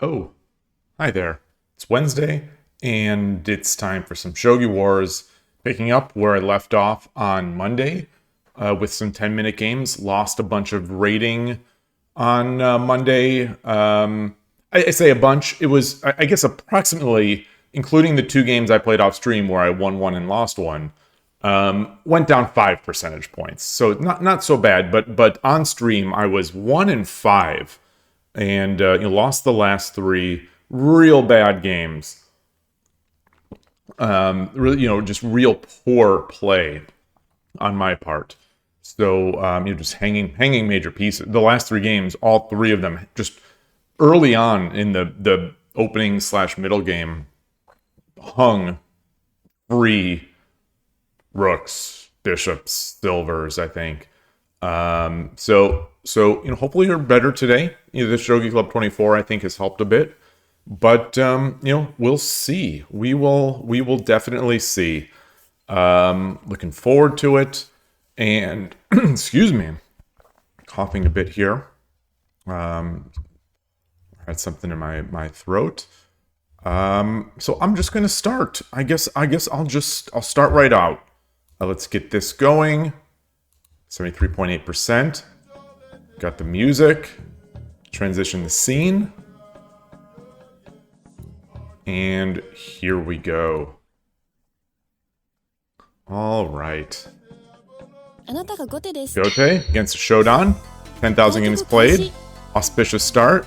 Oh, hi there. It's Wednesday, and it's time for some Shogi Wars, picking up where I left off on Monday with some 10-minute games. Lost a bunch of rating on Monday. I say a bunch. It was, I guess, approximately, including the two games I played off stream where I won one and lost one, went down 5 percentage points. So not so bad, but on stream I was 1-5 and lost the last three real bad games. Really, just real poor play on my part. So just hanging major pieces. The last three games, all three of them, just early on in the opening / middle game, hung free rooks, bishops, silvers, I think. So hopefully you're better today. The Shogi Club 24 I think has helped a bit, but we'll see. We will definitely see. Looking forward to it. And excuse me, coughing a bit here. I had something in my throat. So I'm just gonna start. I guess I'll start right out. Let's get this going. 73.8%. Got the music. Transition the scene. And here we go. All right. Gote against Shodan. 10,000 games played. Auspicious start.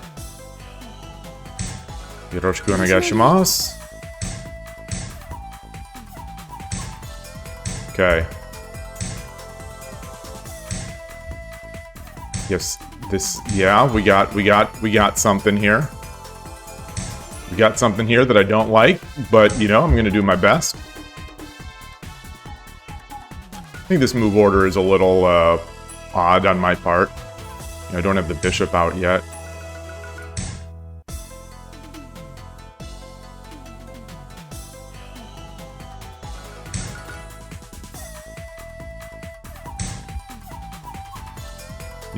Yoroshiku onegaishimasu. Okay. Yes, we got something here. We got something here that I don't like, but I'm gonna do my best. I think this move order is a little odd on my part. I don't have the bishop out yet.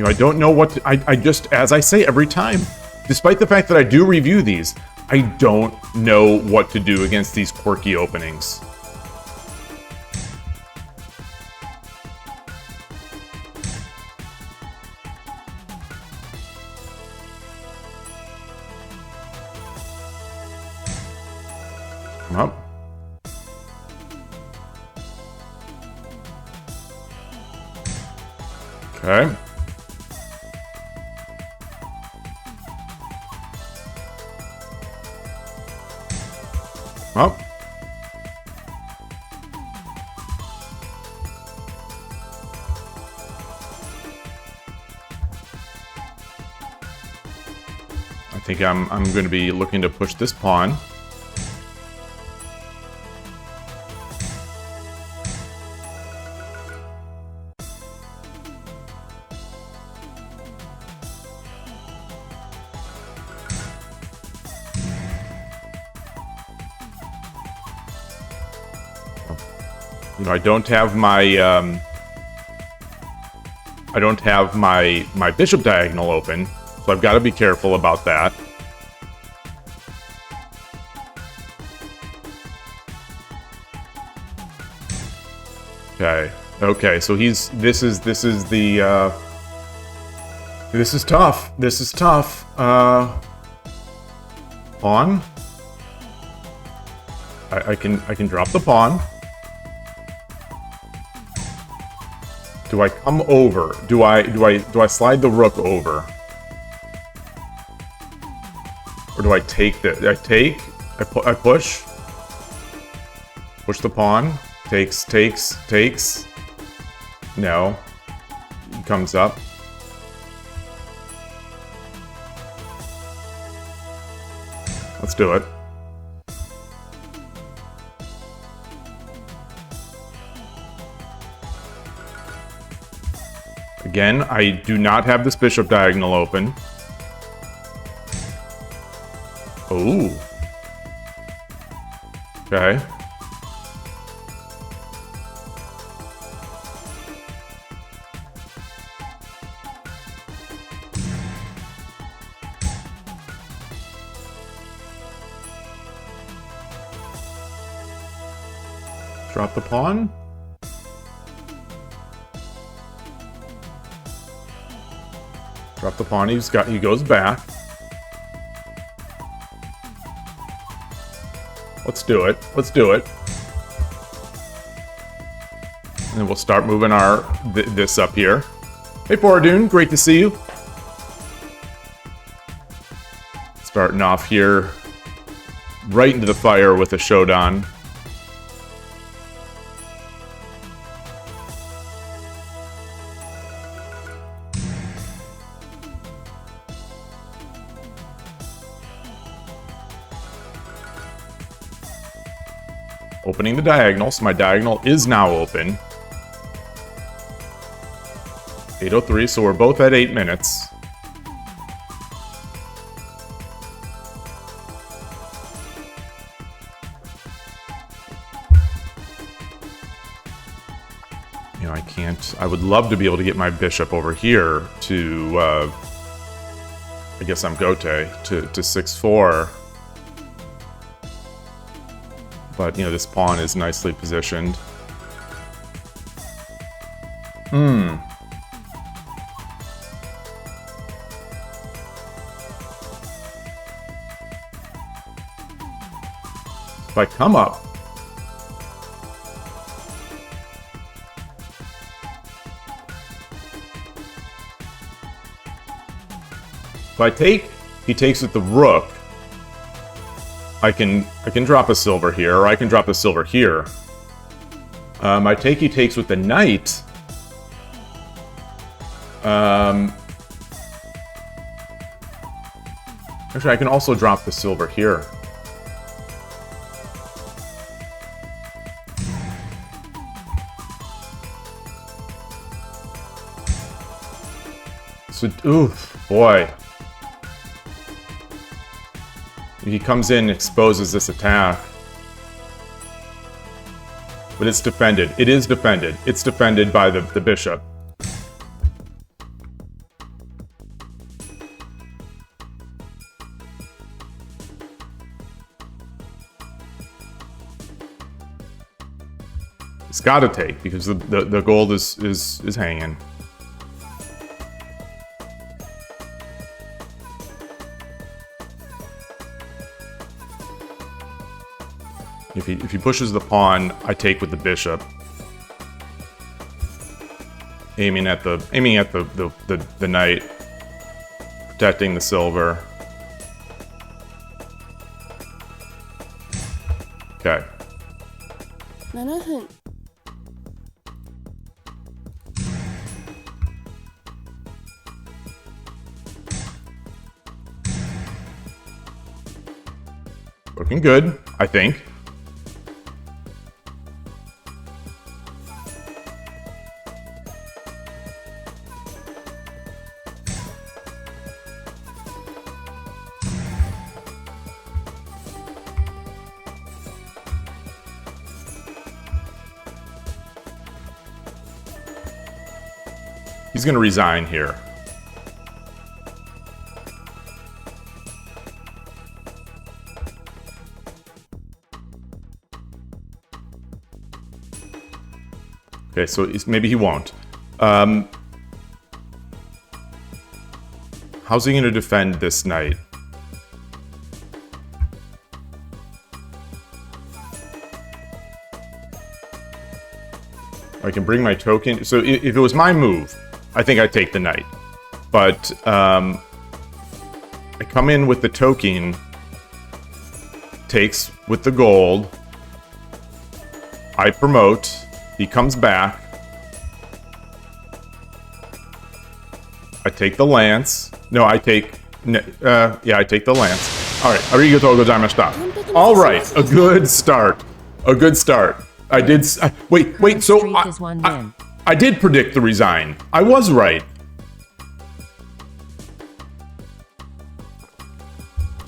I don't know what to, I just, as I say every time, despite the fact that I do review these, I don't know what to do against these quirky openings. Come up. Okay. Up. I think I'm going to be looking to push this pawn. I don't have my bishop diagonal open, so I've got to be careful about that. Okay, so this is tough. This is tough. Pawn. I can drop the pawn. Do I come over? Do I slide the rook over? Or do I take the? I push. Push the pawn. Takes. No. He comes up. Let's do it. Again, I do not have this bishop diagonal open. Ooh. Okay. Drop the pawn. Drop the pawn. He goes back. Let's do it. Let's do it. And we'll start moving our this up here. Hey, Boradun, great to see you. Starting off here, right into the fire with a Shodan. Opening the diagonal, so my diagonal is now open. 8:03, so we're both at 8 minutes. You know, I can't... I would love to be able to get my bishop over here to... I guess I'm Gote, to 6-4. But, you know, this pawn is nicely positioned. If I come up... If I take... He takes with the rook. I can drop a silver here, or I can drop a silver here. My take he takes with the knight. Actually, I can also drop the silver here. So, oof, boy. He comes in and exposes this attack. But it's defended. It is defended. It's defended by the bishop. It's got to take, because the gold is hanging. If he pushes the pawn, I take with the bishop, aiming at the knight, protecting the silver. Okay. 7分 Looking good, I think. He's going to resign here. Okay, so maybe he won't. How's he going to defend this knight? I can bring my token. So if it was my move, I think I'd take the knight. But I come in with the token, takes with the gold. I promote. He comes back. I take the lance. No, I take... yeah, I take the lance. Alright, arigatou gozaimashita. Alright, a good start. A good start. I did... wait, so... I did predict the resign. I was right.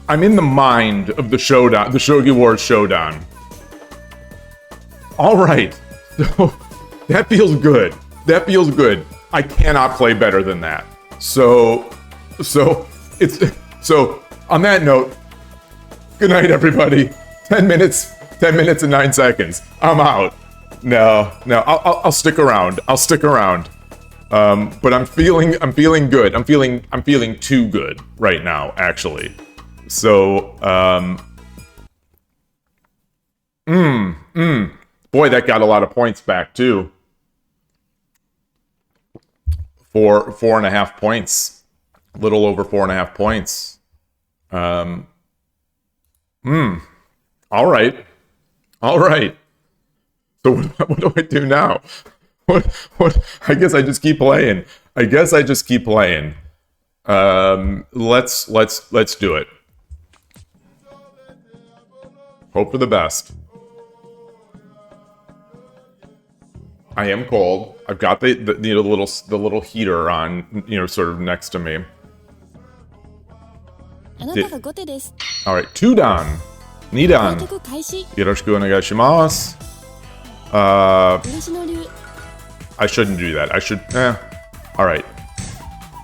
I'm in the mind of the showdown, the Shogi Wars showdown. Alright. So, that feels good. That feels good. I cannot play better than that. So on that note, good night, everybody. 10 minutes and 9 seconds. I'm out. No. I'll stick around. I'll stick around. But I'm feeling good. I'm feeling too good right now, actually. So, boy, that got a lot of points back too. 4.5 points, a little over 4.5 points. All right. So what do I do now? What? I guess I just keep playing. Let's do it. Hope for the best. I am cold. I've got the little heater on, sort of next to me. All right, 2 段. 2段. よろしくお願いします. I shouldn't do that. All right.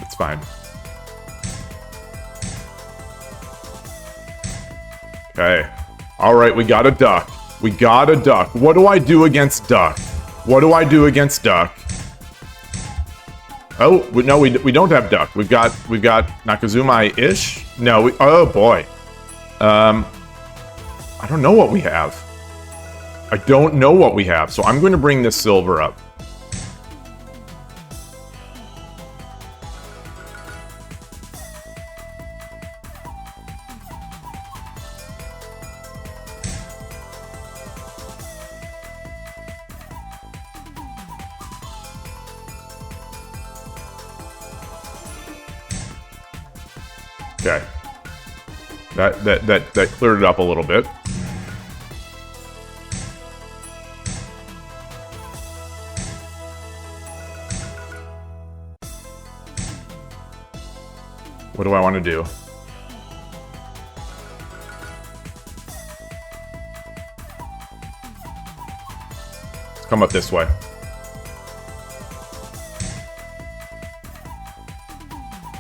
It's fine. Okay. All right, we got a duck. What do I do against duck? Oh, no, we don't have duck. We've got Nakazumai-ish? No, oh boy. I don't know what we have. So I'm going to bring this silver up. Okay. That cleared it up a little bit. What do I want to do? Let's come up this way.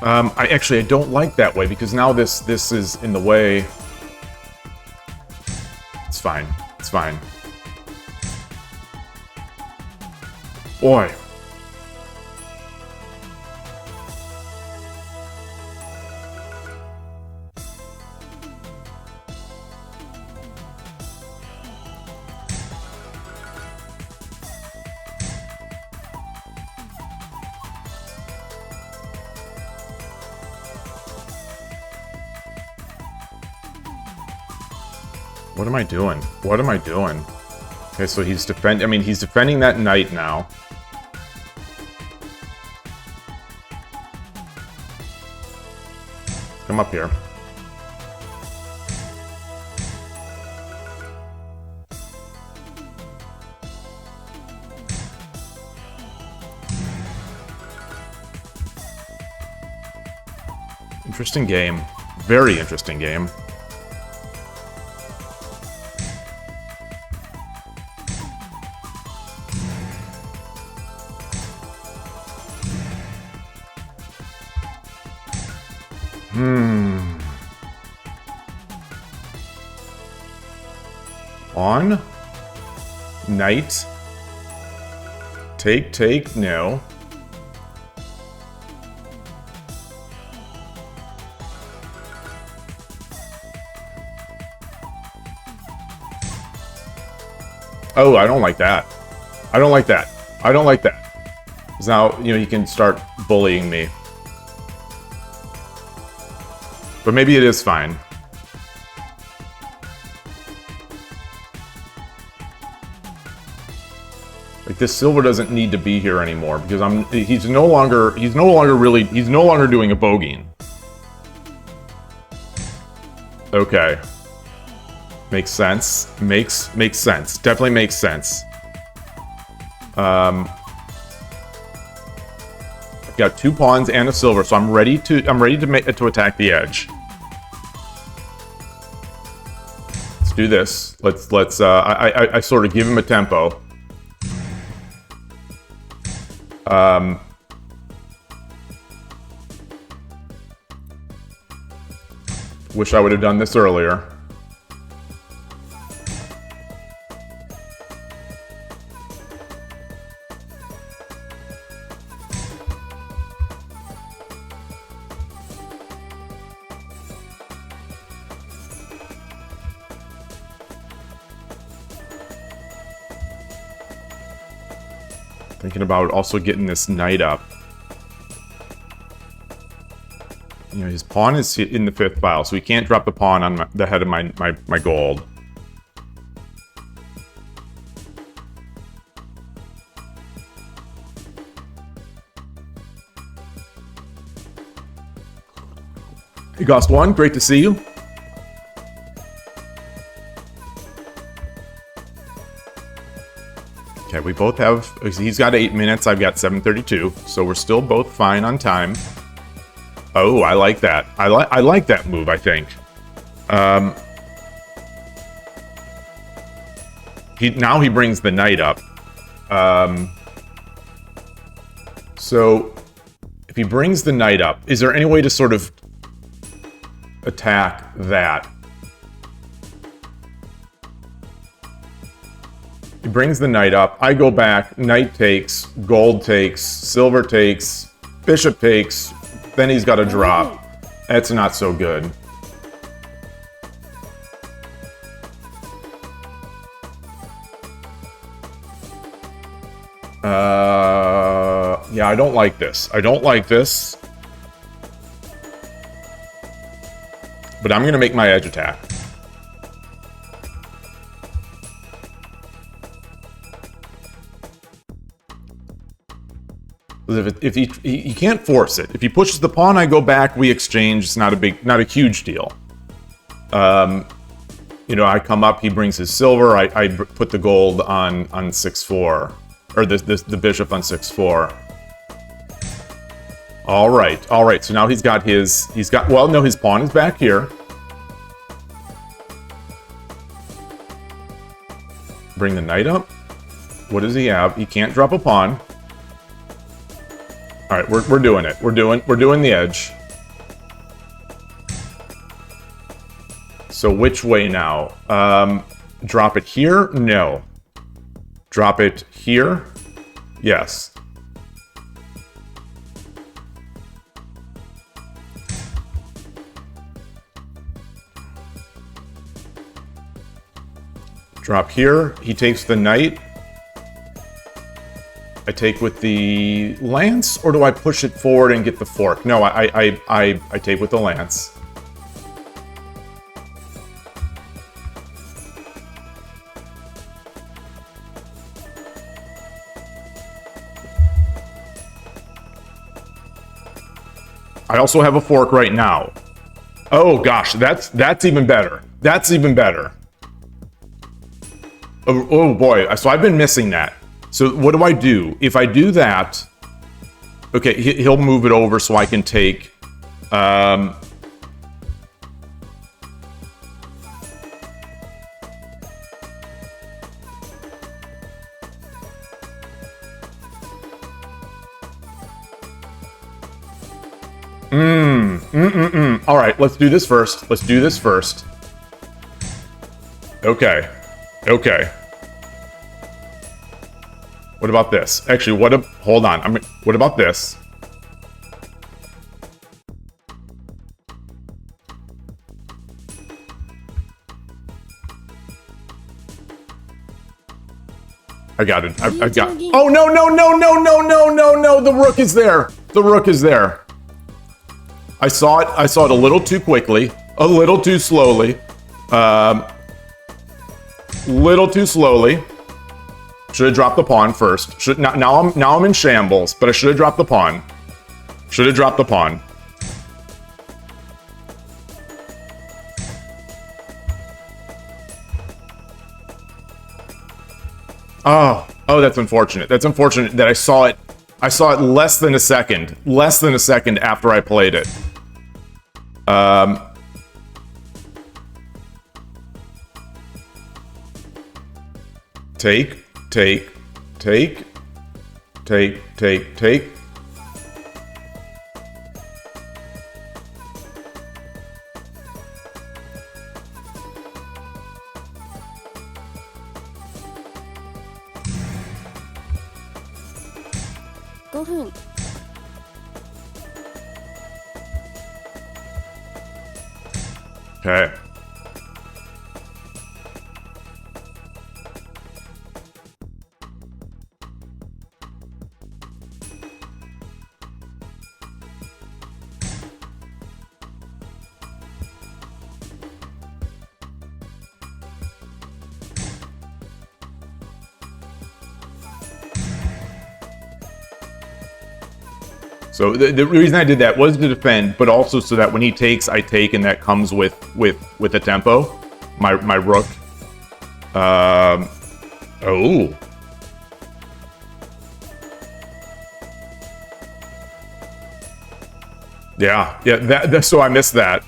I don't like that way because now this is in the way. It's fine. Boy. What am I doing? Okay, so he's defending that knight now. Come up here. Interesting game. Very interesting game. On. Knight. Take, no. Oh, I don't like that. Because now, he can start bullying me. But maybe it is fine. Like, this silver doesn't need to be here anymore because he's no longer doing a bogeying. Okay. Makes sense. Makes sense. Definitely makes sense. I've got 2 pawns and a silver, so I'm ready to attack the edge. Let's do this. I sort of give him a tempo. Wish I would have done this earlier. Thinking about also getting this knight up. You know, his pawn is in the 5th file, so he can't drop the pawn on the head of my gold. Hey, Ghost1, great to see you. Okay, we both have... He's got 8 minutes, I've got 7:32, so we're still both fine on time. Oh, I like that. I like that move, I think. Now he brings the knight up. So, if he brings the knight up, is there any way to sort of attack that? He brings the knight up. I go back. Knight takes. Gold takes. Silver takes. Bishop takes. Then he's got a drop. That's not so good. Yeah, I don't like this. I don't like this. But I'm going to make my edge attack. If he can't force it. If he pushes the pawn, I go back, we exchange. It's not a huge deal. You know, I come up, he brings his silver, I put the gold on 6-4. Or the bishop on 6-4. All right. So now he's got, well, no, his pawn is back here. Bring the knight up. What does he have? He can't drop a pawn. All right, we're doing it. We're doing the edge. So which way now? Drop it here? No. Drop it here? Yes. Drop here. He takes the knight. I take with the lance, or do I push it forward and get the fork? No, I take with the lance. I also have a fork right now. Oh gosh, that's even better. That's even better. Oh boy, so I've been missing that. So what do I do? If I do that, okay, he'll move it over so I can take, All right, let's do this first. Let's do this first. Okay. What about this? Actually, hold on. What about this? I got it. I got. Oh no! The rook is there. The rook is there. I saw it. I saw it a little too quickly, a little too slowly, little too slowly. Should have dropped the pawn first. Now I'm in shambles, but I should have dropped the pawn. Should have dropped the pawn. Oh, that's unfortunate. That's unfortunate that I saw it. I saw it less than a second after I played it. Take. Okay. So the reason I did that was to defend, but also so that when he takes, I take, and that comes with a tempo. My rook. Oh. Yeah. That so I missed that.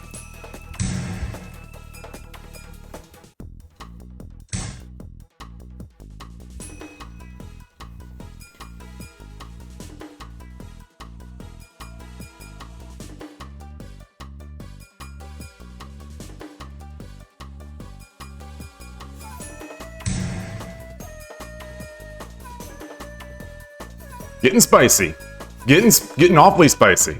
Getting spicy. Getting awfully spicy.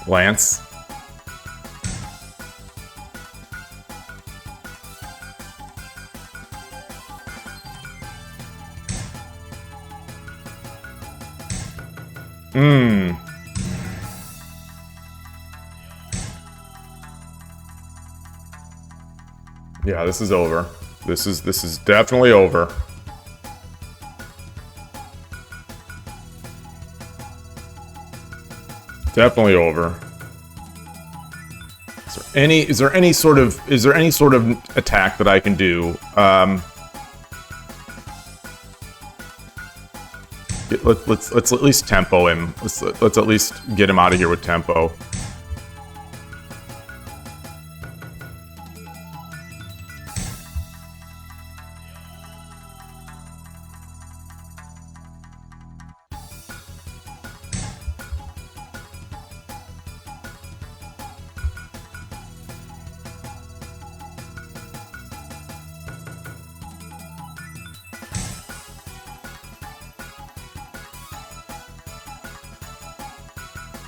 Lance. Yeah, this is over. This is definitely over. Definitely over. Is there any sort of attack that I can do? Let's at least tempo him. Let's at least get him out of here with tempo.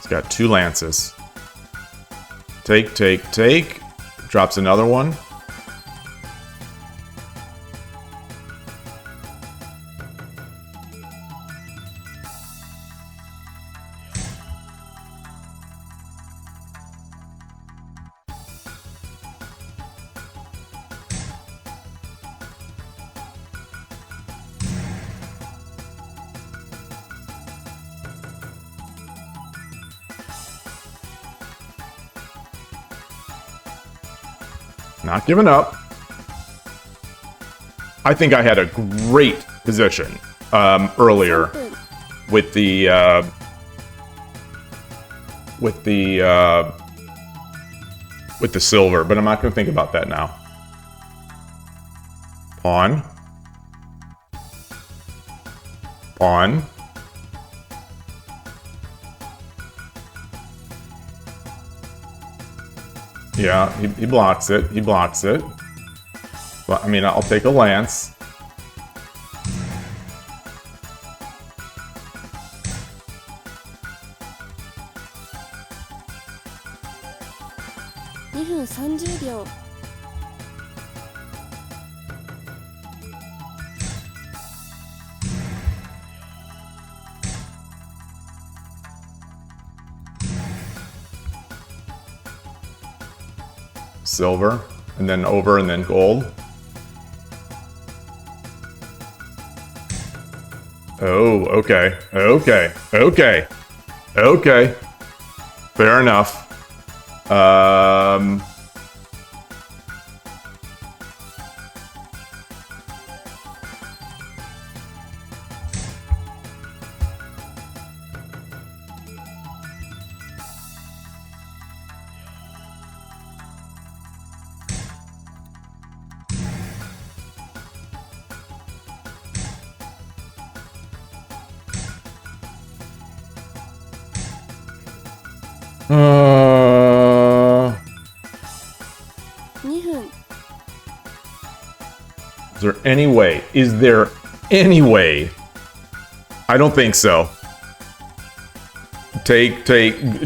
Got 2 lances. Take. Drops another one. Not giving up. I think I had a great position earlier with the silver, but I'm not going to think about that now. Pawn. Pawn. Yeah, he blocks it. He blocks it. But, I mean, I'll take a lance. Silver, and then over, and then gold. Oh, okay. Fair enough. Is there any way? Is there any way? I don't think so. Take,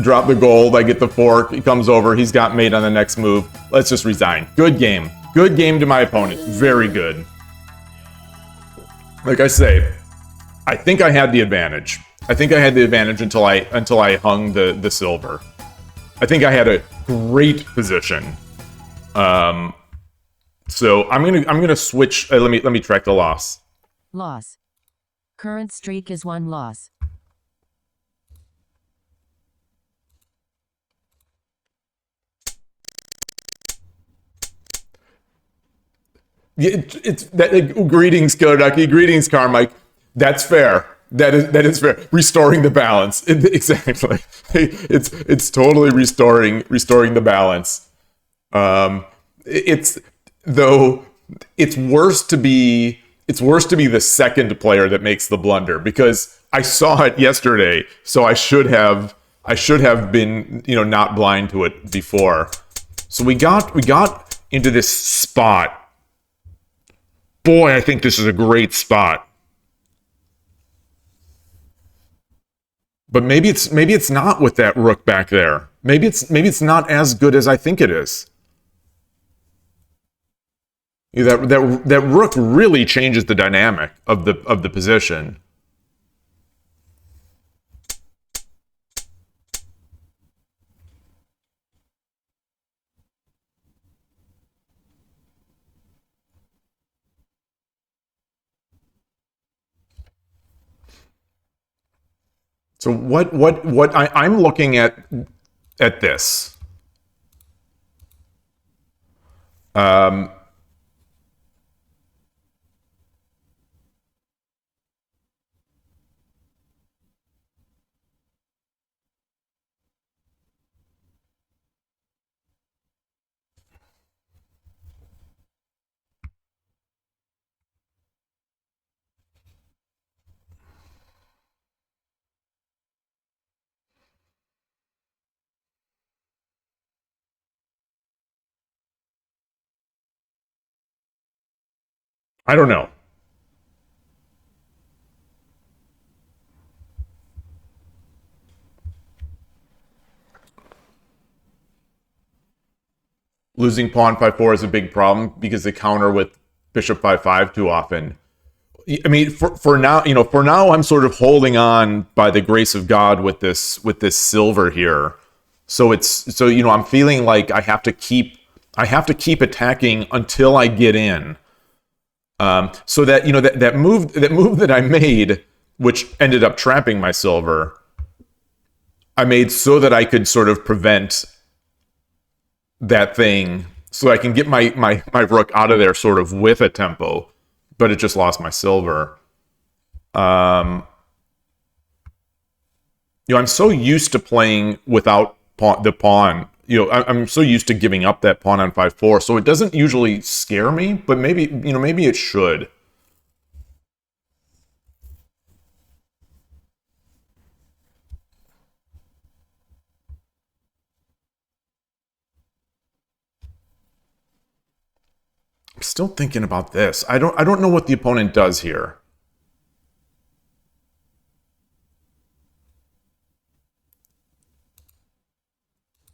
drop the gold, I get the fork, he comes over, he's got mate on the next move. Let's just resign. Good game. Good game to my opponent. Very good. Like I say, I think I had the advantage. I think I had the advantage until I hung the silver. I think I had a great position. So I'm gonna switch. Let me track the loss. Loss. Current streak is 1 loss. It's that. Greetings, Kodaki. Greetings, Carmike. That's fair. That is fair. Restoring the balance. Exactly. It's totally restoring the balance. It's worse to be the second player that makes the blunder, because I saw it yesterday, so I should have been, not blind to it before. So we got into this spot. Boy, I think this is a great spot. But maybe it's not with that rook back there. Maybe it's not as good as I think it is. That rook really changes the dynamic of the position. So what I'm looking at this. I don't know. Losing pawn 5-4 is a big problem because they counter with bishop 5-5 too often. I mean, for now, I'm sort of holding on by the grace of God with this silver here. So I'm feeling like I have to keep attacking until I get in. So that that move that I made, which ended up trapping my silver, I made so that I could sort of prevent that thing, so I can get my rook out of there sort of with a tempo, but it just lost my silver. I'm so used to playing without the pawn. I'm so used to giving up that pawn on 5-4, so it doesn't usually scare me, but maybe it should. I'm still thinking about this. I don't know what the opponent does here.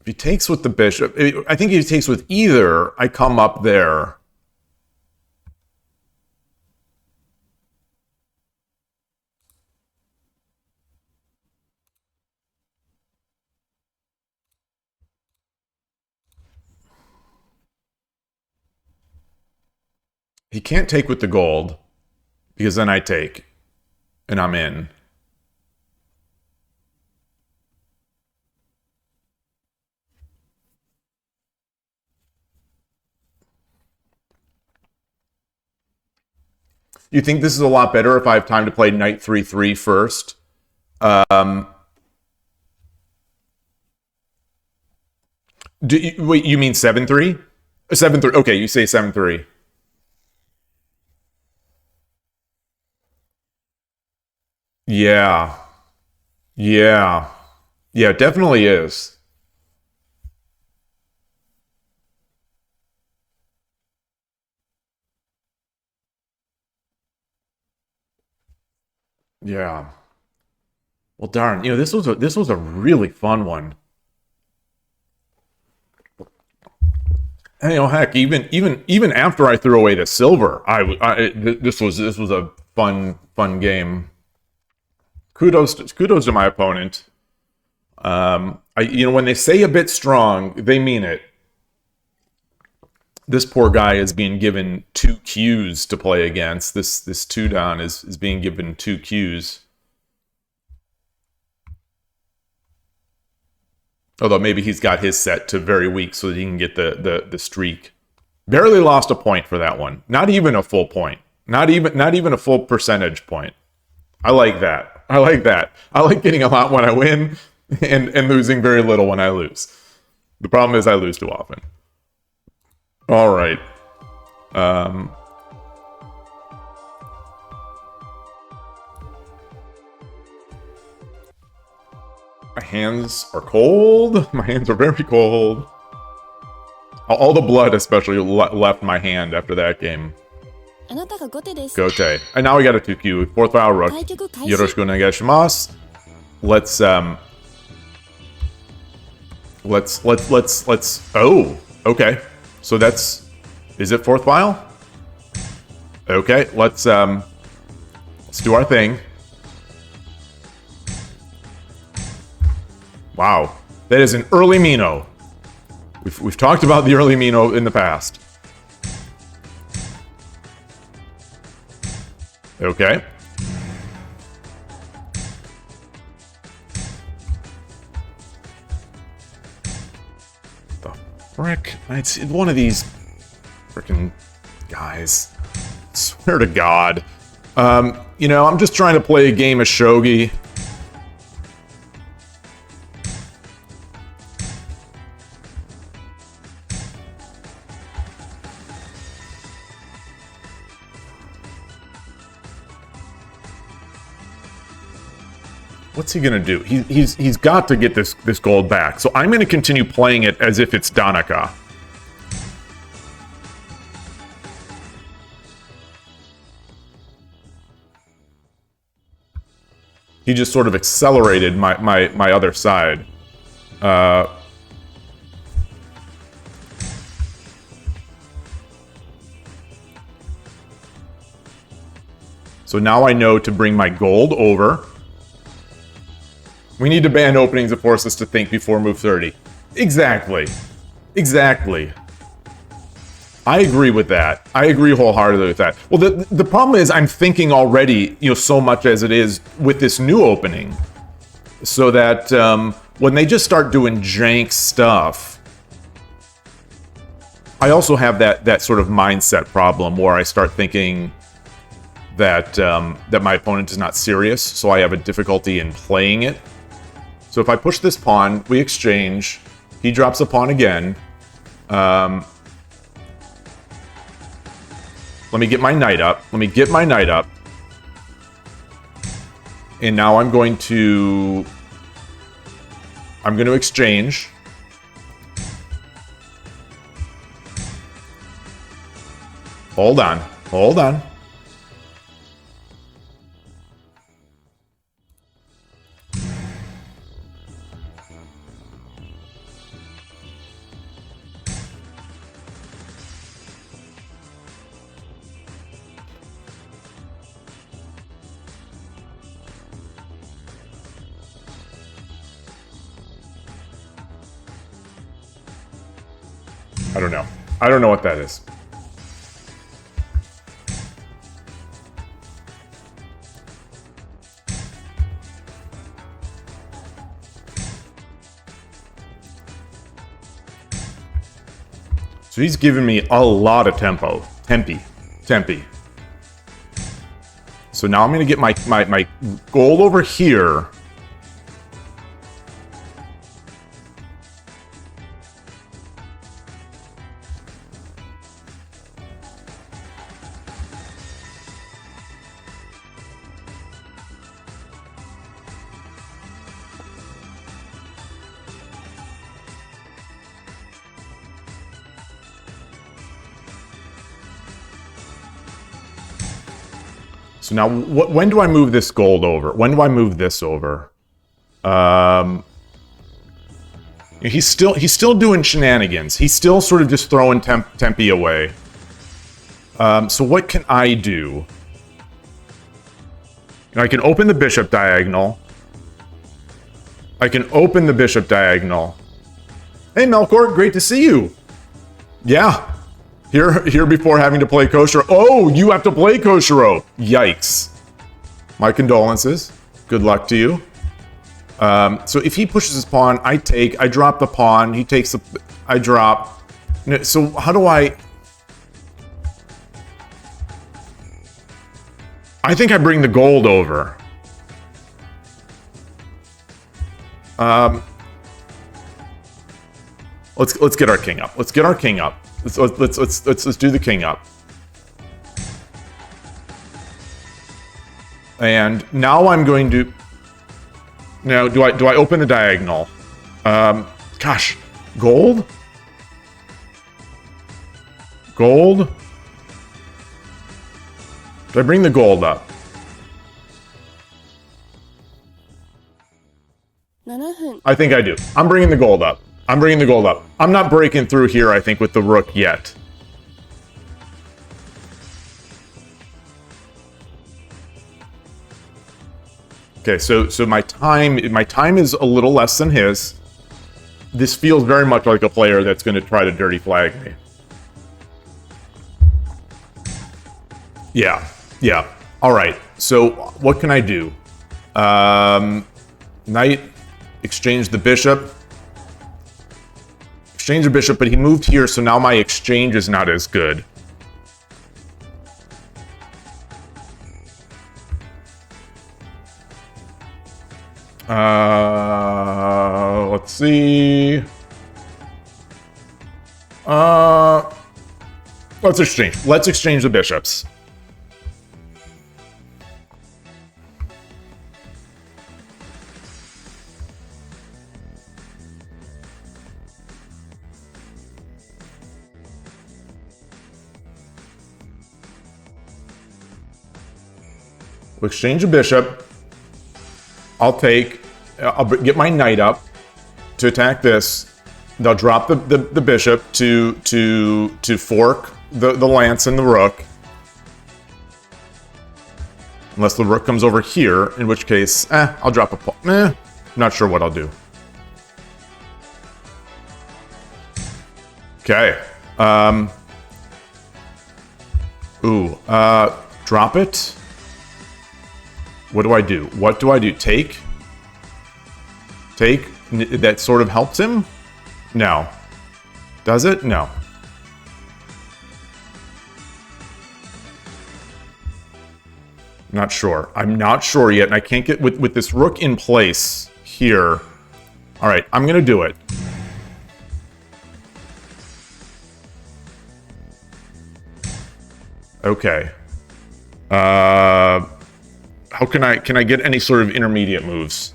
If he takes with the bishop, I think if he takes with either, I come up there. He can't take with the gold, because then I take, and I'm in. You think this is a lot better if I have time to play knight 3-3 first? Wait, you mean 7-3? 7-3. Okay, you say 7-3. Yeah. Yeah. Yeah, it definitely is. Yeah. Well, darn. This was a really fun one. And, heck, even after I threw away the silver, this was a fun game. kudos to my opponent. When they say a bit strong, they mean it. This poor guy is being given 2 Qs to play against. This 2-dan is being given 2 Qs. Although maybe he's got his set to very weak so that he can get the streak. Barely lost a point for that one. Not even a full point. Not even a full percentage point. I like that. I like getting a lot when I win and losing very little when I lose. The problem is I lose too often. All right. My hands are cold. My hands are very cold. All the blood especially left my hand after that game. あなたが後手です。 Gote. And now we got a 2Q. Fourth file rook. Yoroshiku onegaishimasu. Let's oh, okay. So that's, is it fourth file? Okay, let's do our thing. Wow, that is an early Mino. We've talked about the early Mino in the past. Okay. The frick? It's one of these frickin' guys. I swear to God. I'm just trying to play a game of Shogi. What's he gonna do? He's got to get this gold back. So I'm gonna continue playing it as if it's Danaka. He just sort of accelerated my other side. So now I know to bring my gold over. We need to ban openings that force us to think before move 30. Exactly. Exactly. I agree with that. I agree wholeheartedly with that. Well, the problem is I'm thinking already, so much as it is with this new opening. So that when they just start doing jank stuff, I also have that sort of mindset problem where I start thinking that my opponent is not serious, so I have a difficulty in playing it. So if I push this pawn, we exchange. He drops a pawn again. Let me get my knight up. And now I'm going to exchange. Hold on. I don't know what that is. So he's giving me a lot of tempo. Tempi. So now I'm going to get my goal over here. So now, when do I move this gold over? When do I move this over? He's still doing shenanigans. He's still sort of just throwing Tempe away. So what can I do? And I can open the bishop diagonal. I can open the bishop diagonal. Hey, Melkor, great to see you. Yeah. Here before having to play Koshiro. Oh, you have to play Koshiro. Yikes. My condolences. Good luck to you. So if he pushes his pawn, I drop the pawn. He takes the, I drop. So how do I think I bring the gold over. Let's get our king up. Let's get our king up. Let's do the king up. And now I'm going to. Now, do I open the diagonal? Gosh, gold. Gold. Do I bring the gold up? 7分 I think I do. I'm bringing the gold up. I'm bringing the gold up. I'm not breaking through here, I think, with the rook yet. Okay, so my time is a little less than his. This feels very much like a player that's going to try to dirty flag me. Yeah. All right. So what can I do? Knight, exchange the bishop. Exchange the bishop, but he moved here, so now my exchange is not as good. Let's see. Let's exchange. Let's exchange the bishops. We'll exchange a bishop. I'll get my knight up to attack this. They'll drop the bishop to fork the lance and the rook. Unless the rook comes over here, in which case, I'll drop a pawn. Not sure what I'll do. Okay. Drop it. What do I do? What do I do? Take? Take? That sort of helps him? No. Does it? No. Not sure. I'm not sure yet, and I can't get with this rook in place here. All right, I'm gonna do it. Okay. How can I get any sort of intermediate moves?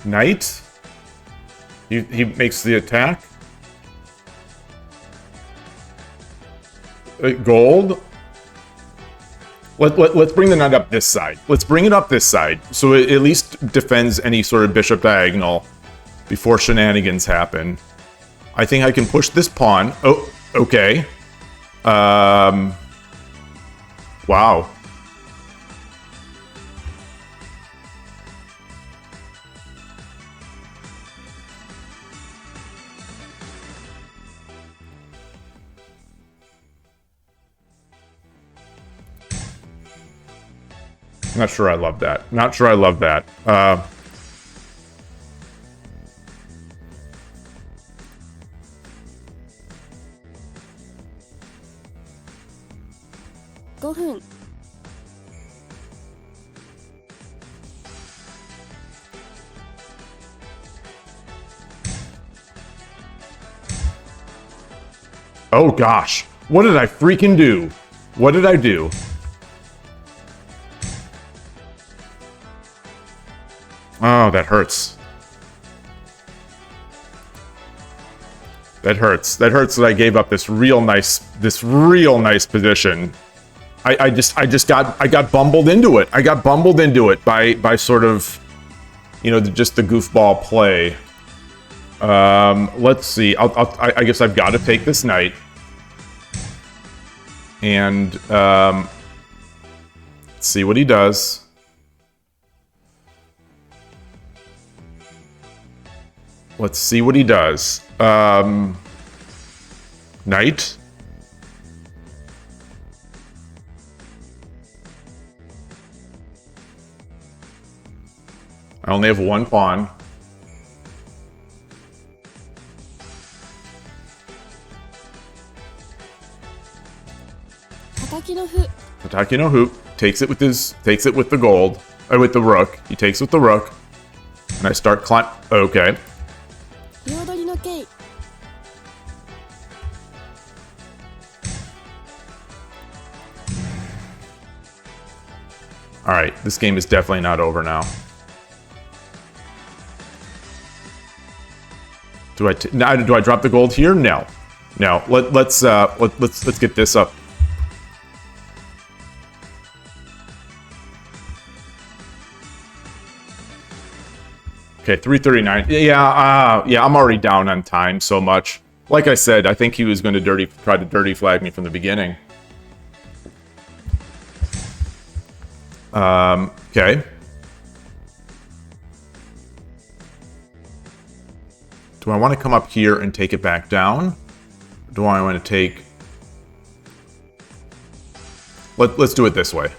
Knight? He makes the attack. Gold? Let's bring the knight up this side. Let's bring it up this side, so it at least defends any sort of bishop diagonal before shenanigans happen. I think I can push this pawn. Oh, okay. Wow. Not sure I love that. Not sure I love that. 5分 Oh gosh. What did I freaking do? What did I do? Oh, that hurts. That hurts. That hurts that I gave up this real nice position. I got bumbled into it. I got bumbled into it by sort of, you know, just the goofball play. Let's see. I guess I've got to take this knight. And, let's see what he does. Let's see what he does. Knight. I only have one pawn. Tataki no fu. Tataki no hoop takes it with the gold, or with the rook. He takes with the rook, and I start climb. Okay. Ryodori no kei. All right, this game is definitely not over now. Do I drop the gold here? No, no. Let's get this up. Okay, 3:39. Yeah, yeah. I'm already down on time so much. Like I said, I think he was going to try to dirty flag me from the beginning. Okay. Do I want to come up here and take it back down? Do I want to take... Let's do it this way.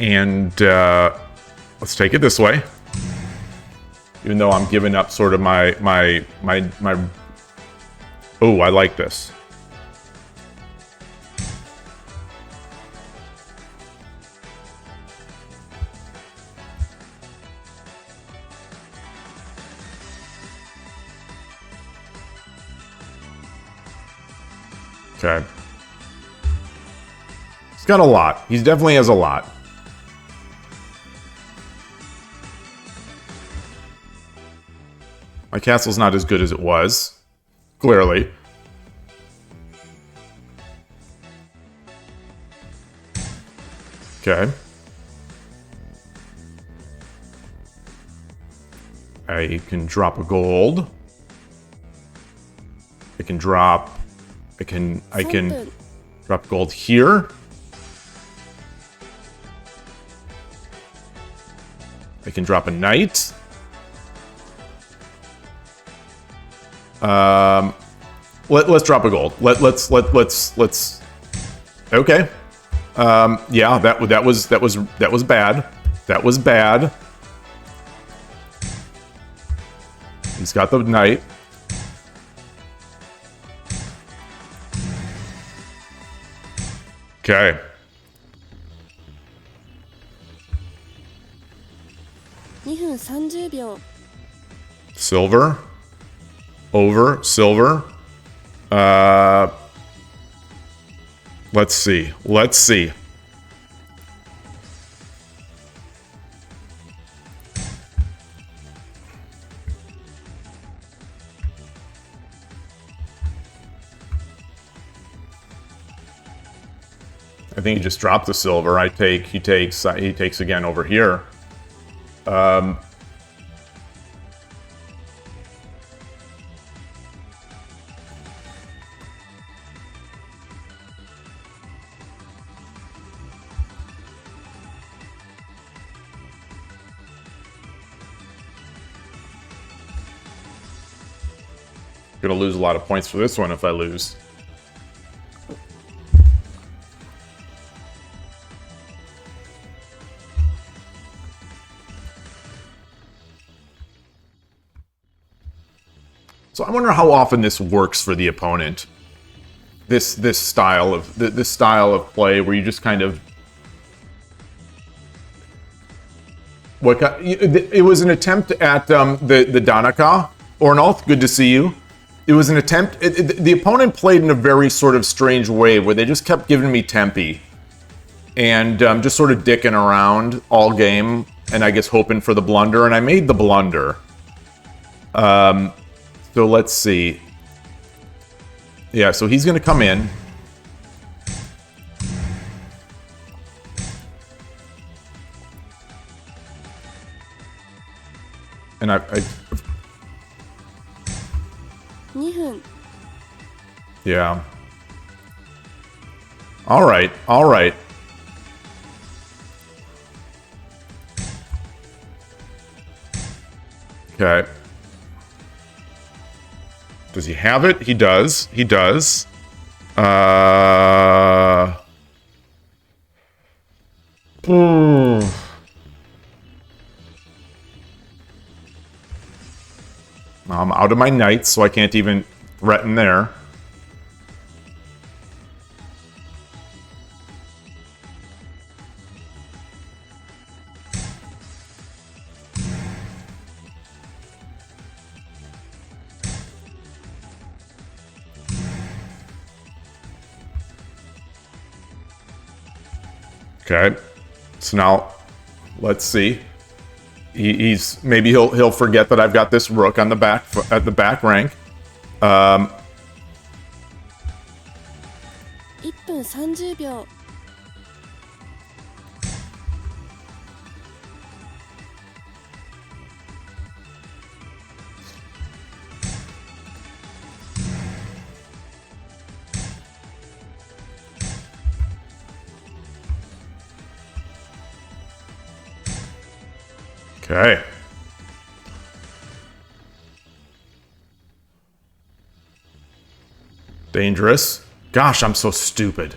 And let's take it this way. Even though I'm giving up sort of my... Oh, I like this. Okay. He's got a lot. He definitely has a lot. My castle's not as good as it was. Clearly. Okay. I can drop a gold. I can drop... I can drop gold here. I can drop a knight. Let's drop a gold. Let's. Okay. Yeah, that was bad. That was bad. He's got the knight. Okay. Silver. Over. Silver. Let's see. Let's see. I think he just dropped the silver. He takes again over here. Gonna lose a lot of points for this one if I lose. So I wonder how often this works for the opponent. This style of play where you just kind of it was an attempt at the Danaka. Ornolf, good to see you. It was an attempt. The opponent played in a very sort of strange way where they just kept giving me Tempe and just sort of dicking around all game, and I guess hoping for the blunder, and I made the blunder. So let's see. Yeah, so he's going to come in. And I 2分 yeah. All right. All right. Okay. Does he have it? He does. He does. I'm out of my knights, so I can't even threaten there. Okay, so now let's see. He's maybe he'll forget that I've got this rook on the back at the back rank. 1分30秒 Okay. Dangerous. Gosh, I'm so stupid.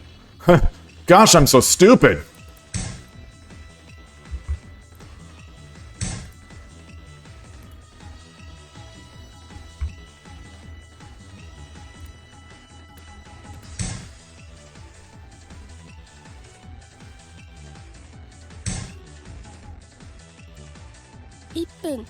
Gosh, I'm so stupid.1分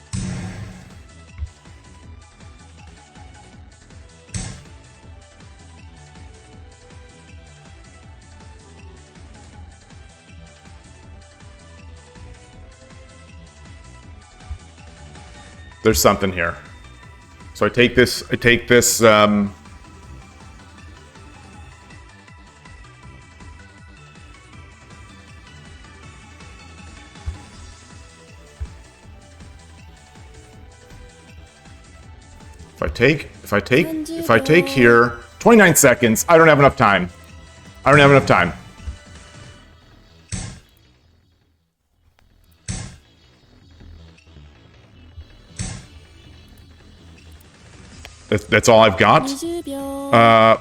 There's something here. So I take this, if I take here, 29 seconds, I don't have enough time. I don't have enough time. That's all I've got. 20秒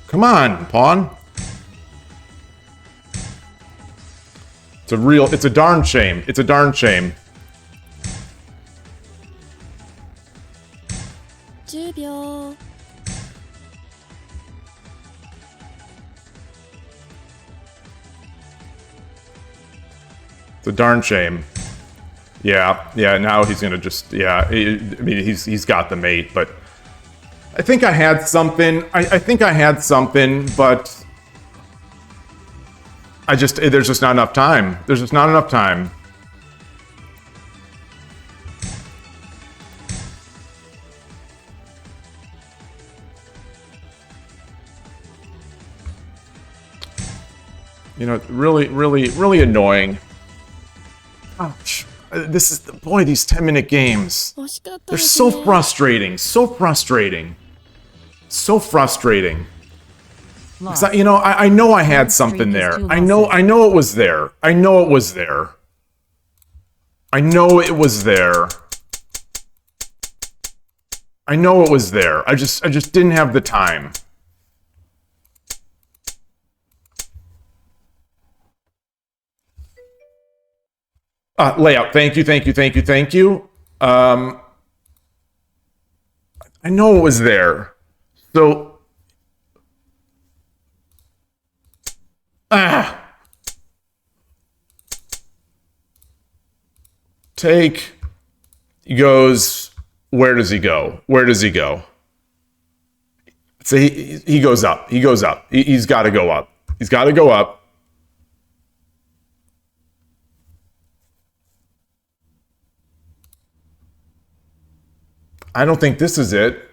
Come on, pawn. It's a darn shame. It's a darn shame. 10秒 It's a darn shame. Yeah, now he's gonna just, I mean, he's got the mate, but I think I had something. I think I had something, but there's just not enough time. There's just not enough time. You know, really annoying. Gosh. This is boy, these 10-minute games. 惜しかった They're です so ね frustrating. So frustrating. So frustrating. 'Cause Lost. I know I had something there. I know it was there. I know it was there. I know it was there. I know it was there. I just didn't have the time. Layout. Thank you. I know it was there. So, take. He goes. Where does he go? Where does he go? So he goes up. He goes up. He's got to go up. He's got to go up. I don't think this is it.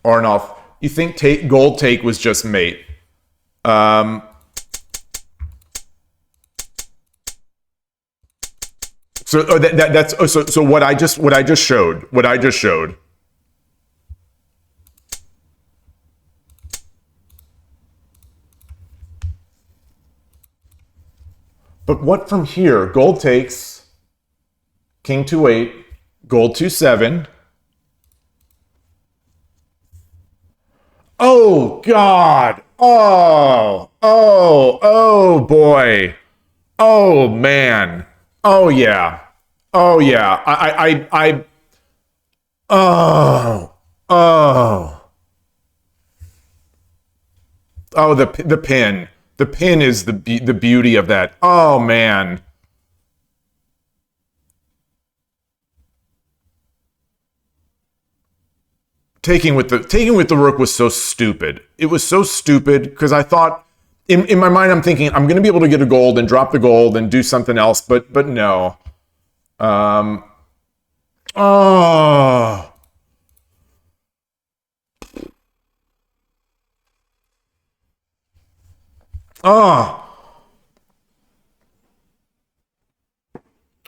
Arnulf, you think gold take was just mate? So what I just showed. But what from here? Gold takes, king 2-8, gold 2-7. Oh God! Oh boy! Oh man! Oh yeah! Oh yeah! The pin. The pin is the beauty of that. Oh man. Taking with the rook was so stupid. It was so stupid because I thought in my mind I'm thinking I'm going to be able to get a gold and drop the gold and do something else, but no. Oh.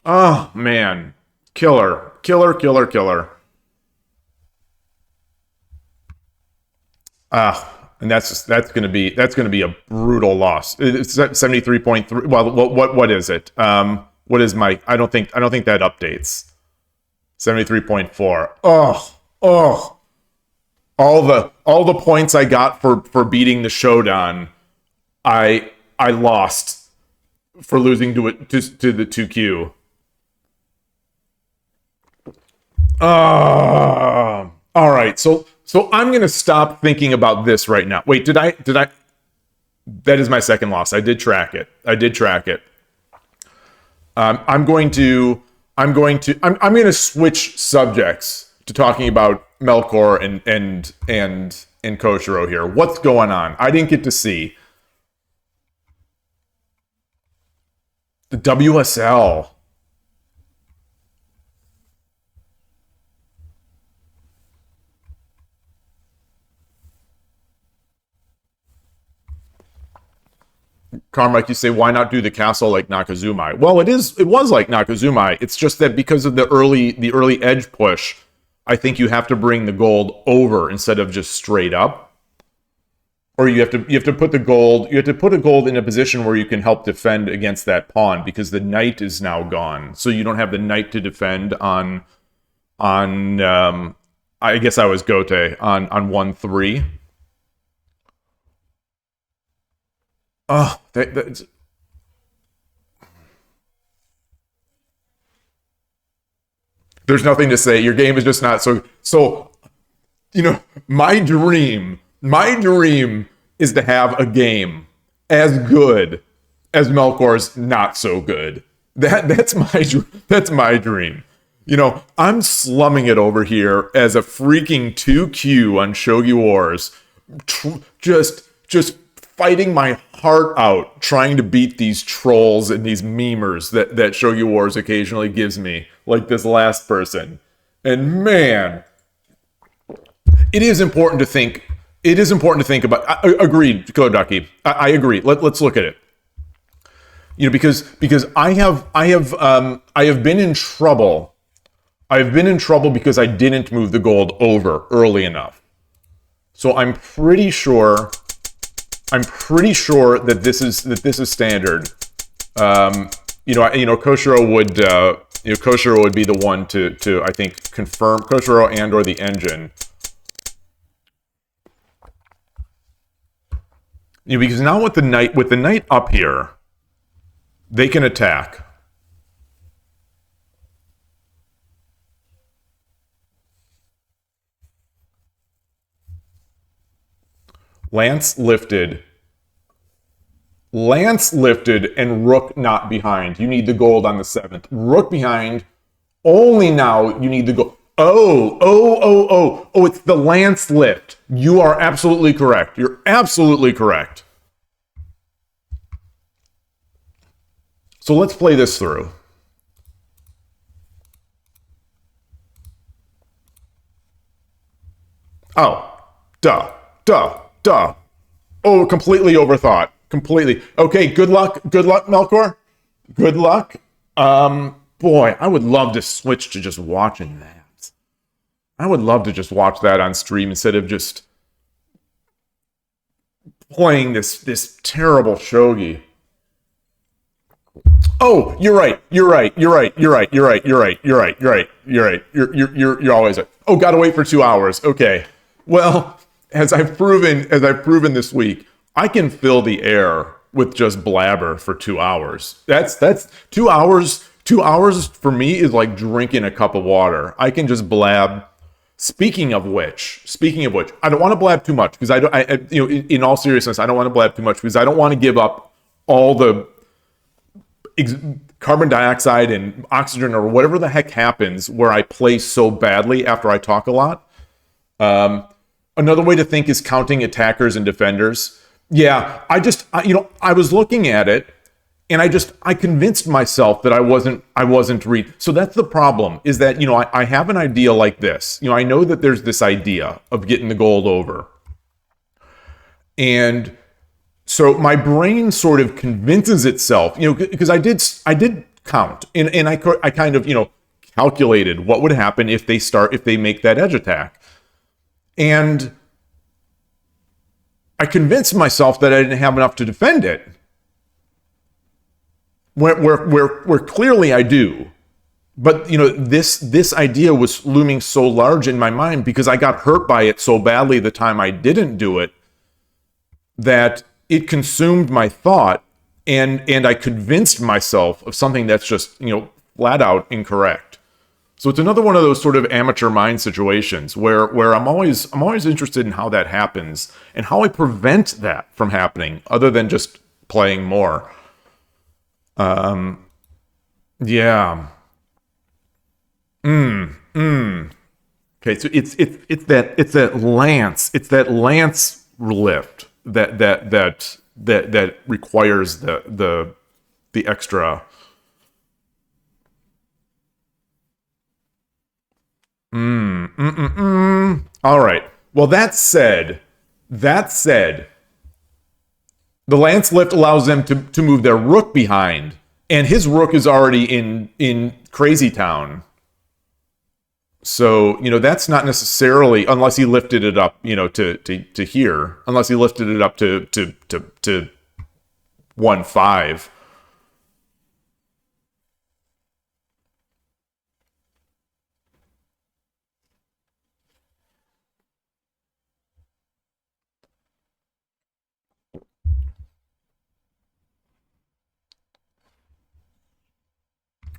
Oh man. Killer. And that's going to be a brutal loss. It's 73.3. Well, what is it? What is my? I don't think that updates. 73.4. All the points I got for beating the Shodan, I lost for losing to the 2Q. All right, so I'm gonna stop thinking about this right now. Wait, did I? That is my second loss. I did track it. I'm going to switch subjects to talking about Melkor and Koshiro here. What's going on? I didn't get to see the WSL. Carmike, you say, why not do the castle like Nakazumai? Well, it was like Nakazumai. It's just that because of the early edge push, I think you have to bring the gold over instead of just straight up. Or you have to put a gold in a position where you can help defend against that pawn because the knight is now gone. So you don't have the knight to defend on I guess I was Gote on 1-3. Oh, that's... There's nothing to say. Your game is just not so. You know, my dream is to have a game as good as Melkor's not so good. That's my dream. You know, I'm slumming it over here as a freaking 2Q on Shogi Wars, just fighting my heart out trying to beat these trolls and these memers that Shogi Wars occasionally gives me, like this last person. And man, it is important to think about. Agreed, Kodaki. I agree. Let's look at it. You know, because I have been in trouble. I've been in trouble because I didn't move the gold over early enough. So I'm pretty sure that this is standard. Koshiro would be the one to I think confirm, Koshiro and or the engine. You know, because now with the knight up here, they can attack. Lance lifted, and rook not behind. You need the gold on the 7th. Rook behind. Only now you need the gold. Oh, it's the lance lift. You are absolutely correct. You're absolutely correct. So let's play this through. Oh, Duh. Oh, completely overthought. Completely. Okay, good luck, Melkor. Good luck. Boy, I would love to switch to just watching that. I would love to just watch that on stream instead of just playing this terrible shogi. Oh, you're right. You're always right. Oh, gotta wait for 2 hours. Okay. Well, as I've proven this week, I can fill the air with just blabber for 2 hours. That's 2 hours. 2 hours for me is like drinking a cup of water. I can just blab. Speaking of which, I don't want to blab too much because in all seriousness, I don't want to blab too much because I don't want to give up all the carbon dioxide and oxygen or whatever the heck happens where I play so badly after I talk a lot. Another way to think is counting attackers and defenders. Yeah, I was looking at it and I convinced myself that I wasn't read. So that's the problem is that, I have an idea like this. I know that there's this idea of getting the gold over. And so my brain sort of convinces itself, because I did count and I kind of, calculated what would happen if they make that edge attack. And I convinced myself that I didn't have enough to defend it. Where clearly I do. But, this idea was looming so large in my mind because I got hurt by it so badly the time I didn't do it that it consumed my thought and I convinced myself of something that's just, flat out incorrect. So it's another one of those sort of amateur mind situations where I'm always interested in how that happens and how I prevent that from happening other than just playing more. Yeah. Okay, so it's that lance lift that requires the extra. All right. Well, that said, the lance lift allows them to move their rook behind, and his rook is already in Crazy Town. So, that's not necessarily, unless he lifted it up, to here, unless he lifted it up to 1-5.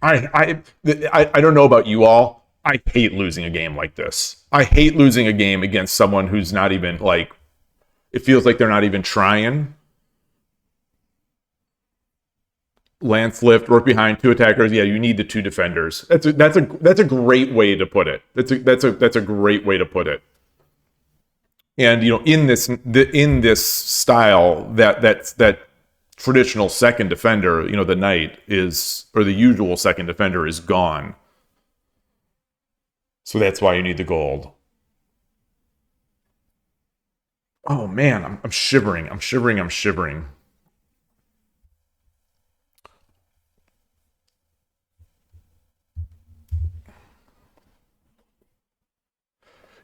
I don't know about you all. I hate losing a game like this. I hate losing a game against someone who's not even it feels like they're not even trying. Lance lift, work behind, 2 attackers. Yeah, you need the 2 defenders. That's a great way to put it. That's a great way to put it. And in this style, that traditional second defender, the knight or the usual second defender is gone. So that's why you need the gold. Oh man, I'm shivering.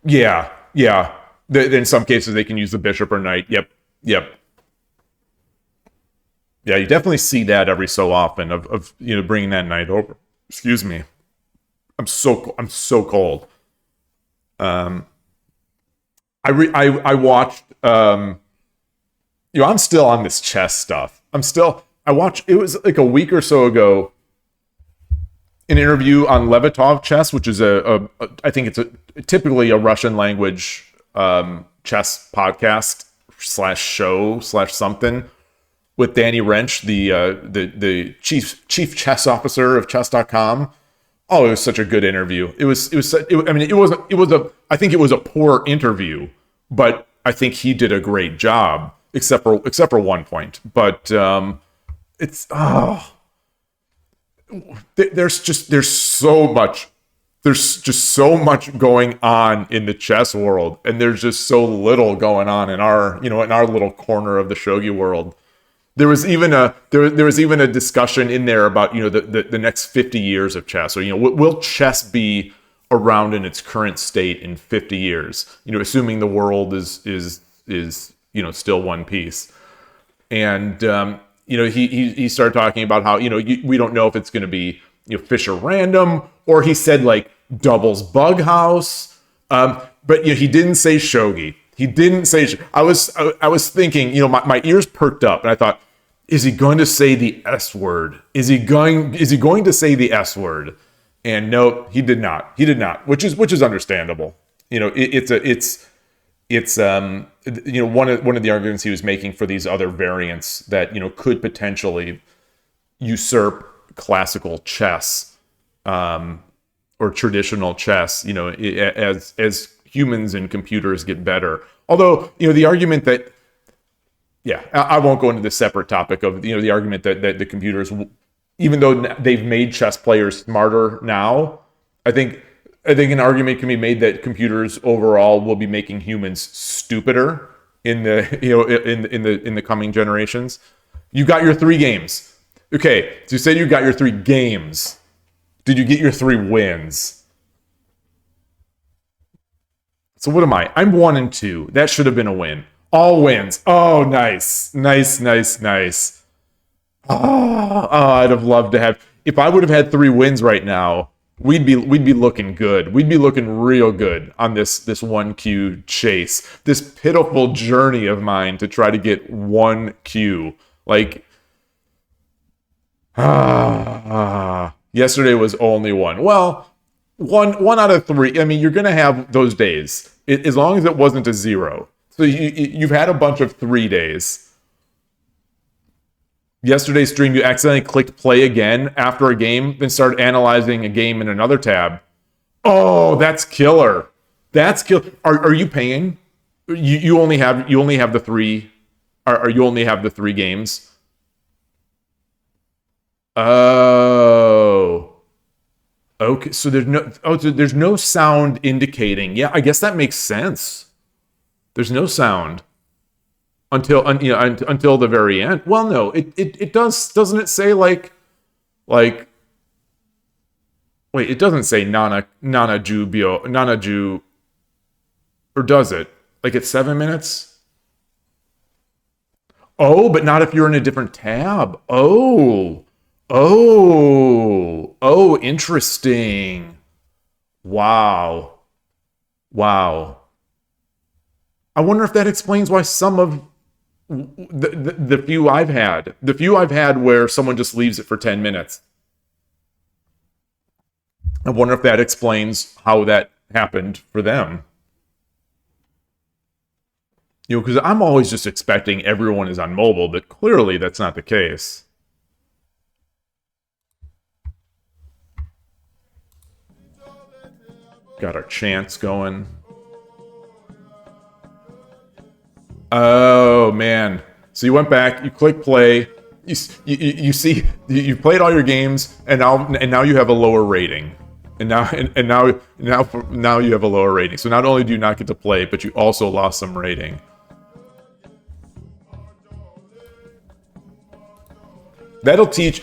Yeah. In some cases, they can use the bishop or knight. Yep. Yeah, you definitely see that every so often of bringing that knight over. Excuse me. I'm so cold. I watched. I'm still on this chess stuff. I watched. It was like a week or so ago. An interview on Levetov chess, which is I think it's typically a Russian language chess podcast /show /something with Danny Wrench, the chief chess officer of chess.com. Oh, it was such a good interview. I think it was a poor interview, but I think he did a great job, except for one point. But there's so much there's just so much going on in the chess world, and there's just so little going on in our, in our little corner of the shogi world. There was even a discussion in there about, the next 50 years of chess, or will chess be around in its current state in 50 years, assuming the world is still one piece. And he started talking about how we don't know if it's going to be Fisher random, or he said like doubles bug house, but he didn't say shogi. He didn't say. I was thinking, my ears perked up, and I thought, is he going to say the S word? Is he going to say the S word? And no, he did not. He did not, which is understandable. It's one of the arguments he was making for these other variants that could potentially usurp classical chess, or traditional chess, as humans and computers get better. Although, the argument that, I won't go into the separate topic of, the argument that the computers, even though they've made chess players smarter now, I think an argument can be made that computers overall will be making humans stupider in the coming generations. You got your 3 games. Okay, so you said you got your 3 games. Did you get your 3 wins? So what am I? I'm 1 and 2. That should have been a win. All wins. Oh, nice. Nice. Oh, I'd have loved to have. If I would have had 3 wins right now, we'd be looking good. We'd be looking real good on this 1Q chase. This pitiful journey of mine to try to get 1Q. Like, yesterday was only 1. Well, one out of 3. I mean, you're gonna have those days, as long as it wasn't a 0. So you've had a bunch of 3 days. Yesterday's stream, you accidentally clicked play again after a game, then started analyzing a game in another tab. Oh, that's killer. That's killer. Are you paying? You only have the 3. Or you only have the 3 games? Oh. Okay, so there's no sound indicating. Yeah, I guess that makes sense. There's no sound until the very end. Well, no, it does. Doesn't it say like? Wait, it doesn't say nana ju, or does it? Like it's 7 minutes? Oh, but not if you're in a different tab. Oh, interesting. Wow. I wonder if that explains why some of the few I've had where someone just leaves it for 10 minutes. I wonder if that explains how that happened for them. Because I'm always just expecting everyone is on mobile, but clearly that's not the case. Got our chants going. Oh, man. So you went back, you click play, you see, you played all your games, and now you have a lower rating. And now you have a lower rating. So not only do you not get to play, but you also lost some rating. That'll teach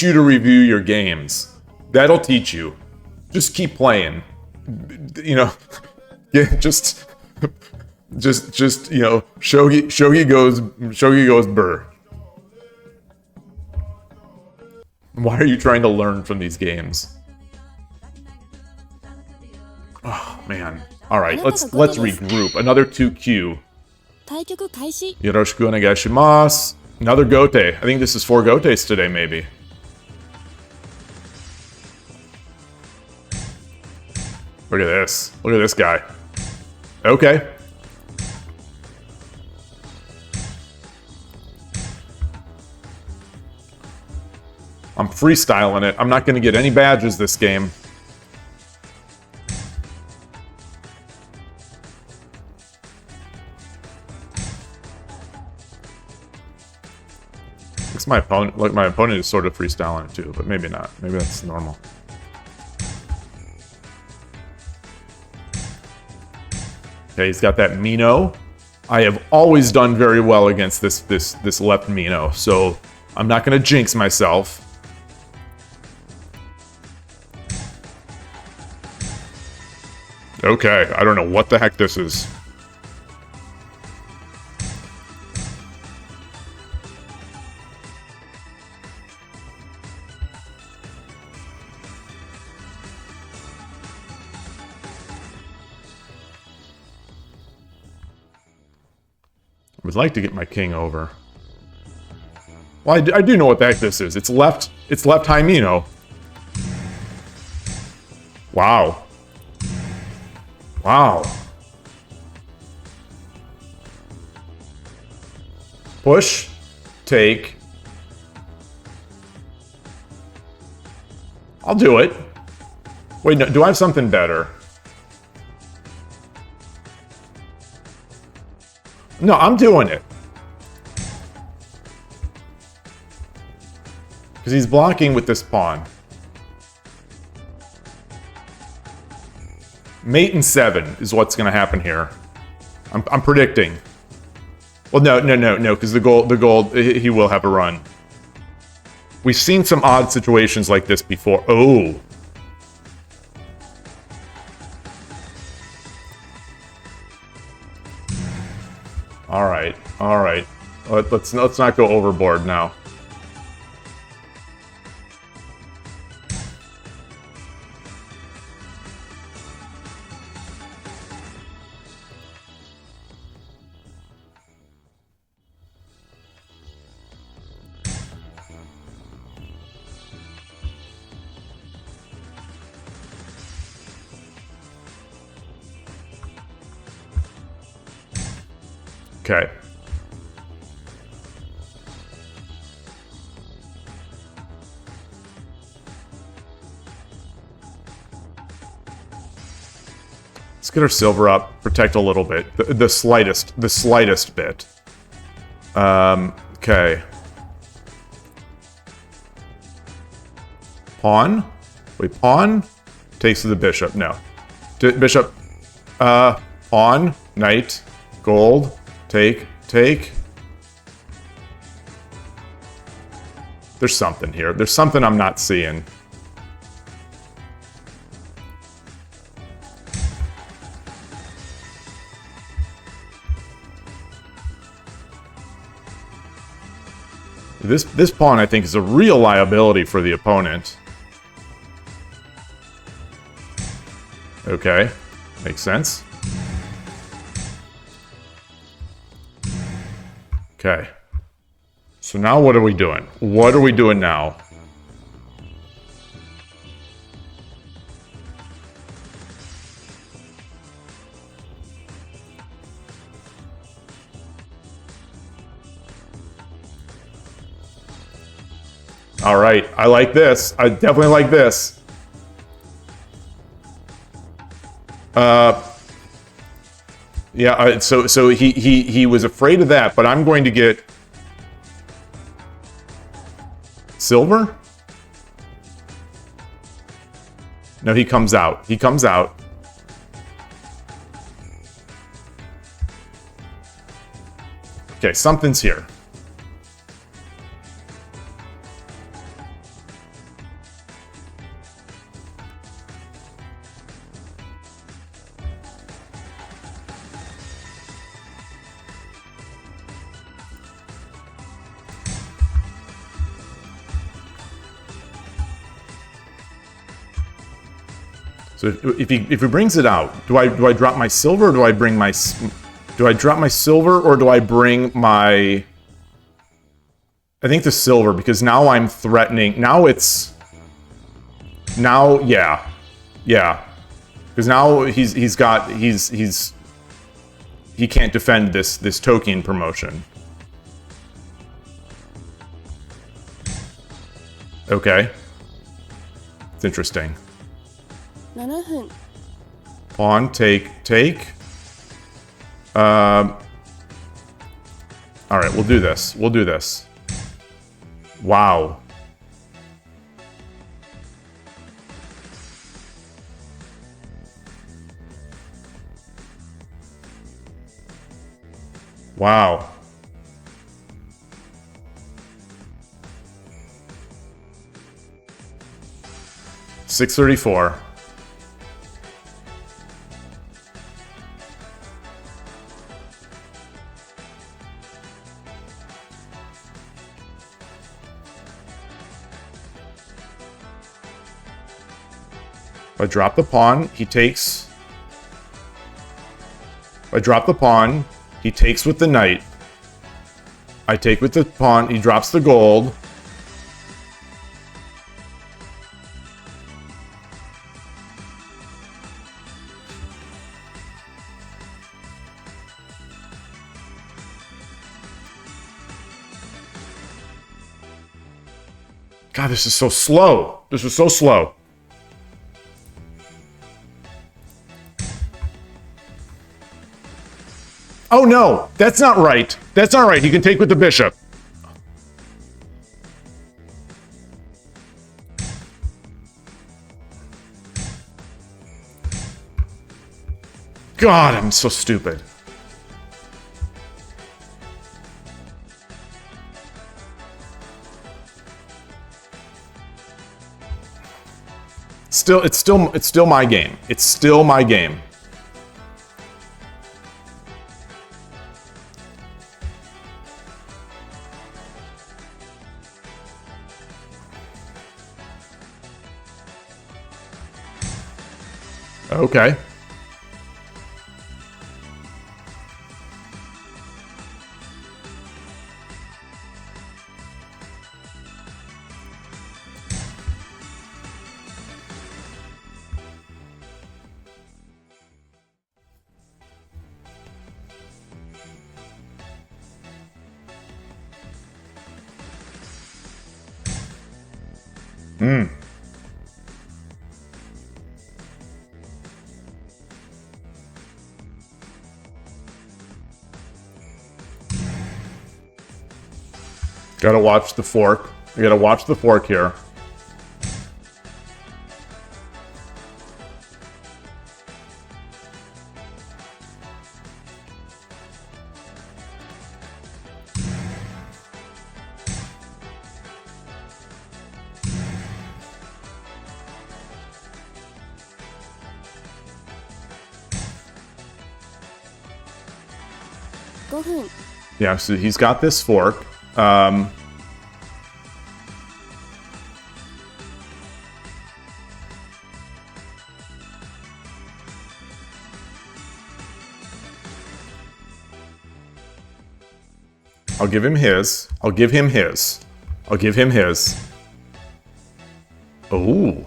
you to review your games. That'll teach you. Just keep playing. Just Shogi goes burr. Why are you trying to learn from these games? Oh man. All right, let's regroup. Another 2Q. 対局開始 Yoroshiku onegaishimasu. Another gote. I think this is 4 gotes today, maybe. Look at this. Look at this guy. Okay. I'm freestyling it. I'm not going to get any badges this game. My opponent is sort of freestyling it too, but maybe not. Maybe that's normal. Okay, he's got that Mino. I have always done very well against this left Mino, so I'm not going to jinx myself. Okay, I don't know what the heck this is. I would like to get my king over. Well, I do know what the heck this is. It's left high Mino. Wow. Wow. Push, take. I'll do it. Wait, no, do I have something better? No, I'm doing it. Because he's blocking with this pawn. Mate and 7 is what's going to happen here. I'm predicting. Well, no, because the gold, he will have a run. We've seen some odd situations like this before. Oh. All right. Let's not go overboard now. Okay. Let's get our silver up, protect a little bit, the slightest bit. Okay. Pawn? Wait, pawn? Takes to the bishop, no. Bishop, pawn, knight, gold, take. There's something here. There's something I'm not seeing. This pawn, I think, is a real liability for the opponent. Okay, makes sense. Okay. So now what are we doing? What are we doing now? All right, I like this. I definitely like this. Yeah, so he was afraid of that, but I'm going to get silver? No, he comes out. He comes out. Okay, something's here. So if he brings it out, do I drop my silver or do I bring my drop my silver or do I bring my I think the silver because now I'm threatening. Now yeah. Because now he can't defend this Tolkien promotion. Okay. It's interesting. 7分 Pawn, take. All right, we'll do this. Wow. Wow. $634. If I drop the pawn, he takes. If I drop the pawn, he takes with the knight. I take with the pawn, he drops the gold. God, this is so slow. This is so slow. Oh no, that's not right. That's not right. He can take with the bishop. God, I'm so stupid. It's still my game. It's still my game. Okay. Gotta watch the fork. I gotta watch the fork here. Go ahead. Yeah, so he's got this fork. I'll give him his. I'll give him his. I'll give him his. Oh.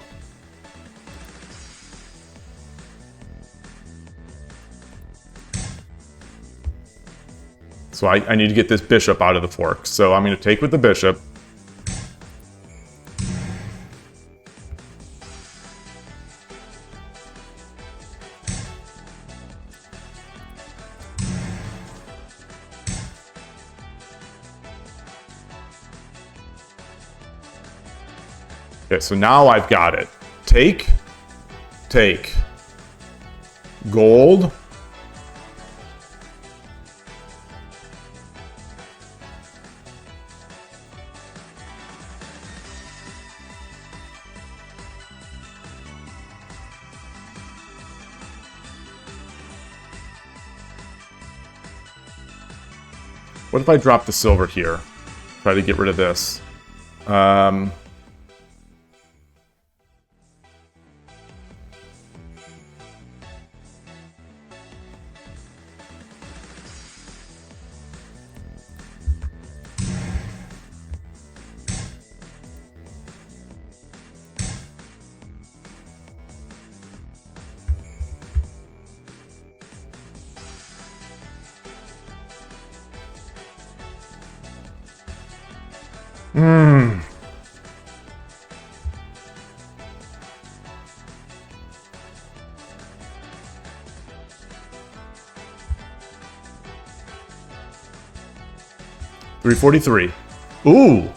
So I need to get this bishop out of the fork. So I'm going to take with the bishop. Okay, so now I've got it. Take. Gold. What if I drop the silver here? Try to get rid of this. $343. Ooh.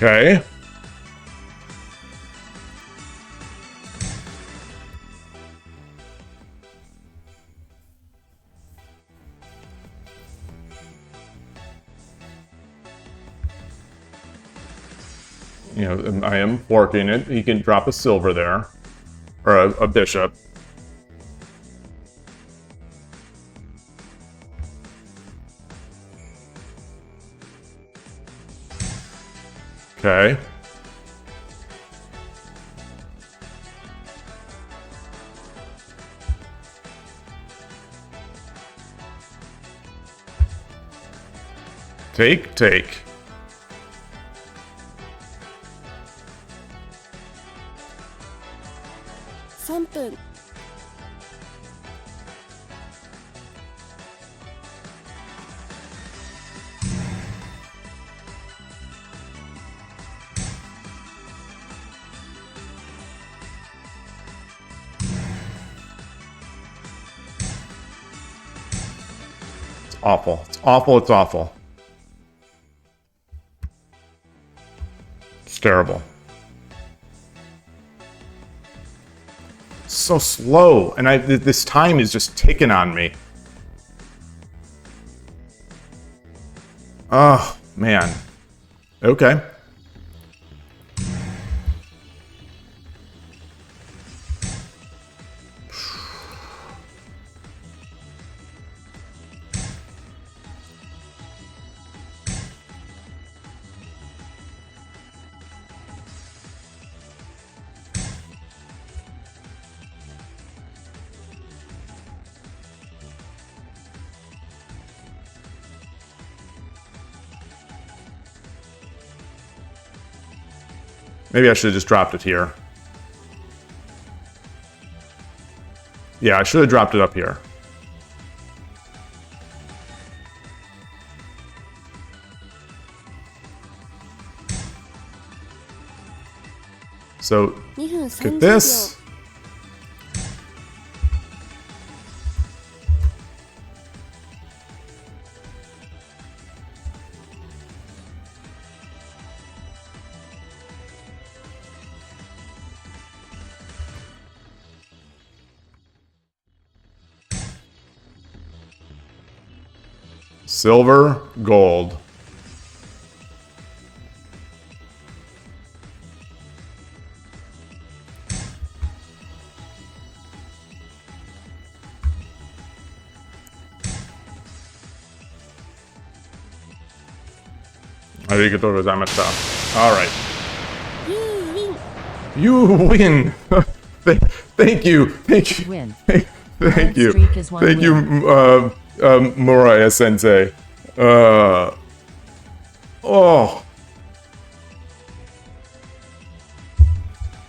Okay. You know, I am working it. He can drop a silver there. Or a bishop. Okay. Take. 3分 It's awful. It's awful. It's awful. It's terrible. So slow, and this time is just ticking on me. Oh, man. Okay. Maybe I should have just dropped it here. Yeah, I should have dropped it up here. So, 2分 get 30 this. 秒 Silver, gold. Arigatou gozaimasu. All right. You win. You win. Thank you. Thank you. Win. Thank Current you. streak is one Thank you, win. Muraya Sensei. Oh.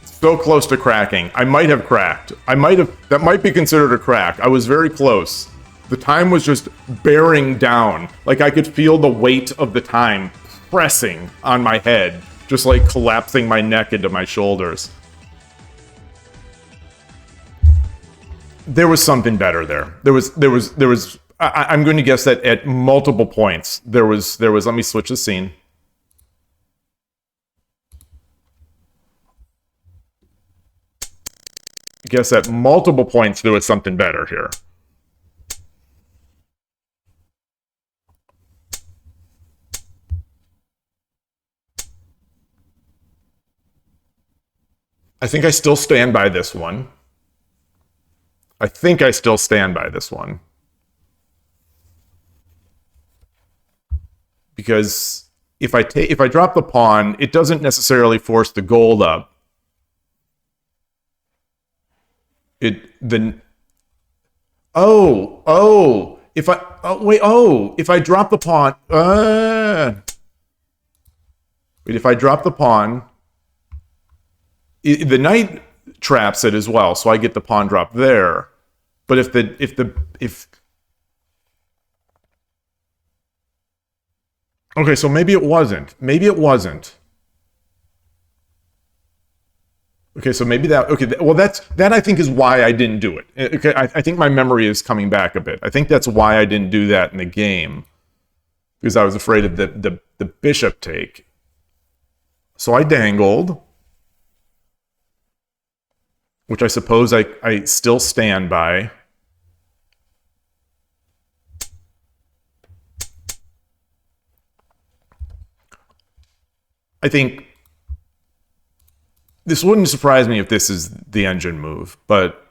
So close to cracking. I might have cracked. That might be considered a crack. I was very close. The time was just bearing down. Like I could feel the weight of the time pressing on my head, just like collapsing my neck into my shoulders. There was something better there. There was. I'm going to guess that at multiple points there was. Let me switch the scene. Guess at multiple points there was something better here. I think I still stand by this one. Because if I drop the pawn, it doesn't necessarily force the gold up. If I drop the pawn, if I drop the pawn, the knight traps it as well, so I get the pawn drop there. But okay, so maybe it wasn't. Okay, so maybe that. Okay, well, that I think is why I didn't do it. Okay, I think my memory is coming back a bit. I think that's why I didn't do that in the game, because I was afraid of the bishop take. So I dangled, which I suppose I still stand by. I think this wouldn't surprise me if this is the engine move, but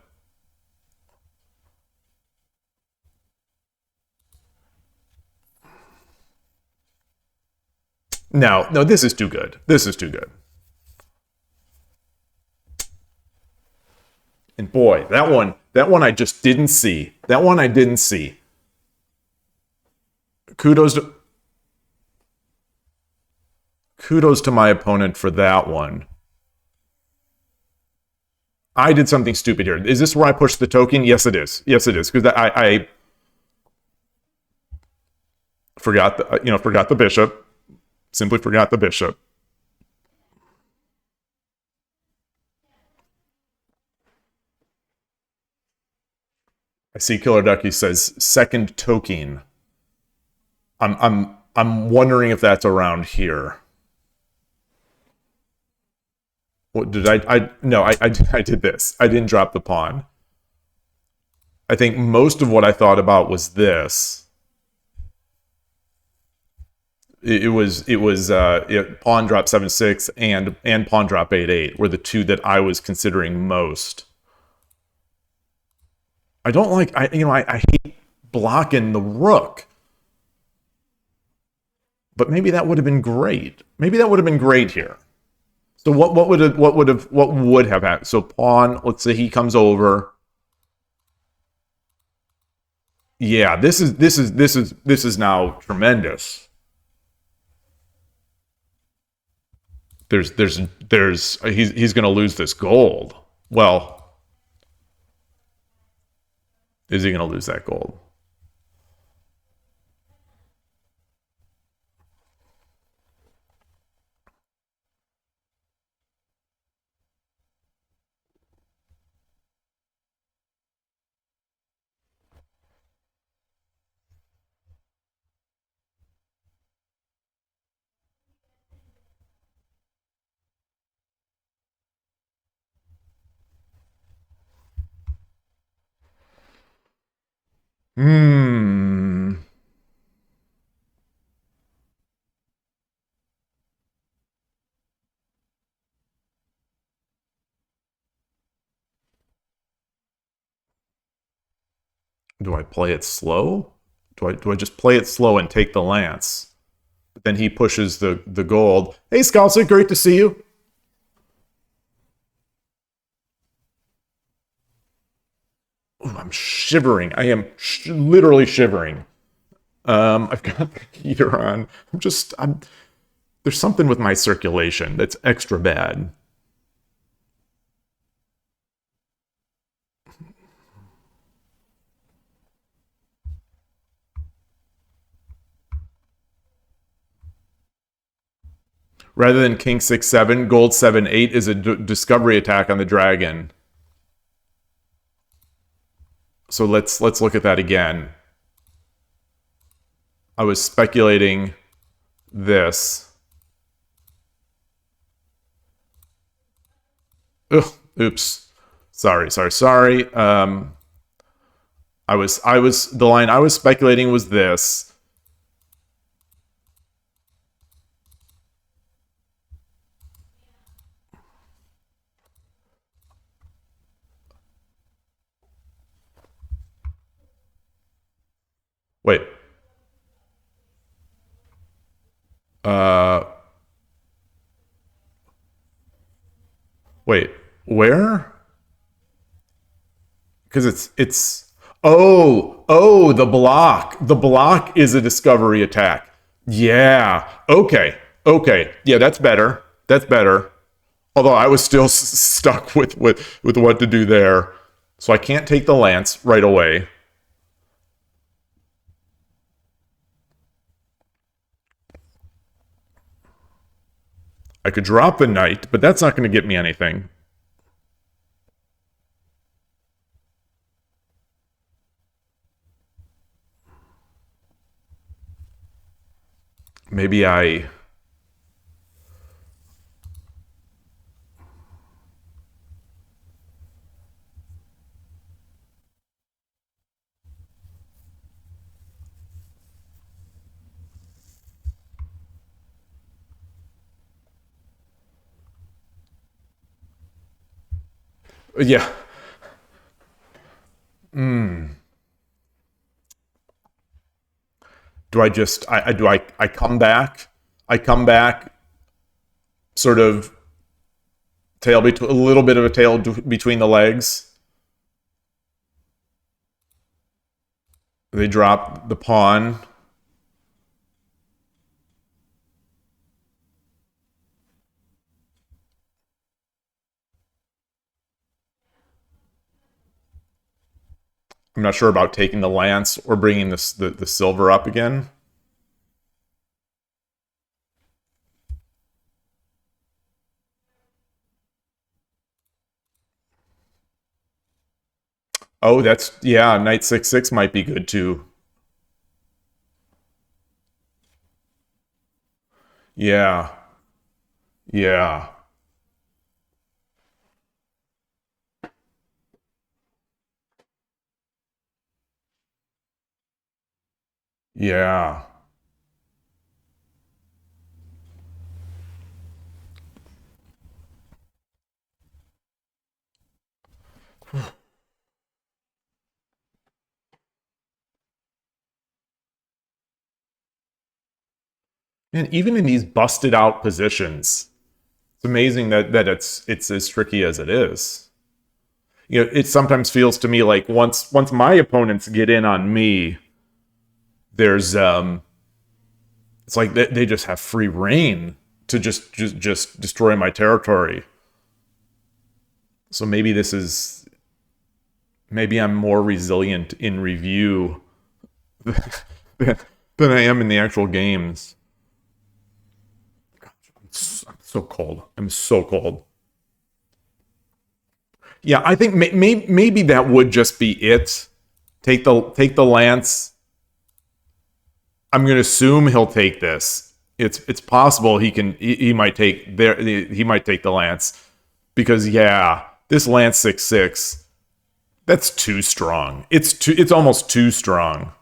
no, this is too good. This is too good. And boy, that one I just didn't see. That one I didn't see. Kudos to my opponent for that one. I did something stupid here. Is this where I pushed the token? Yes, it is. Yes, it is. Because I forgot the bishop. Simply forgot the bishop. I see Killer Ducky says second token. I'm wondering if that's around here. What did no, I did this. I didn't drop the pawn. I think most of what I thought about was this. It was pawn drop 7-6 and pawn drop 8-8 were the two that I was considering most. I don't like I hate blocking the rook. But maybe that would have been great. Maybe that would have been great here. So what would have happened? So pawn, let's say he comes over. Yeah, this is now tremendous. He's going to lose this gold. Well, is he going to lose that gold? Do I play it slow? Do I just play it slow and take the lance? But then he pushes the gold. Hey, Scalza, great to see you. Ooh, I'm shivering. I am literally shivering. I've got the heater on. There's something with my circulation that's extra bad. Rather than king 6-7, gold 7-8 is a discovery attack on the dragon. So let's look at that again. I was speculating this. Ugh, oops. Sorry. The line I was speculating was this. Wait. Wait. Where? Because it's the block. The block is a discovery attack. Yeah. Okay. Yeah, that's better. Although I was still stuck with what to do there. So I can't take the lance right away. I could drop the knight, but that's not going to get me anything. Maybe I Yeah. Do I just I come back? I come back sort of tail between a little bit of a tail between the legs. They drop the pawn. I'm not sure about taking the lance or bringing the silver up again. Oh, that's yeah. Knight 6/6 might be good too. Yeah, yeah, yeah. And even in these busted out positions, it's amazing that it's as tricky as it is. You know, it sometimes feels to me like once my opponents get in on me, there's it's like they just have free reign to just destroy my territory. So maybe this is maybe I'm more resilient in review than I am in the actual games. I'm so cold. I'm so cold. Yeah, I think maybe that would just be it. Take the lance. I'm going to assume he'll take this. It's possible he might take he might take the lance because yeah, this lance 6/6 that's too strong. It's almost too strong.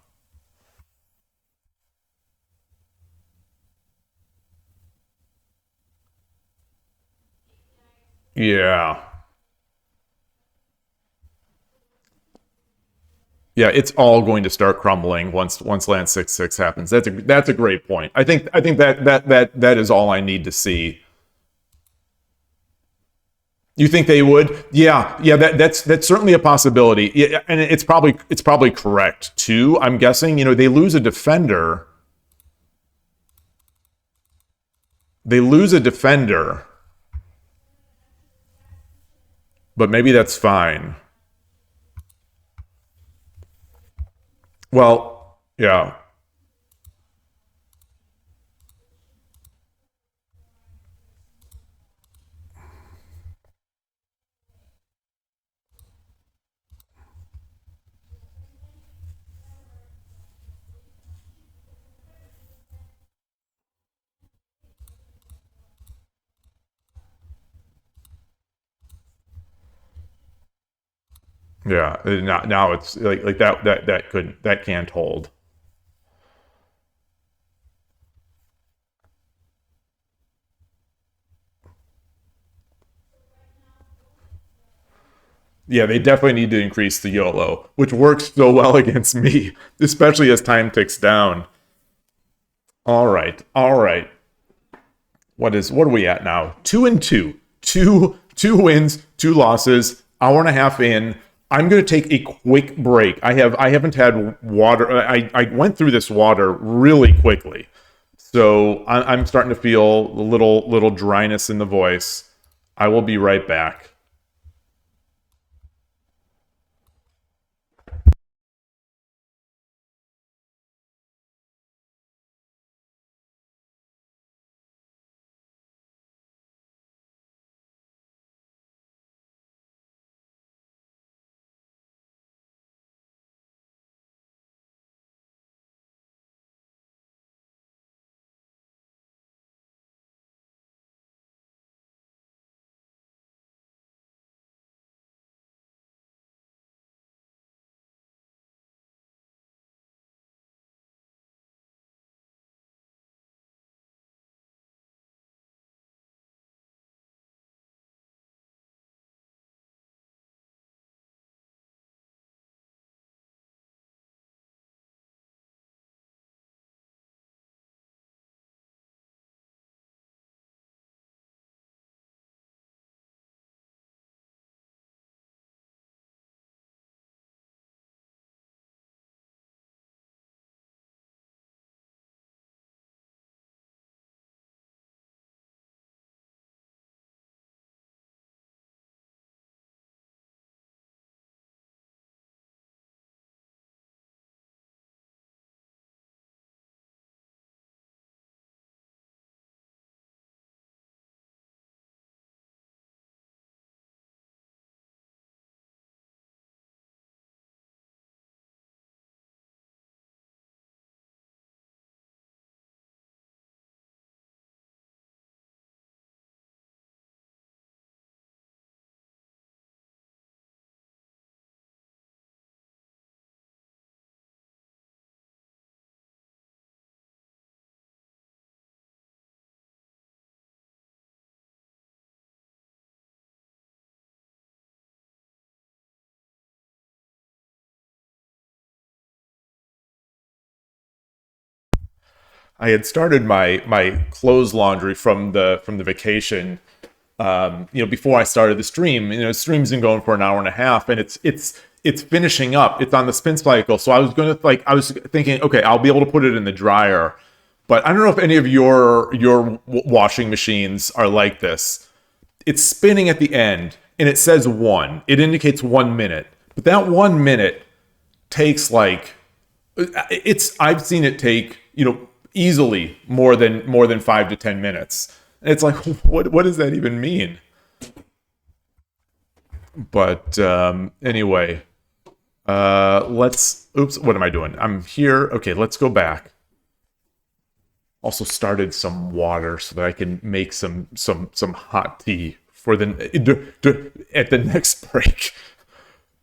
Yeah. Yeah, it's all going to start crumbling once Lance 6/6 happens. That's a great point. I think that is all I need to see. You think they would? Yeah, yeah. That's certainly a possibility. Yeah, and it's probably correct too. I'm guessing. You know, they lose a defender. They lose a defender, but maybe that's fine. Well, yeah, yeah. Now it's like that can't hold. Yeah, they definitely need to increase the YOLO, which works so well against me, especially as time ticks down. All right, all right. What are we at now? 2-2. Two wins, two losses, hour and a half in. I'm gonna take a quick break. I haven't had water. I went through this water really quickly. So I'm starting to feel a little dryness in the voice. I will be right back. I had started my clothes laundry from the vacation. Before I started the stream. The stream's been going for an hour and a half, and it's finishing up. It's on the spin cycle. So I was thinking, okay, I'll be able to put it in the dryer. But I don't know if any of your washing machines are like this. It's spinning at the end, and it says 1. It indicates 1 minute. But that 1 minute takes I've seen it take, easily more than 5 to 10 minutes. And it's like, what does that even mean? But anyway, what am I doing? I'm here. Okay, let's go back. Also started some water so that I can make some hot tea for at the next break.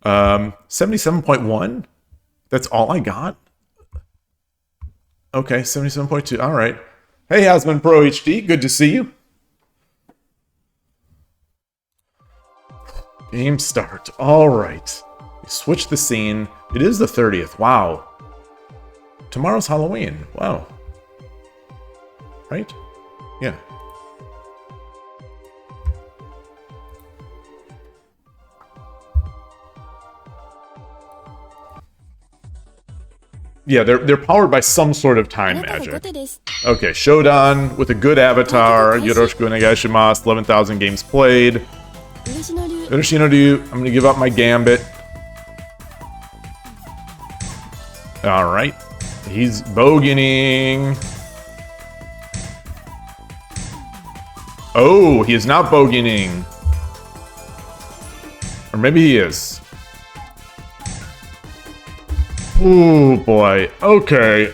77.1? That's all I got? Okay, 77.2. All right. Hey, Hasman Pro HD. Good to see you. Game start. All right. We switched the scene. It is the 30th. Wow. Tomorrow's Halloween. Wow. Right? Yeah. Yeah, they're powered by some sort of time magic. Okay, Shodan with a good avatar. Yoroshiku onegaishimasu. 11,000 games played. Urashino Ryu. I'm gonna give up my gambit. Alright. He's bogeying. Oh, he is not bogeying. Or maybe he is. Oh boy. Okay.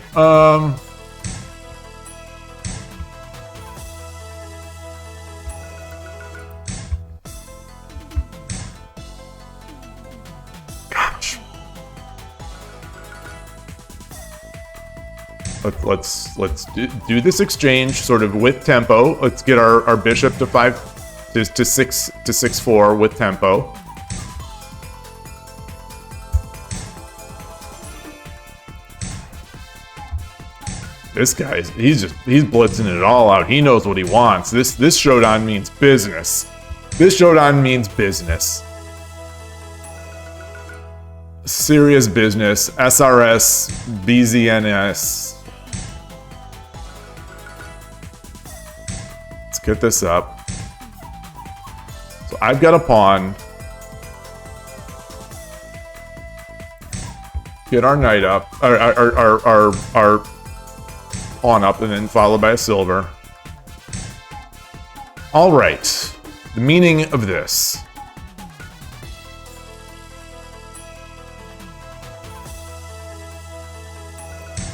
Gosh. Let's do this exchange sort of with tempo. Let's get our bishop to 6-4 with tempo. This guy, he's blitzing it all out. He knows what he wants. This showdown means business. This showdown means business. Serious business. SRS, BZNS. Let's get this up. So I've got a pawn. Get our knight up. Our pawn up, and then followed by a silver. All right. The meaning of this.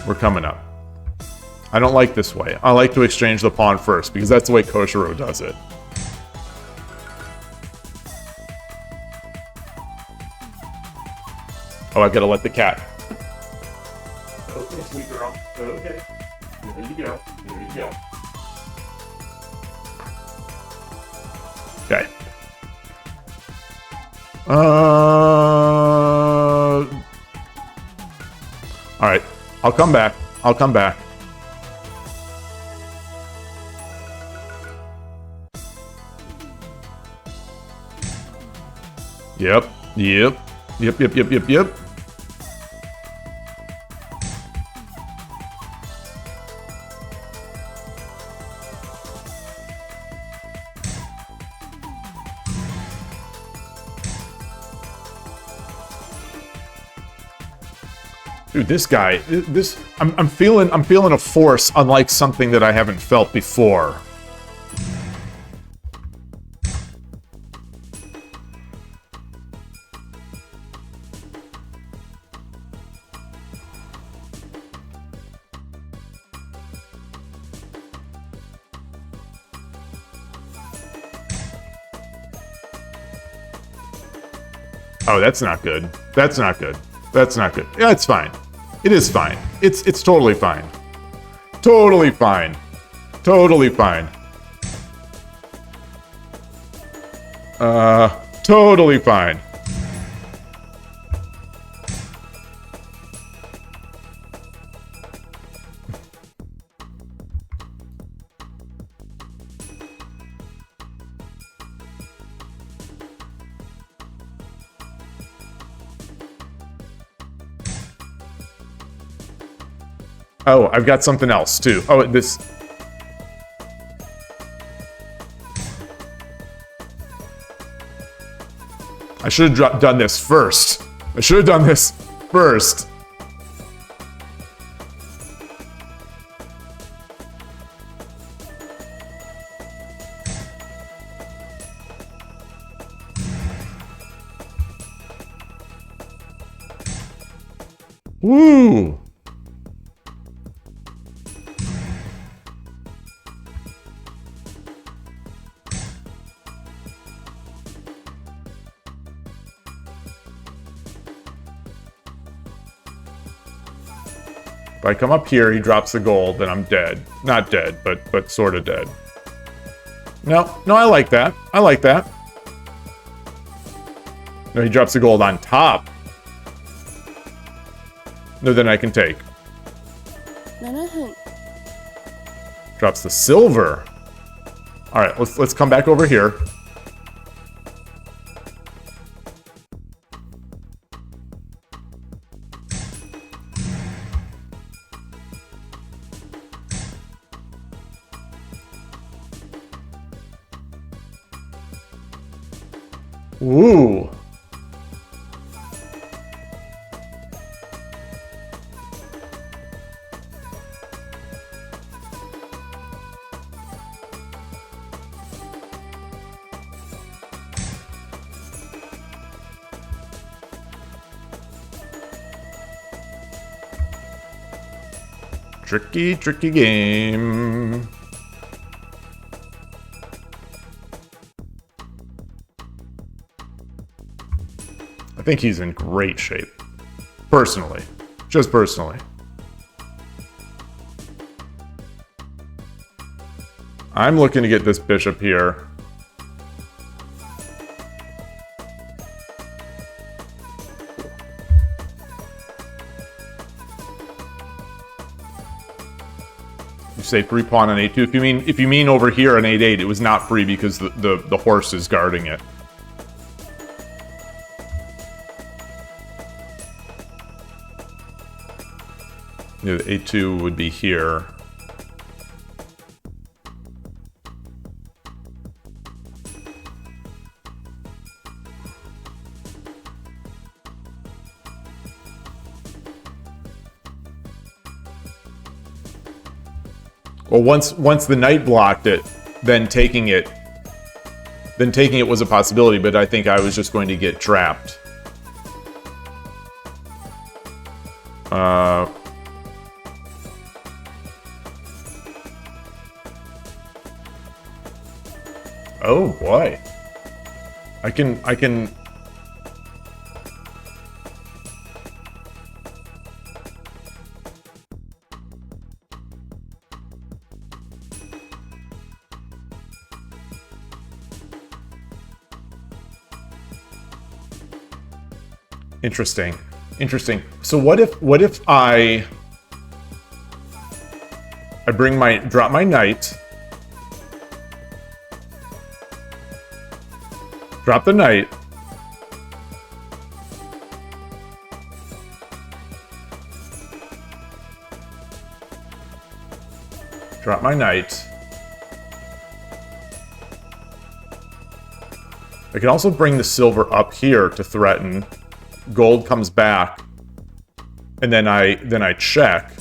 We're coming up. I don't like this way. I like to exchange the pawn first, because that's the way Koshiro does it. Oh, I've got to let the cat. Okay, sweet girl. Okay. There you go. There you go. Okay. All right. I'll come back. I'll come back. Yep. Yep. Yep. Yep. Yep. Yep. Yep. Dude, this guy, I'm feeling a force unlike something that I haven't felt before. Oh, that's not good. That's not good. That's not good. Yeah, it's fine. It is fine. It's totally fine. Totally fine. Totally fine. Totally fine. Oh, I've got something else too. Oh, this. I should have done this first. I should have done this first. Woo! If I come up here, he drops the gold, then I'm dead. Not dead, but sort of dead. No, I like that. I like that. No, he drops the gold on top. No, then I can take. 7分 Drops the silver. All right, let's come back over here. Ooh. Tricky, tricky game. I think he's in great shape. Personally. Just personally. I'm looking to get this bishop here. You say free pawn on a2. If you mean over here on 8-8, it was not free because the horse is guarding it. Yeah, the a2 would be here. Well, once the knight blocked it, then taking it was a possibility, but I think I was just going to get trapped. Oh boy. I can Interesting. So what if I drop my knight, drop the knight, drop my knight. I can also bring the silver up here to threaten. Gold comes back, and then I check.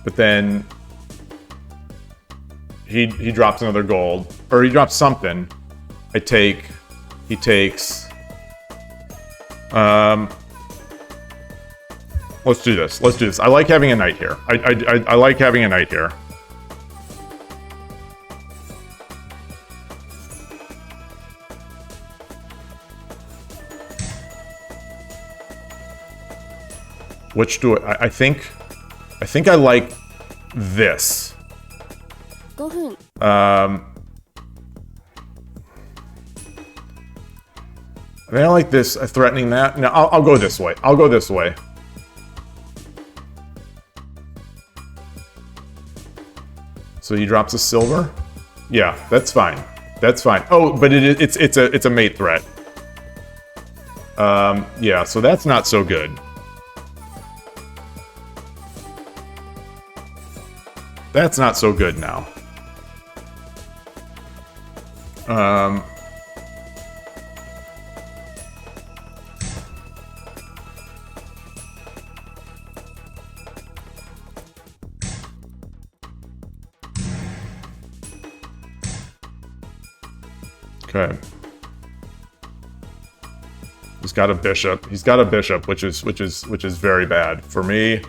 But then he drops another gold, or he drops something. I take. He takes. Let's do this. I like having a knight here. I like having a knight here. Which do I think I like this. 5分 I think I like this, threatening that. No, I'll go this way. I'll go this way. So he drops a silver? Yeah, that's fine. That's fine. Oh, but it's a mate threat. Yeah, so that's not so good. That's not so good now. Okay. He's got a bishop. He's got a bishop, which is very bad for me.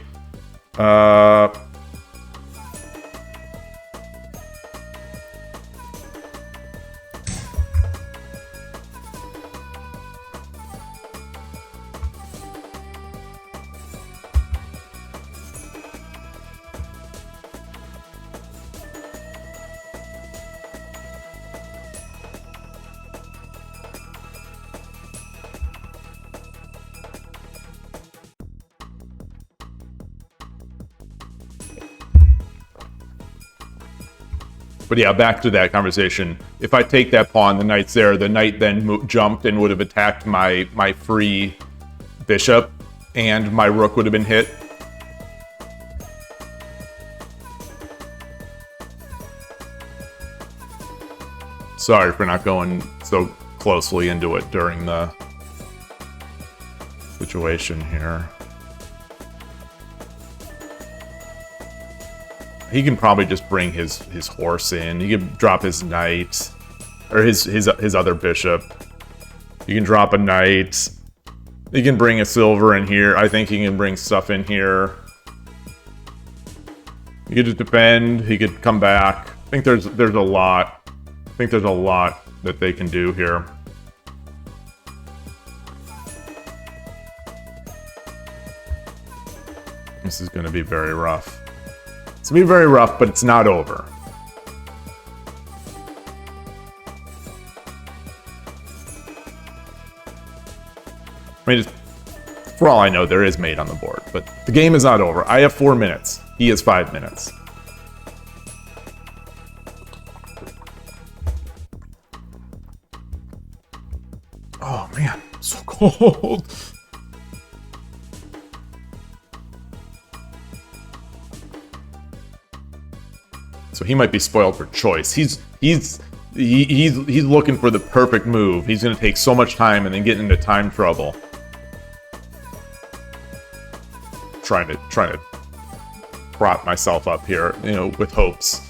But yeah, back to that conversation. If I take that pawn, the knight's there. The knight then jumped and would have attacked my free bishop, and my rook would have been hit. Sorry for not going so closely into it during the situation here. He can probably just bring his horse in. He can drop his knight, or his other bishop. He can drop a knight. He can bring a silver in here. I think he can bring stuff in here. He could just defend. He could come back. I think there's a lot. I think there's a lot that they can do here. This is going to be very rough. It's going to be very rough, but it's not over. I mean, for all I know, there is mate on the board, but the game is not over. I have 4 minutes. He has 5 minutes. Oh, man. So cold. So he might be spoiled for choice. He's looking for the perfect move. He's going to take so much time and then get into time trouble. Trying to prop myself up here, you know, with hopes.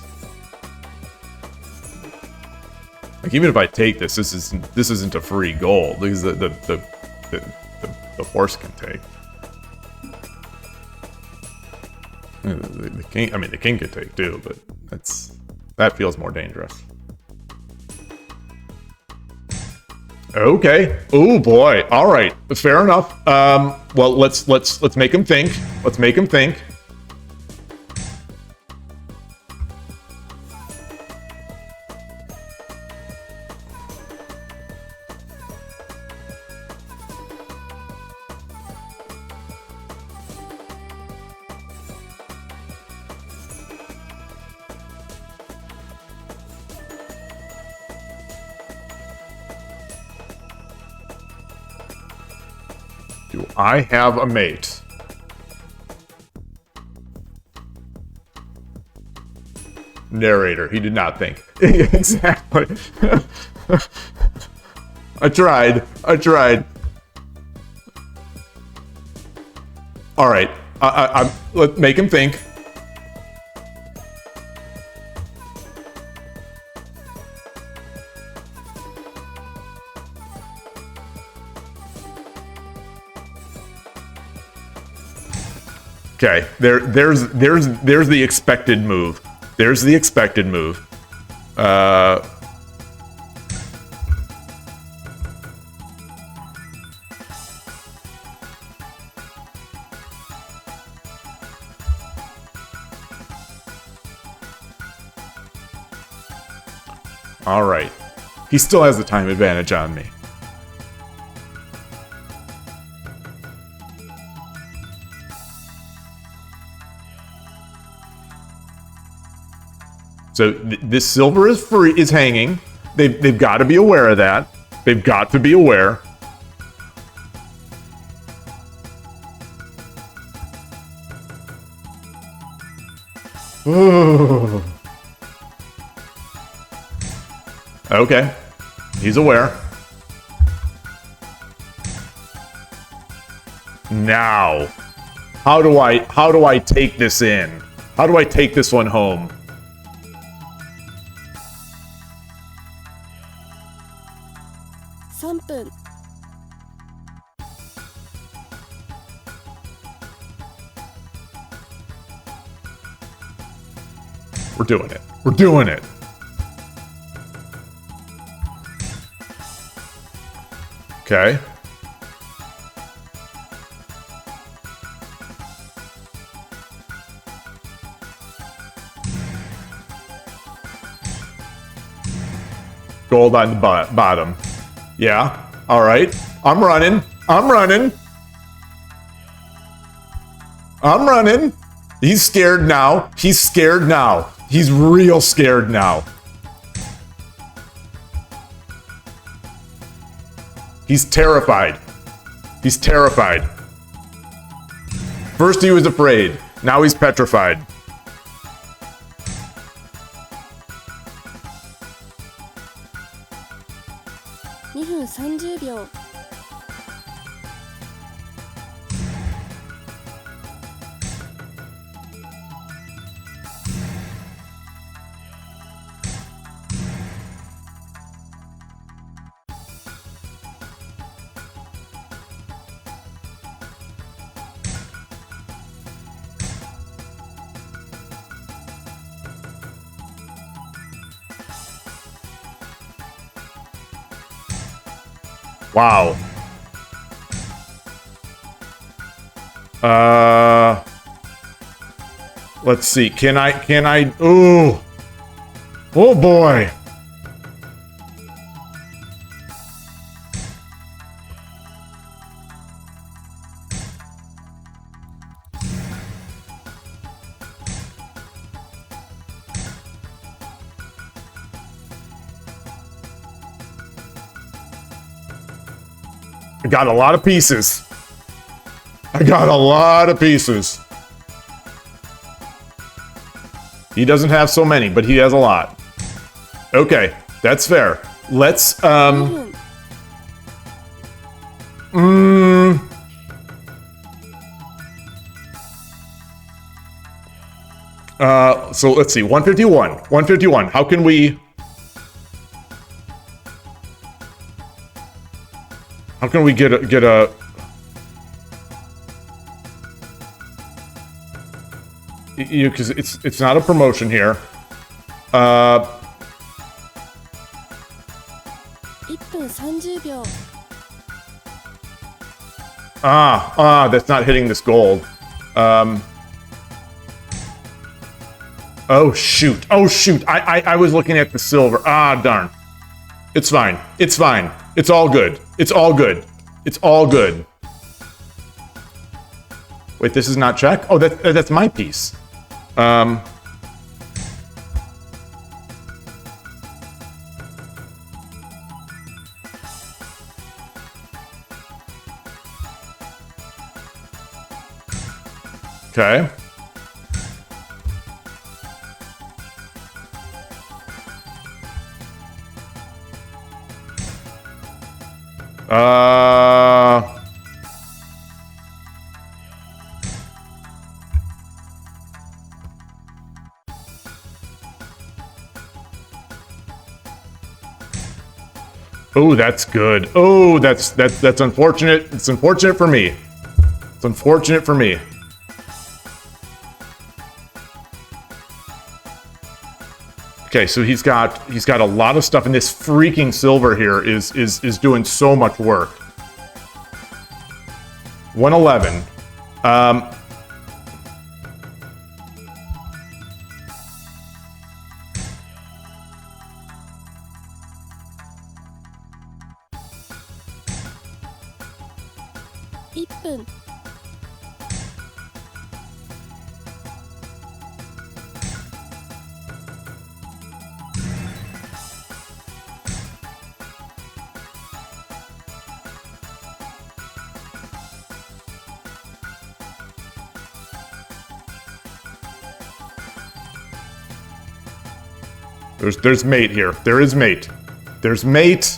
Like, even if I take this, this isn't a free goal because the horse can take. The king, I mean, the king could take too, but that feels more dangerous. Okay. Oh boy. All right. Fair enough. Well, let's make him think. Let's make him think. Do I have a mate? Narrator, he did not think. Exactly. I tried. All right, let's make him think. Okay, there's the expected move. There's the expected move. All right. He still has the time advantage on me. So this silver is hanging. They've got to be aware of that. They've got to be aware. Okay. He's aware. Now. How do I take this in? How do I take this one home? $3分 We're doing it. We're doing it. Okay. Gold on the bottom. Yeah. All right. I'm running. I'm running. I'm running. He's scared now. He's scared now. He's real scared now. He's terrified. He's terrified. First he was afraid. Now he's petrified. $2分30秒 Wow. Let's see. Can I, ooh. Oh boy. I got a lot of pieces. I got a lot of pieces. He doesn't have so many, but he has a lot. Okay, that's fair. Let's, $2分 so let's see, 151. 151. How can we get a you, because it's not a promotion here. 1分30秒 that's not hitting this gold. Oh shoot. Oh shoot. I was looking at the silver. Ah, darn. It's fine. It's fine. It's all good. It's all good. It's all good. Wait, this is not check? Oh, that's my piece. Okay. Oh, that's good. Oh, that's unfortunate. It's unfortunate for me. It's unfortunate for me. Okay, so he's got a lot of stuff, and this freaking silver here is doing so much work. 111. $1分 1 There's mate here. There is mate. There's mate.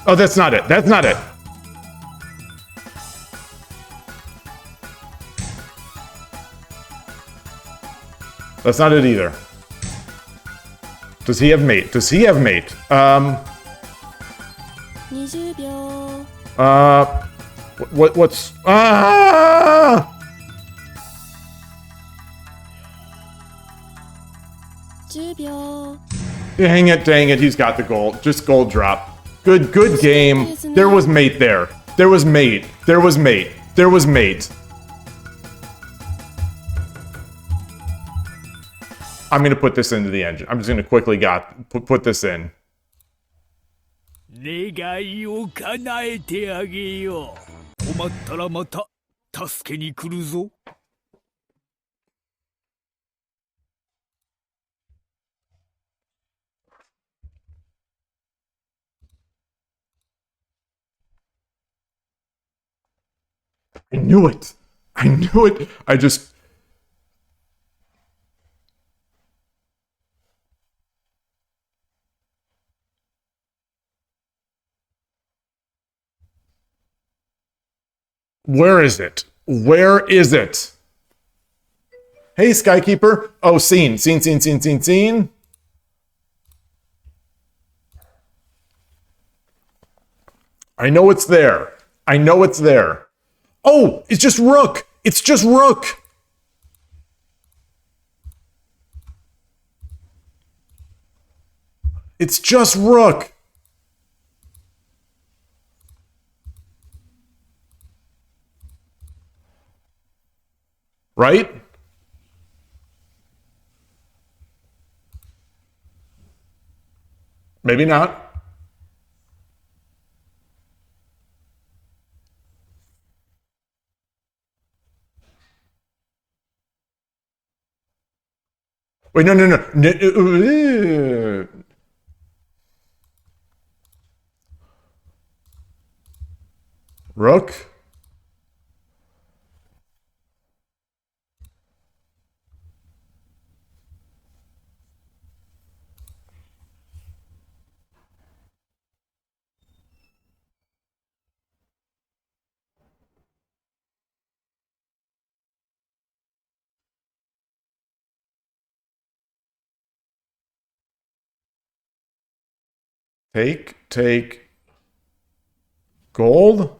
Oh, that's not it. That's not it. That's not it either. Does he have mate? Does he have mate? 20秒 What's... Ah! 10秒 Dang it, he's got the goal. Just gold drop. Good game. There was mate there. There was mate. There was mate. There was mate. I'm gonna put this into the engine. I'm just gonna quickly put this in. 願いを叶えてあげよう。困ったらまた助けに来るぞ。I knew it. I knew it. I just... Where is it? Where is it? Hey, Skykeeper. Oh, scene. I know it's there. I know it's there. Oh, it's just rook. It's just rook. It's just rook. Right? Maybe not. Wait, no. Rook. Take. Gold?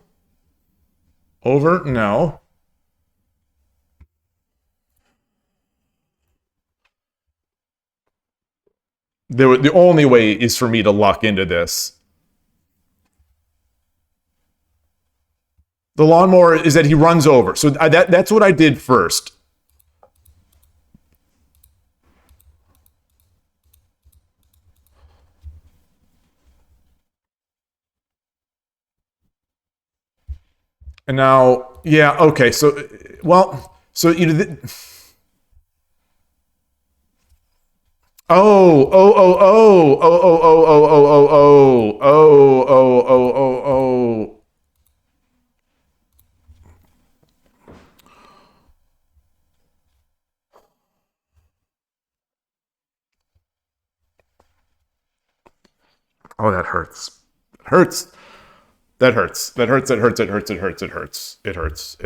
Over? No. The only way is for me to luck into this. The lawnmower is that he runs over. So that's what I did first. And now, yeah, okay. So, well, so you know. Oh. Oh, that hurts. It hurts. That hurts. It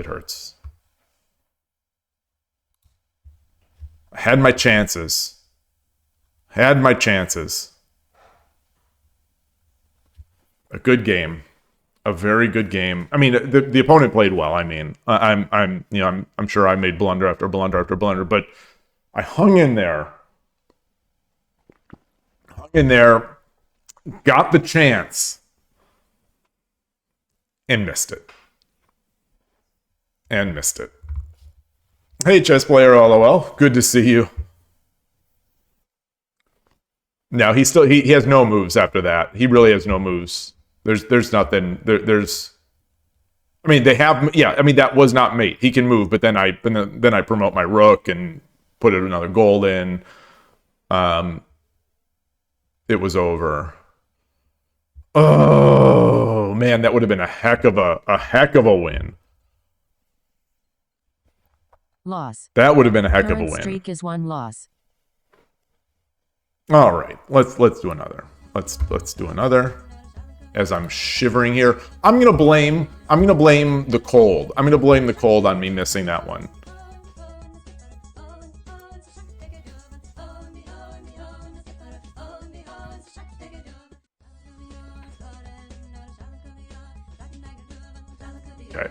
hurts. I had my chances. A good game. A very good game. I mean, the opponent played well. I mean, I'm sure I made blunder after blunder, but I hung in there. Got the chance. And missed it. Hey, chess player, LOL. Good to see you. No, he has no moves after that. He really has no moves. There's nothing. There's. I mean, they have. Yeah, I mean that was not mate. He can move, but then I promote my rook and put another gold in. it was over. Oh man, that would have been a heck of a win. Loss. That would have been a heck of a Current win. streak is 1 loss. All right, let's do another. Let's do another. As I'm shivering here, I'm gonna blame the cold. I'm gonna blame the cold on me missing that one. Okay.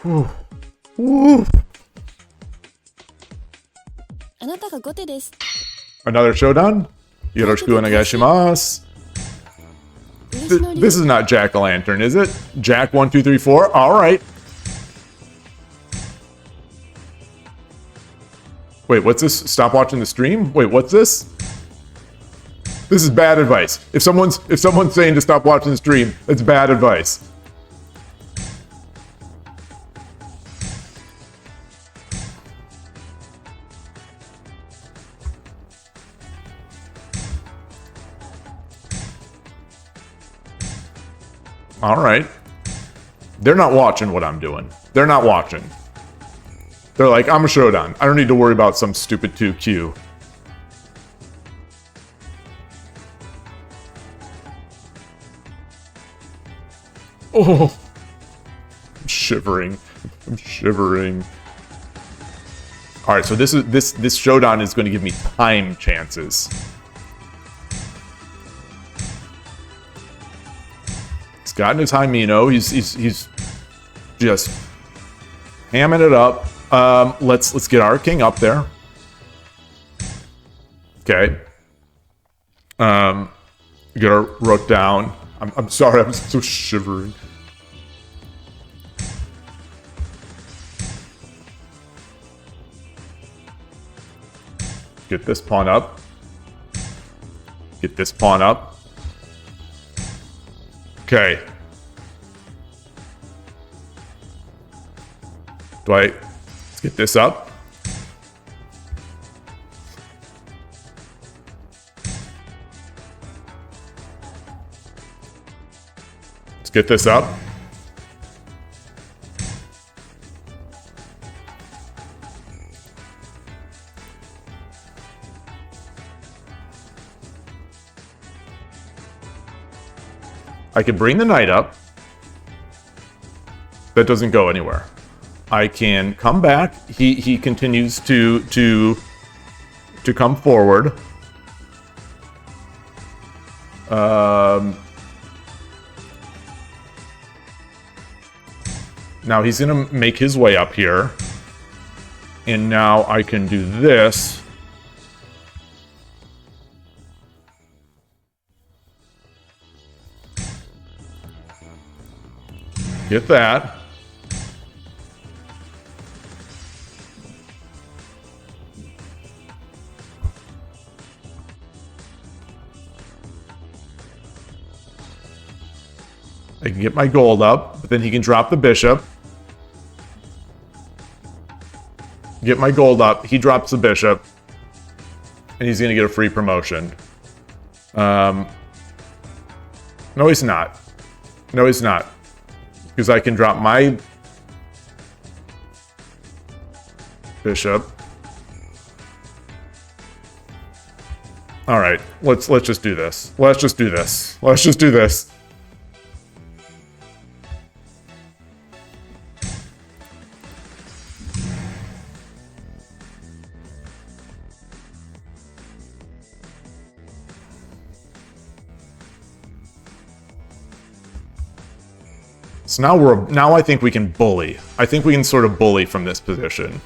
Whew. Whew. あなたが後手です。 Another showdown? Yoroshiku onegaishimasu. 嬉野流 This is not Jack-o'-lantern, is it? Jack 1, 2, 3, 4. All right. Wait, what's this? Stop watching the stream? Wait, what's this? This is bad advice. If someone's saying to stop watching the stream, it's bad advice. All right. They're not watching what I'm doing. They're not watching. They're like, I'm a showdown. I don't need to worry about some stupid 2Q. Oh, I'm shivering. I'm shivering. All right, so this showdown is going to give me time chances. He's gotten his high Mino. He's just hamming it up. Let's get our king up there. Okay. Get our rook down. I'm sorry, I'm so shivering. Get this pawn up. Get this pawn up. Okay. Let's get this up. Let's get this up. I can bring the knight up. That doesn't go anywhere. I can come back. He continues to come forward. Now he's gonna make his way up here. And now I can do this. Get that. I can get my gold up, but then he can drop the bishop. Get my gold up. He drops the bishop. And he's going to get a free promotion. No, he's not. No, he's not. Because I can drop my bishop. All right, let's just do this. Let's just do this. Let's just do this. So now I think we can bully. I think we can sort of bully from this position.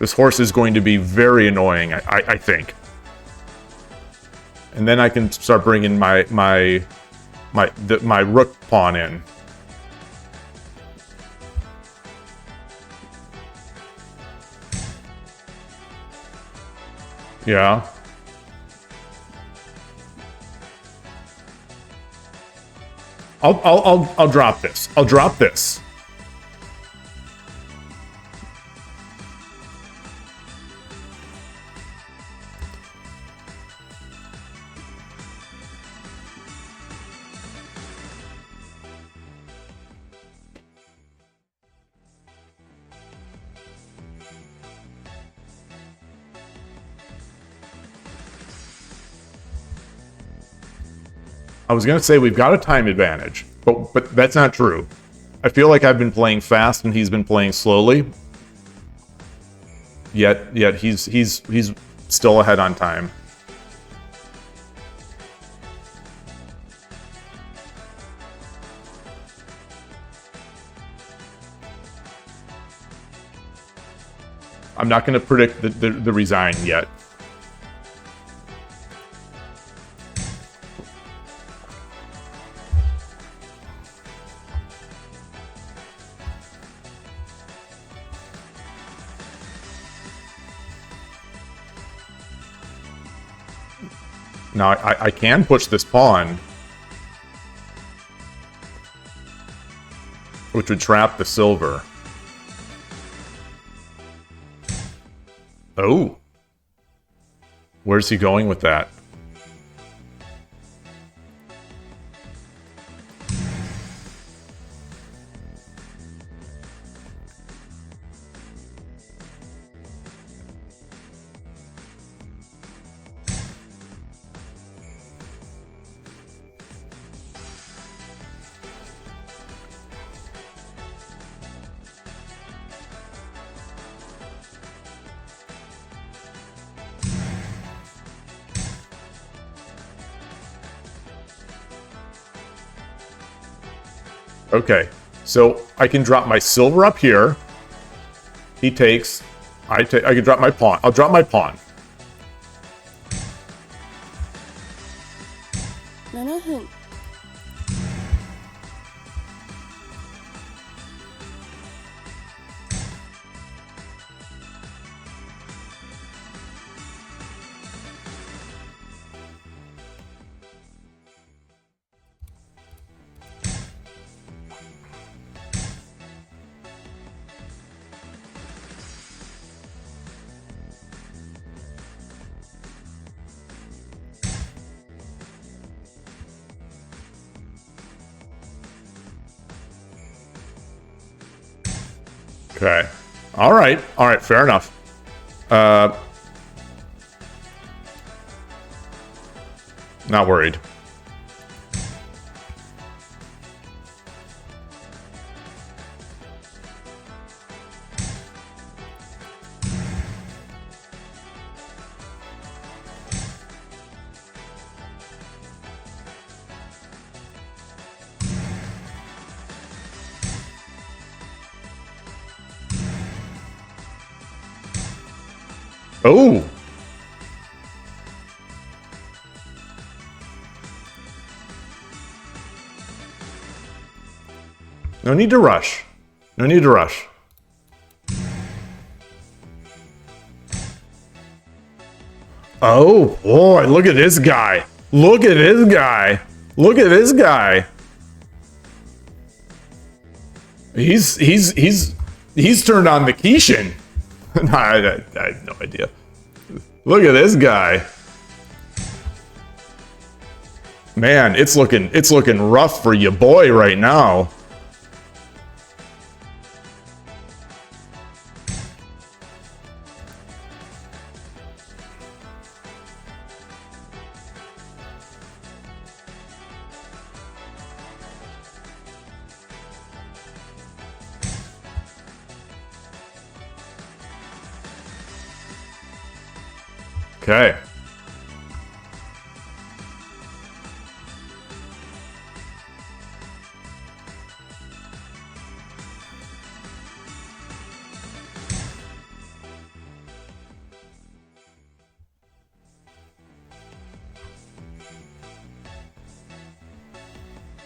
This horse is going to be very annoying, I think. And then I can start bringing my rook pawn in. Yeah. I'll drop this. I'll drop this. I was going to say we've got a time advantage, but that's not true. I feel like I've been playing fast and he's been playing slowly. Yet he's still ahead on time. I'm not going to predict the resign yet. Now, I can push this pawn, which would trap the silver. Oh. Where's he going with that? Okay, so I can drop my silver up here. He takes. I can drop my pawn. I'll drop my pawn. 7分 Okay. All right. Fair enough. Not worried. Oh! No need to rush. No need to rush. Oh, boy, look at this guy. Look at this guy. Look at this guy. He's turned on the Kishin. I have no idea. Look at this guy. Man, it's looking rough for your boy right now. Okay.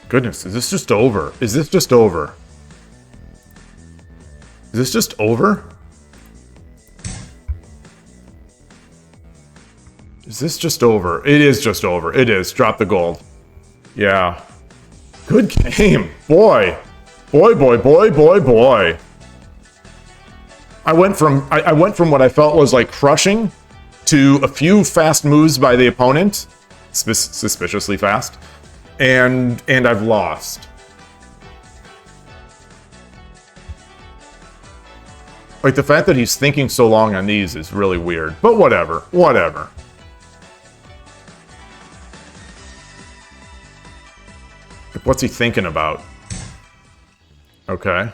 Goodness, is this just over? Is this just over? Is this just over? Is this just over? It is just over. It is. Drop the gold. Yeah. Good game. Boy. Boy. I went from what I felt was like crushing to a few fast moves by the opponent. Suspiciously fast. And I've lost. Like, the fact that he's thinking so long on these is really weird. But whatever. Whatever. What's he thinking about? Okay.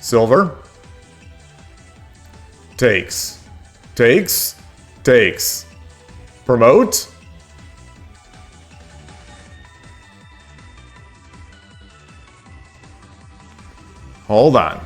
Silver. Takes. Takes. Takes. Promote. Hold on.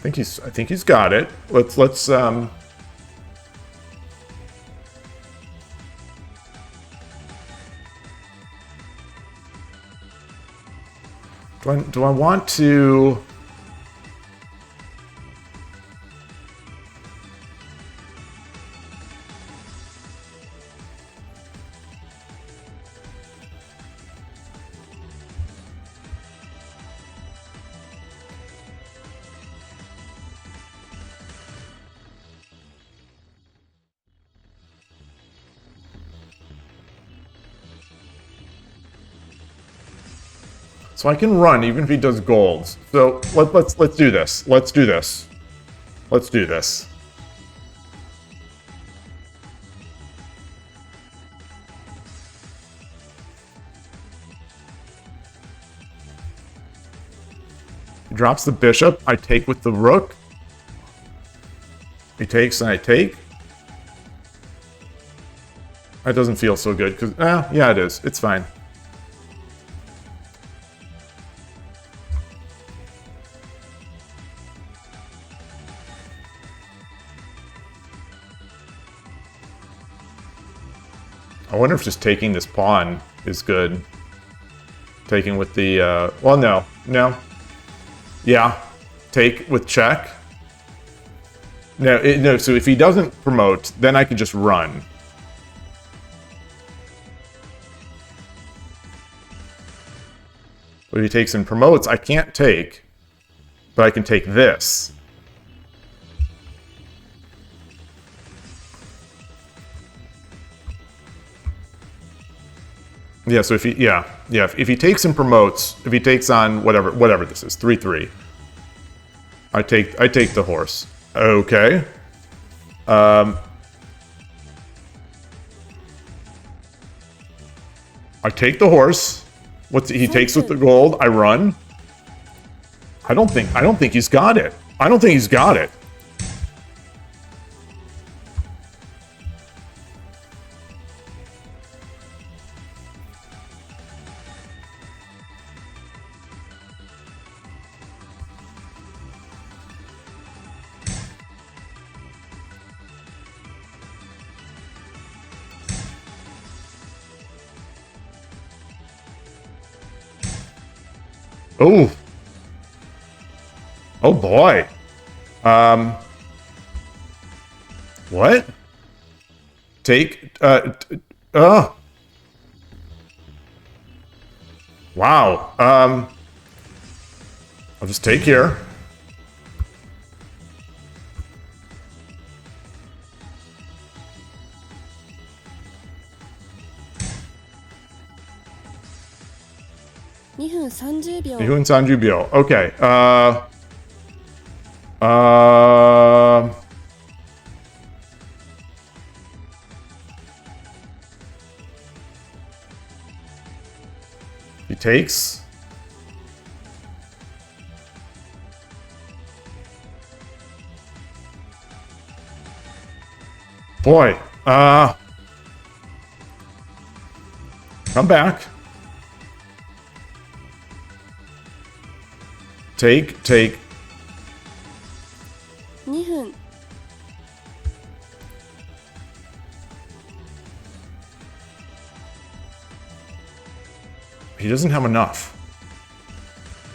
I think he's got it. Let's do I want to So I can run even if he does golds. So let's do this. Let's do this. Let's do this. He drops the bishop. I take with the rook. He takes and I take. That doesn't feel so good because yeah, it is. It's fine. I wonder if just taking this pawn is good. Taking with the, well, no. Yeah, take with check. No, so if he doesn't promote, then I can just run. But if he takes and promotes, I can't take, but I can take this. Yeah, so if he, if he takes and promotes, if he takes on whatever this is, 3-3, I take the horse. Okay. I take the horse. He takes with the gold. I run. I don't think he's got it. I don't think he's got it. Oh. Oh boy. What? Take, wow. I'll just take here. $2分30秒 2分30秒. Okay. He takes. Boy, come back. Take. 2分 He doesn't have enough.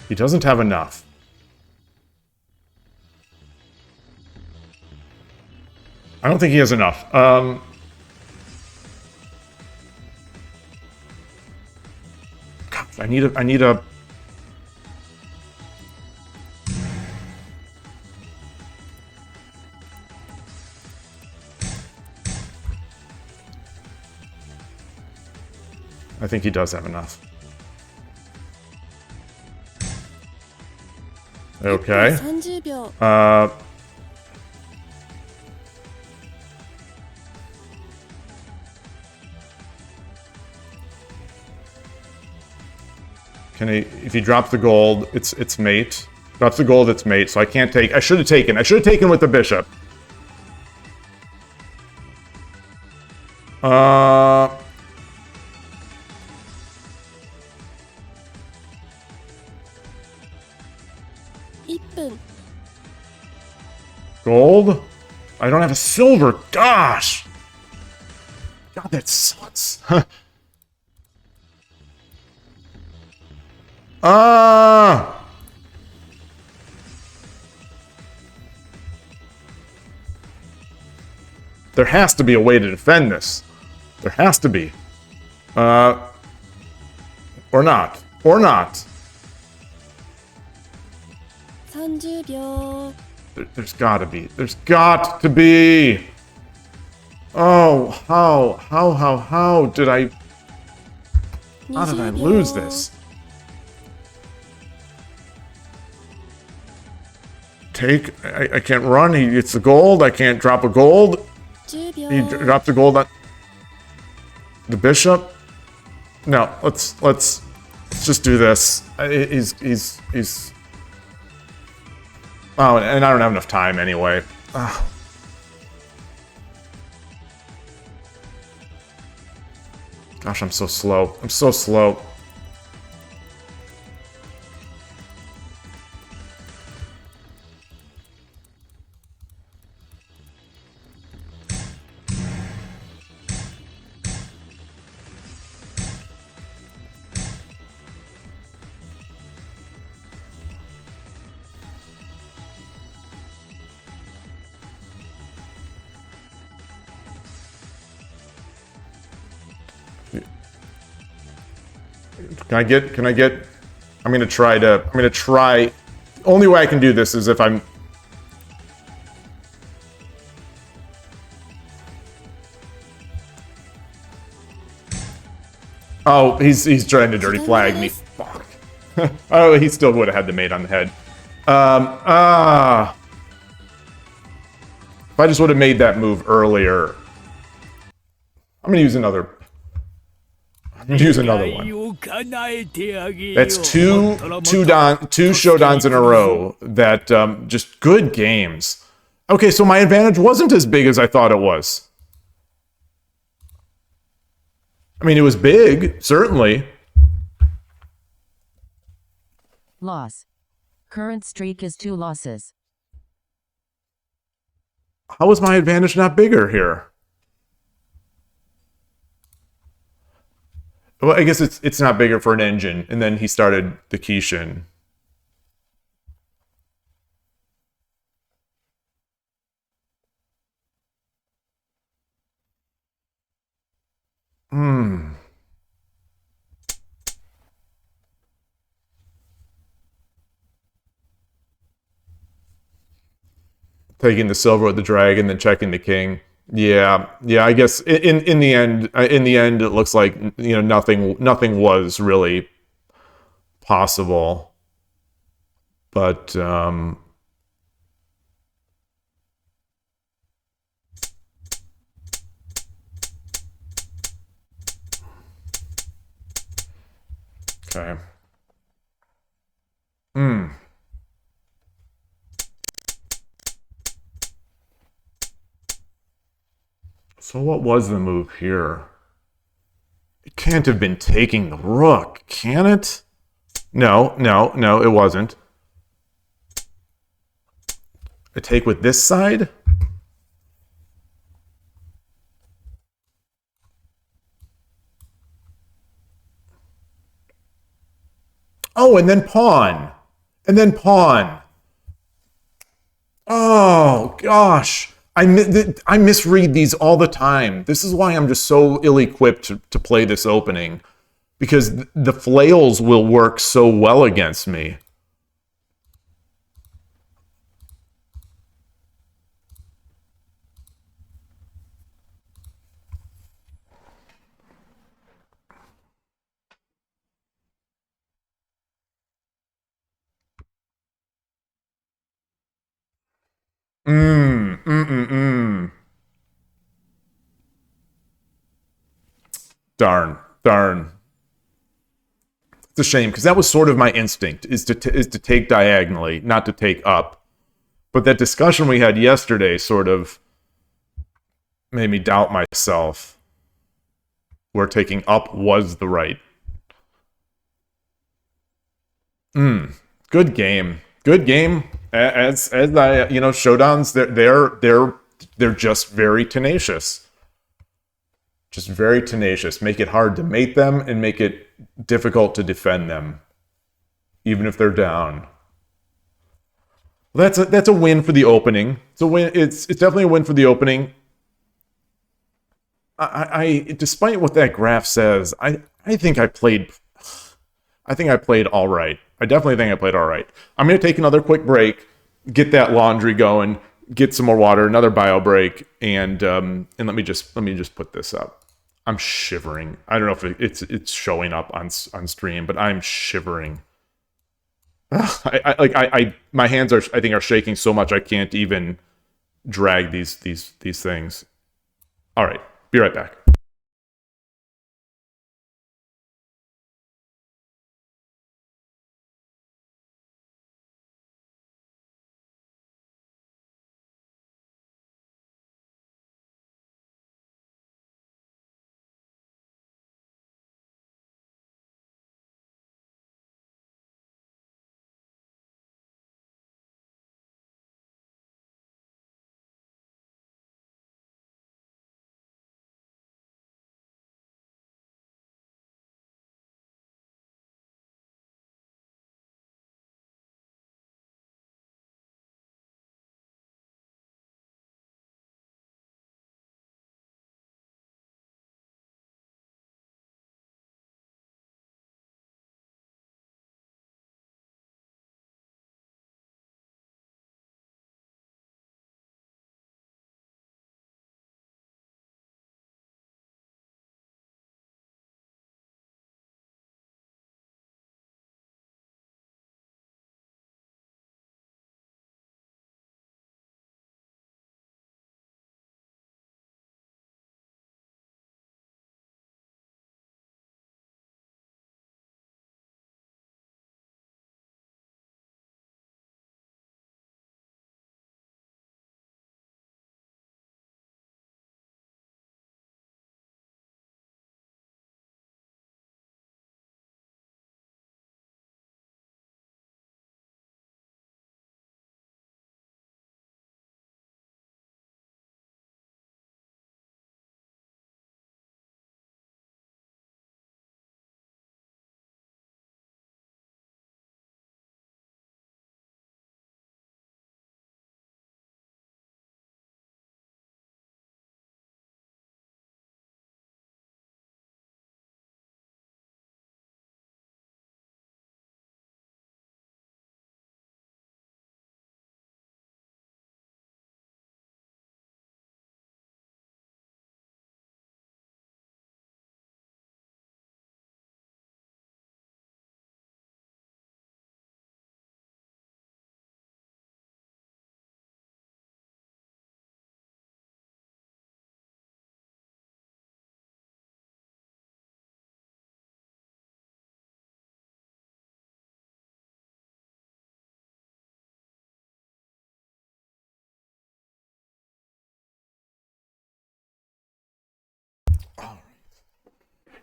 He doesn't have enough. I don't think he has enough. God, I need a. I think he does have enough. Okay. 30秒 Can he? If he drops the gold, it's mate. Drops the gold, it's mate. So I can't take. I should have taken. I should have taken with the bishop. 1分 Gold? I don't have a silver. Gosh! God, that sucks. There has to be a way to defend this. There has to be. Or not. Or not. 30秒 There's gotta be. There's got to be. Oh, how did I... How did I 20 lose 秒 this? Take... I can't run. He gets the gold. I can't drop a gold. 10 He 秒 dropped the gold on... The bishop? No, let's just do this. He's... Oh, and I don't have enough time anyway. Ugh. Gosh, I'm so slow. I'm so slow. Can I get, I'm gonna try, the only way I can do this is if I'm, oh, he's trying to dirty flag me, fuck. Oh, he still would have had the mate on the head. If I just would have made that move earlier. I'm gonna use another one. That's two Shodans in a row that just good games. Okay, so my advantage wasn't as big as I thought it was. I mean, it was big, certainly. Loss. Current streak is 2 losses. How was my advantage not bigger here? Well, I guess it's not bigger for an engine, and then he started the Kishin. Taking the silver with the dragon, then checking the king. Yeah. I guess in the end, it looks like nothing was really possible. But Okay. Hmm. So what was the move here? It can't have been taking the rook, can it? No, no, no, it wasn't. A take with this side? Oh, and then pawn. And then pawn. Oh, gosh. I misread these all the time. This is why I'm just so ill-equipped to play this opening. Because the flails will work so well against me. Mm. Darn, darn. It's a shame because that was sort of my instinct is to take diagonally, not to take up. But that discussion we had yesterday sort of made me doubt myself. Where taking up was the right. Good game. Good game. As I showdowns they're just very tenacious. Just very tenacious. Make it hard to mate them and make it difficult to defend them, even if they're down. That's a win for the opening. It's a win. It's definitely a win for the opening. I despite what that graph says, I think I played all right. I definitely think I played all right. I'm gonna take another quick break, get that laundry going, get some more water, another bio break, and let me just put this up. I'm shivering. I don't know if it's showing up on stream, but I'm shivering. My hands are shaking so much I can't even drag these things. All right, be right back.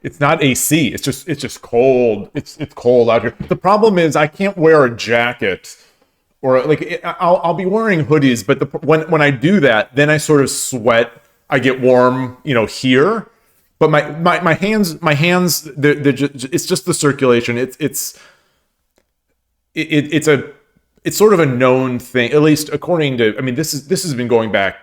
It's not AC. It's just cold. It's cold out here. The problem is I can't wear a jacket, or like I'll be wearing hoodies, but when I do that, then I sort of sweat. I get warm, here. But my hands, they're just, it's just the circulation. It's sort of a known thing, at least according to. I mean, this has been going back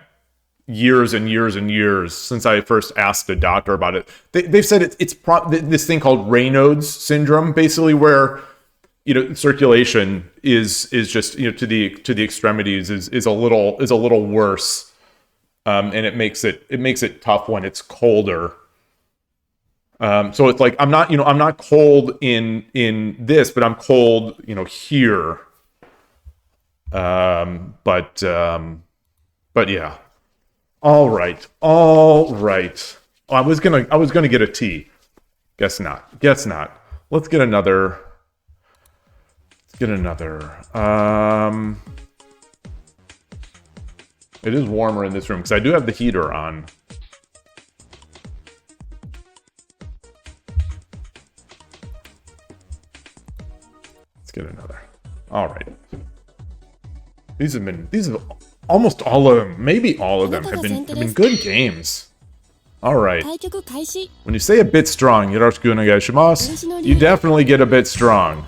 years and years and years since I first asked a doctor about it. They've said it's this thing called Raynaud's syndrome, basically where circulation is just to the extremities is a little worse, and it makes it tough when it's colder. So it's like I'm not cold in this, but I'm cold here. But yeah. All right. Oh, I was gonna get a tea. Guess not. Let's get another. It is warmer in this room because I do have the heater on. Let's get another. All right. These have almost all of them, maybe all of them have been good games. All right. 対局開始 When you say a bit strong, yoroshiku onegaishimasu, you definitely get a bit strong.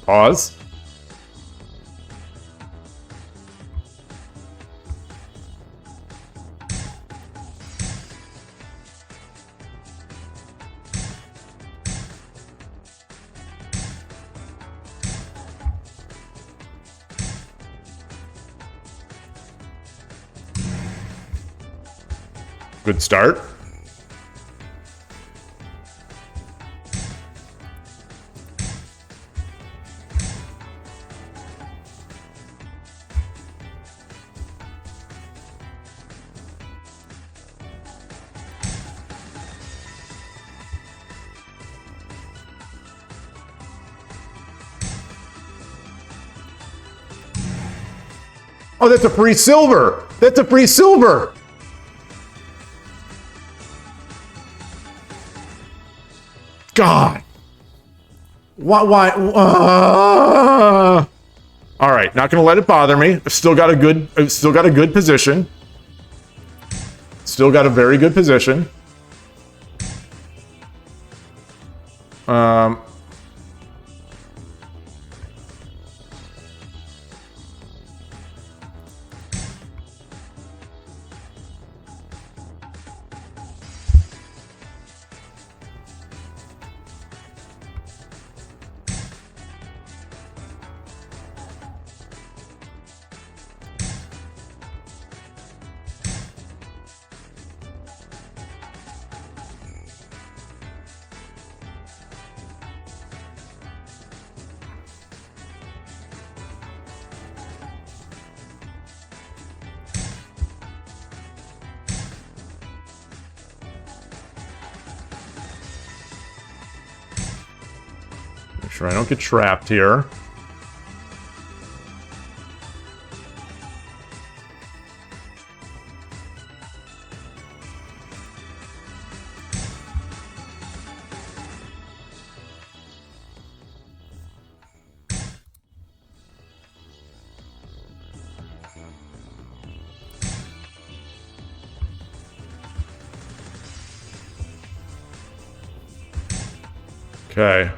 Pause. Good start. Oh, that's a free silver. God. Why? All right, not gonna let it bother me. I've still got a good position. Still got a very good position. Make sure I don't get trapped here. Okay.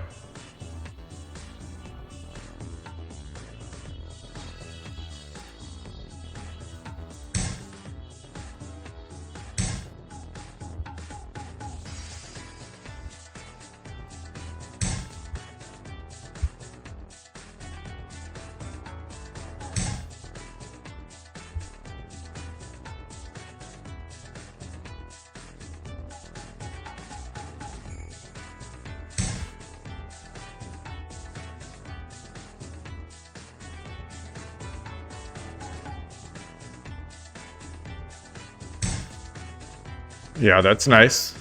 Yeah, that's nice.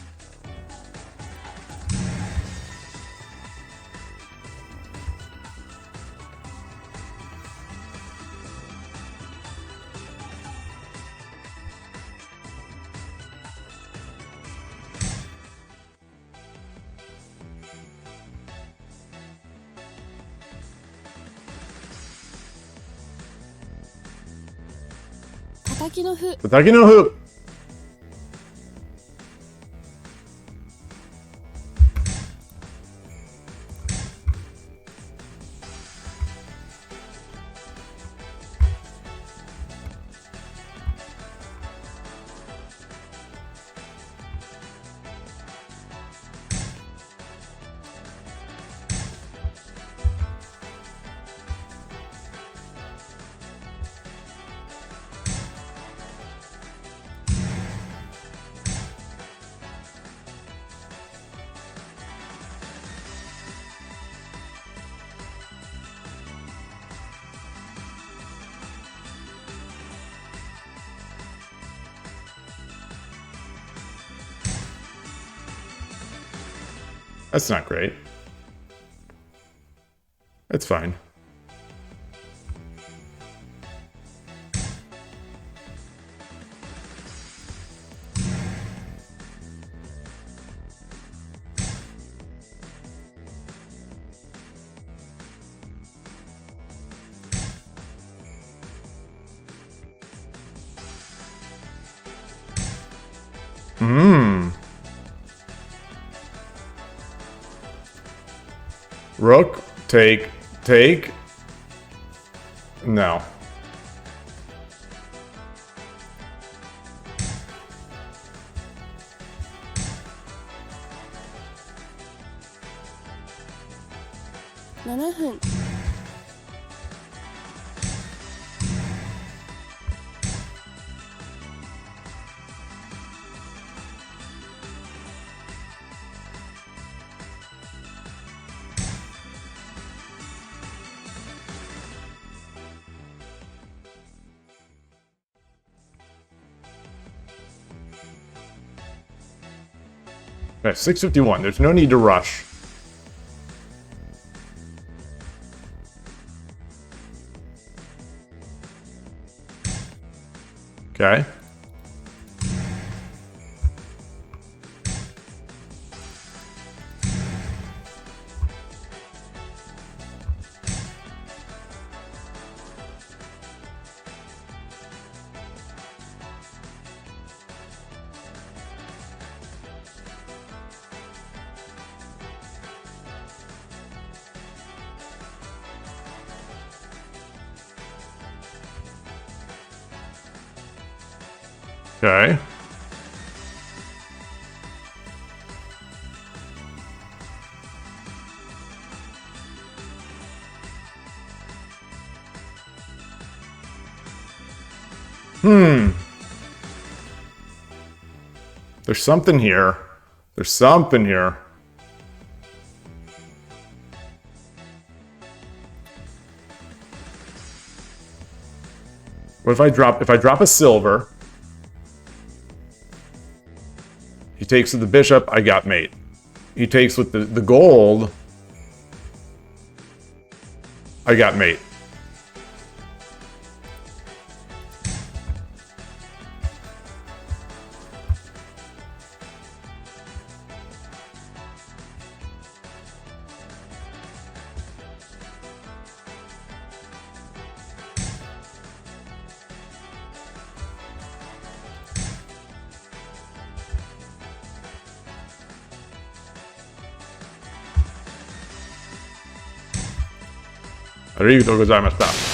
叩きの歩 Tataki no Hu. That's not great. That's fine. Rook, take. No. $7 分 Okay, 6:51. There's no need to rush. Okay. Okay. There's something here. There's something here. What if I drop a silver? He takes with the bishop, I got mate. He takes with the gold, I got mate.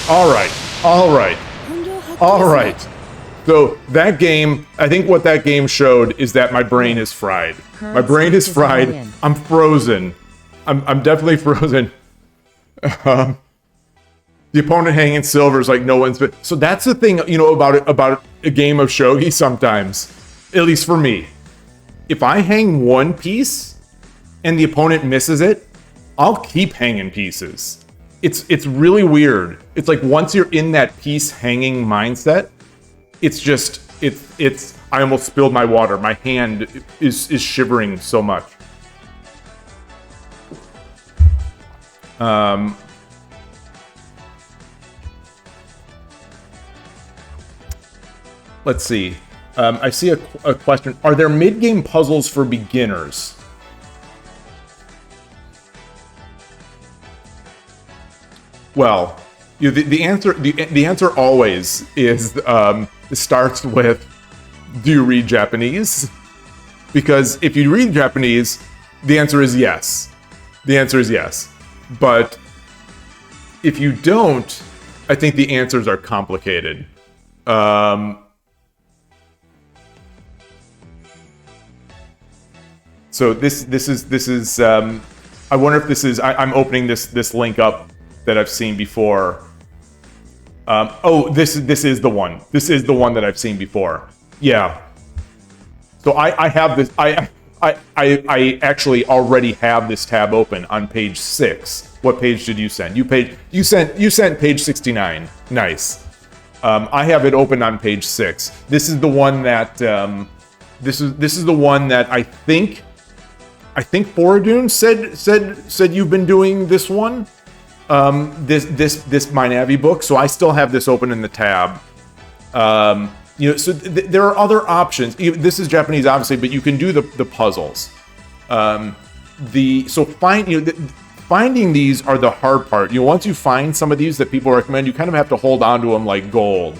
All right. All right. So that game, I think what that game showed is that my brain is fried. My brain is fried. I'm frozen. I'm definitely frozen. The opponent hanging silver is like no one's been. So that's the thing, about a game of shogi sometimes, at least for me. If I hang one piece and the opponent misses it, I'll keep hanging pieces. It's really weird. It's like once you're in that piece hanging mindset, it's just I almost spilled my water. My hand is shivering so much. Let's see. I see a question. Are there mid-game puzzles for beginners? Well, The answer always is starts with, do you read Japanese? Because if you read Japanese, the answer is yes. The answer is yes. But if you don't, I think the answers are complicated. So this is I wonder if this is I'm opening this link up that I've seen before. This is the one. This is the one that I've seen before. Yeah. So I have this. I actually already have this tab open on page 6. What page did you send? You sent page 69. Nice. I have it open on page 6. This is the one that this is the one that I think Foradune said you've been doing this one. This My Navi book. So I still have this open in the tab. So there are other options. This is Japanese, obviously, but you can do the puzzles. Finding these are the hard part. Once you find some of these that people recommend, you kind of have to hold on to them like gold.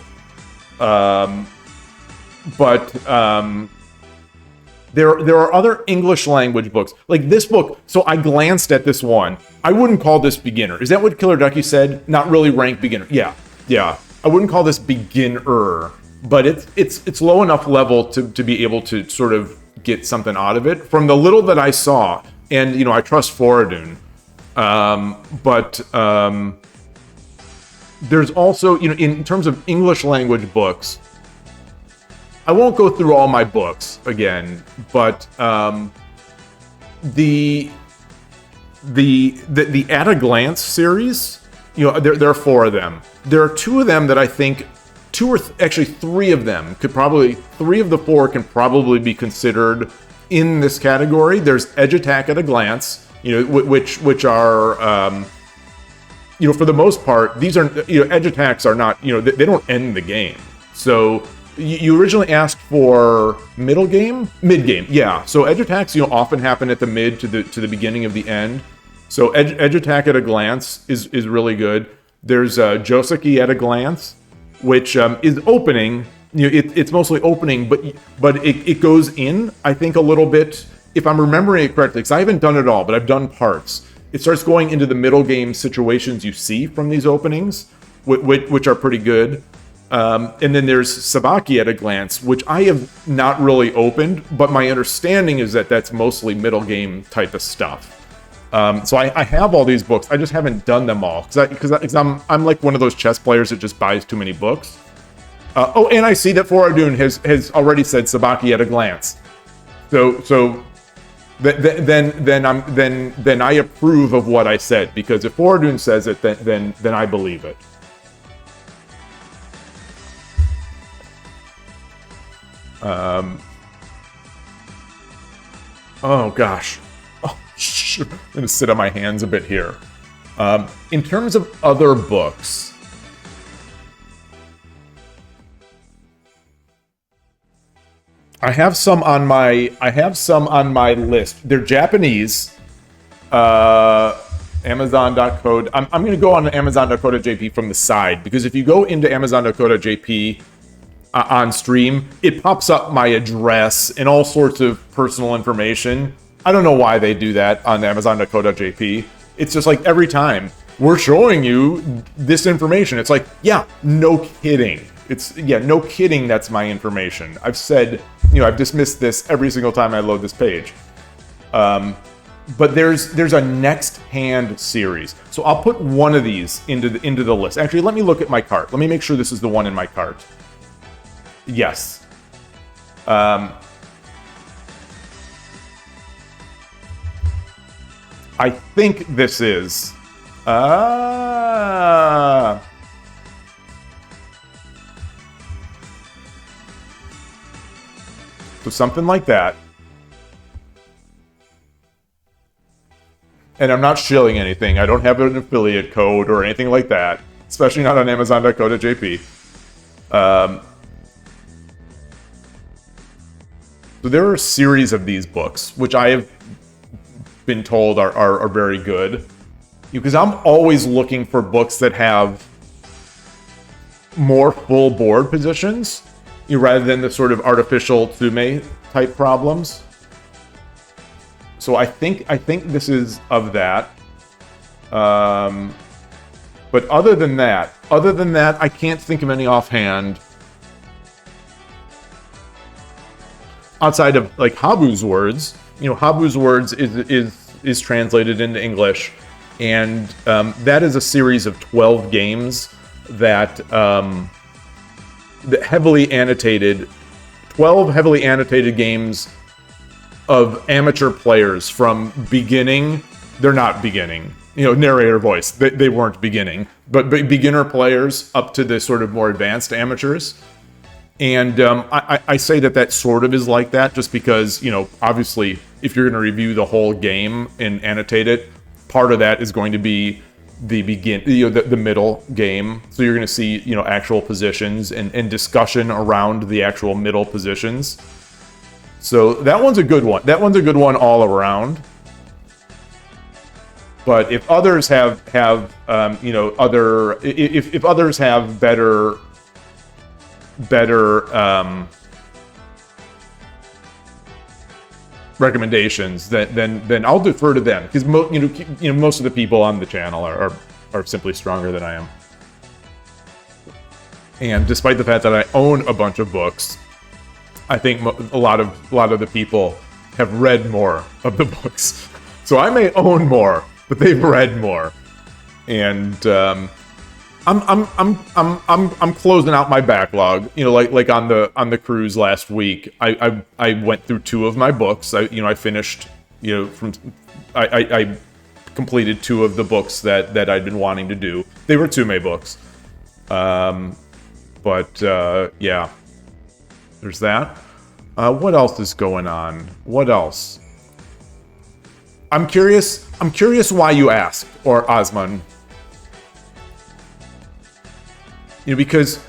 There are other English language books, like this book. So I glanced at this one. I wouldn't call this beginner. Is that what Killer Ducky said? Not really ranked beginner. Yeah. I wouldn't call this beginner, but it's low enough level to be able to sort of get something out of it from the little that I saw. And I trust Foradune. There's also in terms of English language books. I won't go through all my books again, but the At a Glance series, there are 4 of them. There are 2 of them that I think, actually 3 of them could probably, 3 of the 4 can probably be considered in this category. There's Edge Attack at a Glance, which are, for the most part, these are, edge attacks are not, they don't end the game. So you originally asked for mid game, yeah. So edge attacks, often happen at the mid to the beginning of the end. So edge attack at a glance is really good. There's Joseki at a glance, which is opening. It's mostly opening, but it goes in, I think, a little bit. If I'm remembering it correctly, because I haven't done it all, but I've done parts. It starts going into the middle game situations you see from these openings, which are pretty good. And then there's Sabaki at a Glance, which I have not really opened, but my understanding is that that's mostly middle game type of stuff. So I have all these books. I just haven't done them all because I'm like one of those chess players that just buys too many books. And I see that Foradune has already said Sabaki at a Glance. So then I approve of what I said, because if Foradune says it, then I believe it. Oh gosh. Oh, I'm gonna sit on my hands a bit here. In terms of other books, I have some on my list. They're Japanese. Amazon.co. I'm gonna go on Amazon.co.jp from the side, because if you go into Amazon.co.jp on stream, it pops up my address and all sorts of personal information. I don't know why they do that on Amazon.co.jp. It's just like every time we're showing you this information, it's like, yeah, no kidding. No kidding. That's my information. I've said, I've dismissed this every single time I load this page. But there's a next hand series, so I'll put one of these into the list. Actually, let me look at my cart. Let me make sure this is the one in my cart. Yes. I think this is. So something like that. And I'm not shilling anything. I don't have an affiliate code or anything like that, especially not on Amazon.co.jp. So there are a series of these books, which I have been told are very good. Because I'm always looking for books that have more full board positions, rather than the sort of artificial tsume type problems. So I think this is of that. But other than that, I can't think of any offhand. Outside of like Habu's words, Habu's words is translated into English, and that is a series of 12 games that heavily annotated, 12 heavily annotated games of amateur players from beginning. They're not beginning, narrator voice. They weren't beginning, but beginner players up to the sort of more advanced amateurs. And I say that sort of is like that just because, obviously, if you're going to review the whole game and annotate it, part of that is going to be the middle game. So you're going to see, actual positions and discussion around the actual middle positions. So that one's a good one. That one's a good one all around. But if others have if others have better recommendations, then I'll defer to them, because most of the people on the channel are simply stronger than I am. And despite the fact that I own a bunch of books, I think a lot of the people have read more of the books. So I may own more, but they've read more, and I'm closing out my backlog. Like on the cruise last week, I went through 2 of my books. I finished. I completed 2 of the books that I'd been wanting to do. They were Tsume books. Yeah. There's that. What else is going on? What else? I'm curious why you ask, or Osman. Because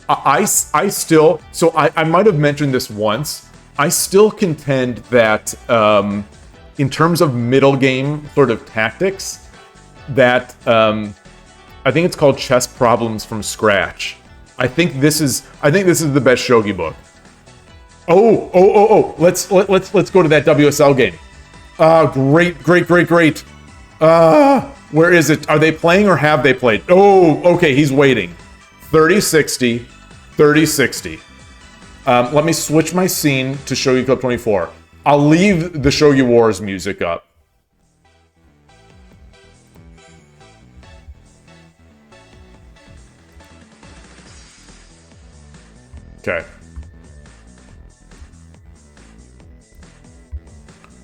I still, so I might have mentioned this once. I still contend that in terms of middle game sort of tactics, that I think it's called Chess Problems from Scratch. I think this is the best shogi book. Oh! Let's go to that WSL game. Great. Where is it? Are they playing or have they played? Oh, okay, he's waiting. 30-60. Let me switch my scene to Shogi Club 24. I'll leave the Shogi Wars music up. Okay.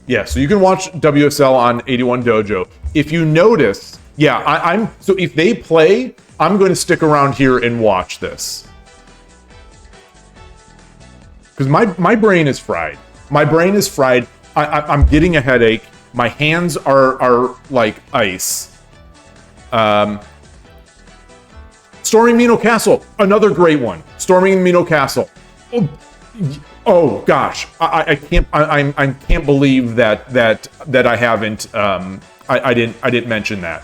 Yeah, so you can watch WSL on 81 Dojo. If you notice, yeah, so if they play, I'm going to stick around here and watch this. Because my brain is fried. My brain is fried. I'm getting a headache. My hands are like ice. Storming Mino Castle, another great one. Storming Mino Castle. Oh gosh, I can't believe that I haven't I didn't mention that.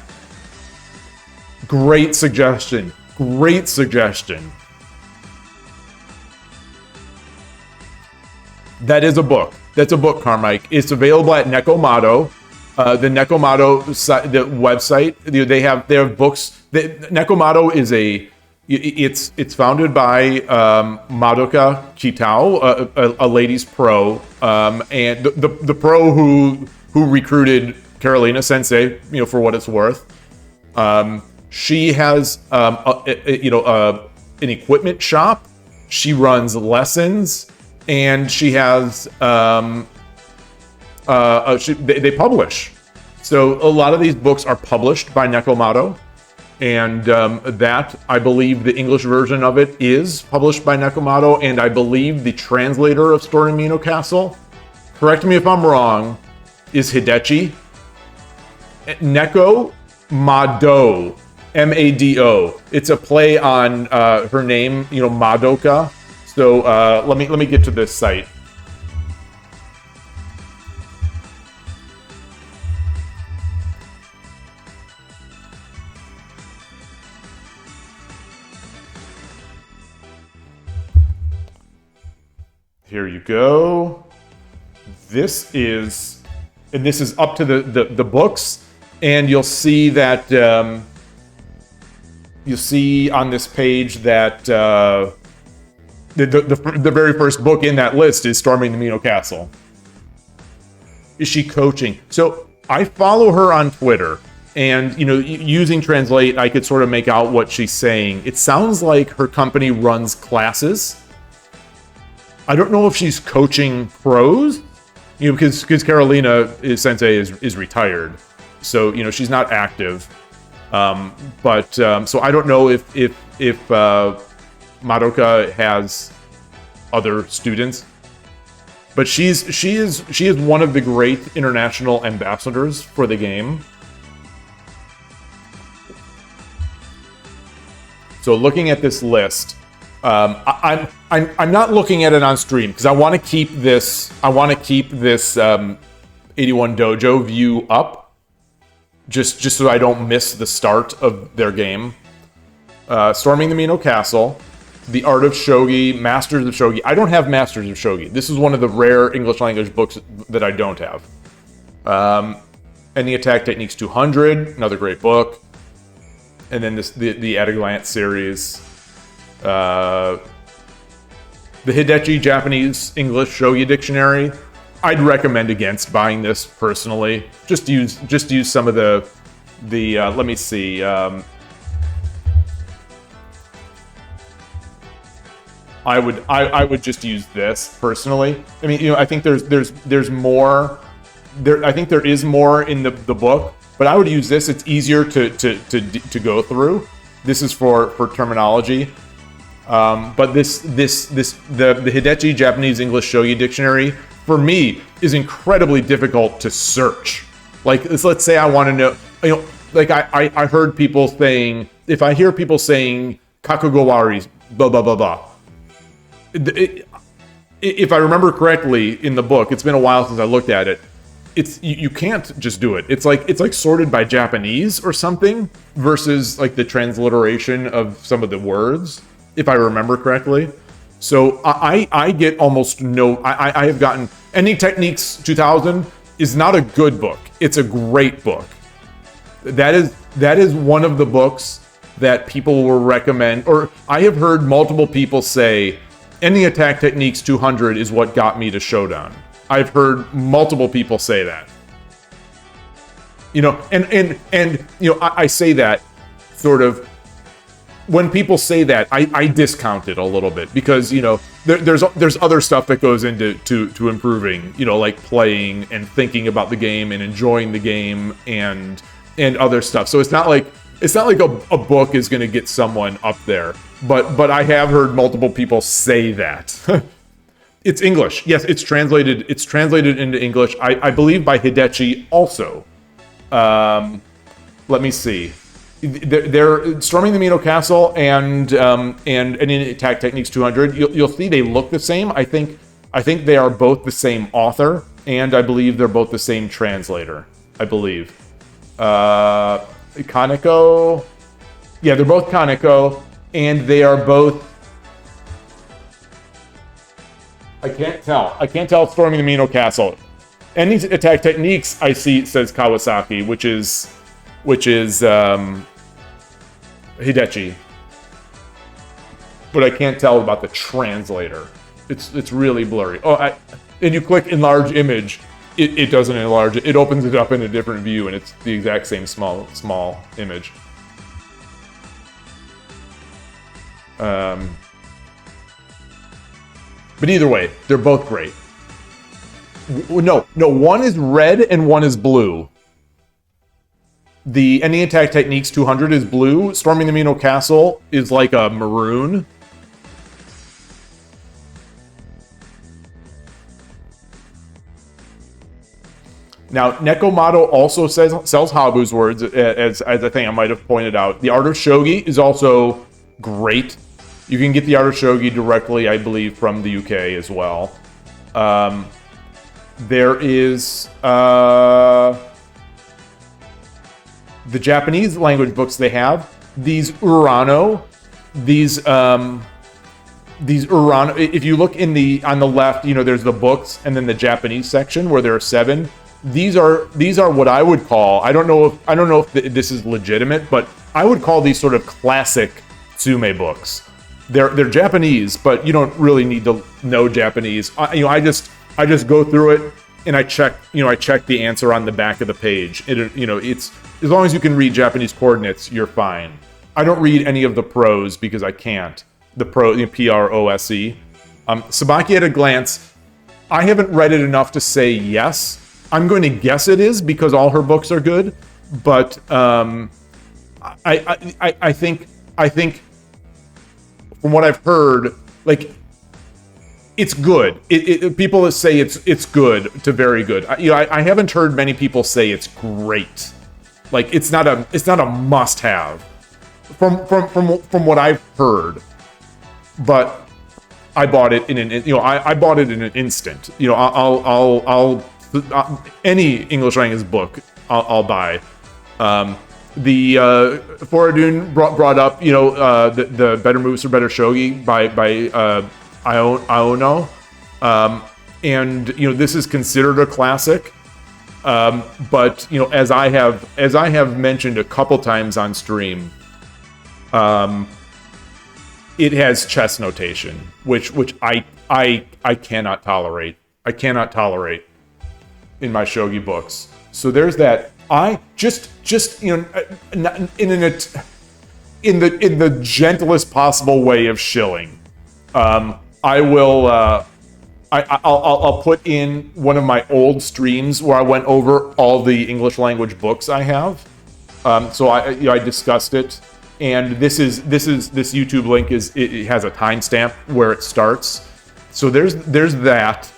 Great suggestion. That is a book. That's a book, Carmike. It's available at Nekomado. The Nekomado the website. They have books. Nekomado is it's founded by Madoka Kitao, a ladies pro, and the pro who recruited Carolina Sensei, for what it's worth. She has an equipment shop. She runs lessons, and she has they publish. So a lot of these books are published by Nekomado. And that, I believe the English version of it is published by Nekomado, and I believe the translator of Storming Mino Castle, correct me if I'm wrong, is Hidechi. Neko Mado, M-A-D-O. It's a play on her name, Madoka. So let me get to this site. Here you go. This is up to the books, and you'll see that you'll see on this page that the very first book in that list is Storming the Mino Castle. Is she coaching? So I follow her on Twitter, and using Translate, I could sort of make out what she's saying. It sounds like her company runs classes. I don't know if she's coaching pros. Because Carolina Sensei is retired, so she's not active. So I don't know if Madoka has other students, but she is one of the great international ambassadors for the game. So looking at this list. I'm not looking at it on stream because I want to keep this 81 Dojo view up, just so I don't miss the start of their game. Storming the Mino Castle, The Art of Shogi, Masters of Shogi. I don't have Masters of Shogi. This is one of the rare English language books that I don't have. Any Attack Techniques 200, another great book, and then the At a Glance series. The Hidechi Japanese English Shogi Dictionary. I'd recommend against buying this personally. Just use some of the let me see. I would just use this personally. I mean, I think there's more. I think there is more in the book, but I would use this. It's easier to go through. This is for terminology. But the Hidechi Japanese English Shogi Dictionary, for me, is incredibly difficult to search. Like, let's say I want to know, like I heard people saying, if I hear people saying Kakugawari, blah, blah, blah, blah. If I remember correctly in the book, it's been a while since I looked at it, you can't just do it. It's like sorted by Japanese or something versus like the transliteration of some of the words, if I remember correctly. So I get almost no. I have gotten Any Techniques 2000 is not a good book. It's a great book. That is one of the books that people will recommend, or I have heard multiple people say Any Attack Techniques 200 is what got me to Shodan. I've heard multiple people say that. I say that sort of. When people say that, I discount it a little bit because there's other stuff that goes into improving, like playing and thinking about the game and enjoying the game and other stuff. So it's not like a book is going to get someone up there, but I have heard multiple people say that. It's English, yes. It's translated into English. I believe by Hidechi also. Let me see. They're Storming the Mino Castle and Any Attack Techniques 200. You'll see they look the same. I think they are both the same author, and I believe they're both the same translator. I believe. Kaneko. Yeah, they're both Kaneko, and they are both. I can't tell Storming the Mino Castle. Any Attack Techniques I see says Kawasaki, which is Hidechi, but I can't tell about the translator. It's really blurry. And you click enlarge image, it doesn't enlarge it. It opens it up in a different view, and it's the exact same small image. But either way, they're both great. No, one is red and one is blue. The Any Attack Techniques 200 is blue. Storming the Mino Castle is like a maroon. Now, Nekomato also sells Habu's words, as I think I might have pointed out. The Art of Shogi is also great. You can get the Art of Shogi directly, I believe, from the UK as well. There is the Japanese language books they have. These Urano, these these Urano. If you look on the left, there's the books and then the Japanese section where there are 7. These are what I would call. I don't know if this is legitimate, but I would call these sort of classic Tsume books. They're Japanese, but you don't really need to know Japanese. I just go through it and I check the answer on the back of the page. It's as long as you can read Japanese coordinates, you're fine. I don't read any of the prose because I can't. The prose, Prose. Sabaki at a glance, I haven't read it enough to say yes. I'm going to guess it is because all her books are good, but I think from what I've heard, like, it's good. People say it's good to very good. I haven't heard many people say it's great. Like, it's not a must-have from what I've heard. But I bought it in an instant. I'll any English language book I'll buy. The Foradun brought up the Better Moves for Better Shogi by Aono, and this is considered a classic. But as I have mentioned a couple times on stream, it has chess notation, which I cannot tolerate. I cannot tolerate in my shogi books. So there's that. I just in the gentlest possible way of shilling. I'll put in one of my old streams where I went over all the English language books I have. So I discussed it, and this YouTube link it has a timestamp where it starts. So there's that.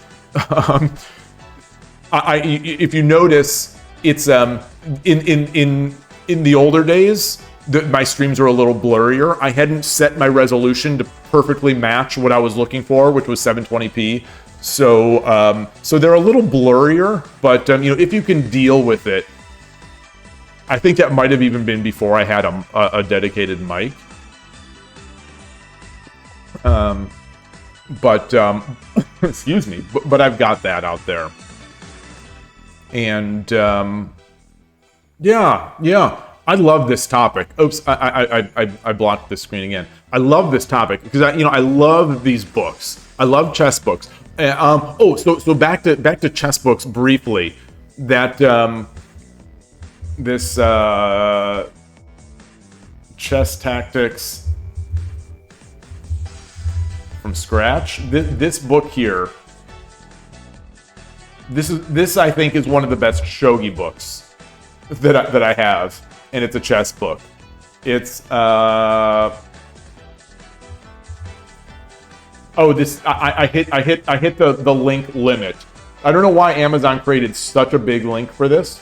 If you notice, it's in the older days, my streams are a little blurrier. I hadn't set my resolution to perfectly match what I was looking for, which was 720p. So they're a little blurrier, but if you can deal with it, I think that might have even been before I had a dedicated mic. Excuse me, but I've got that out there. And yeah, I love this topic. Oops, I blocked the screen again. I love this topic because I love these books. I love chess books. So back to chess books briefly. That this chess tactics from scratch. This book here. This I think is one of the best shogi books that I have, and it's a chess book. It's I hit the link limit. I don't know why Amazon created such a big link for this.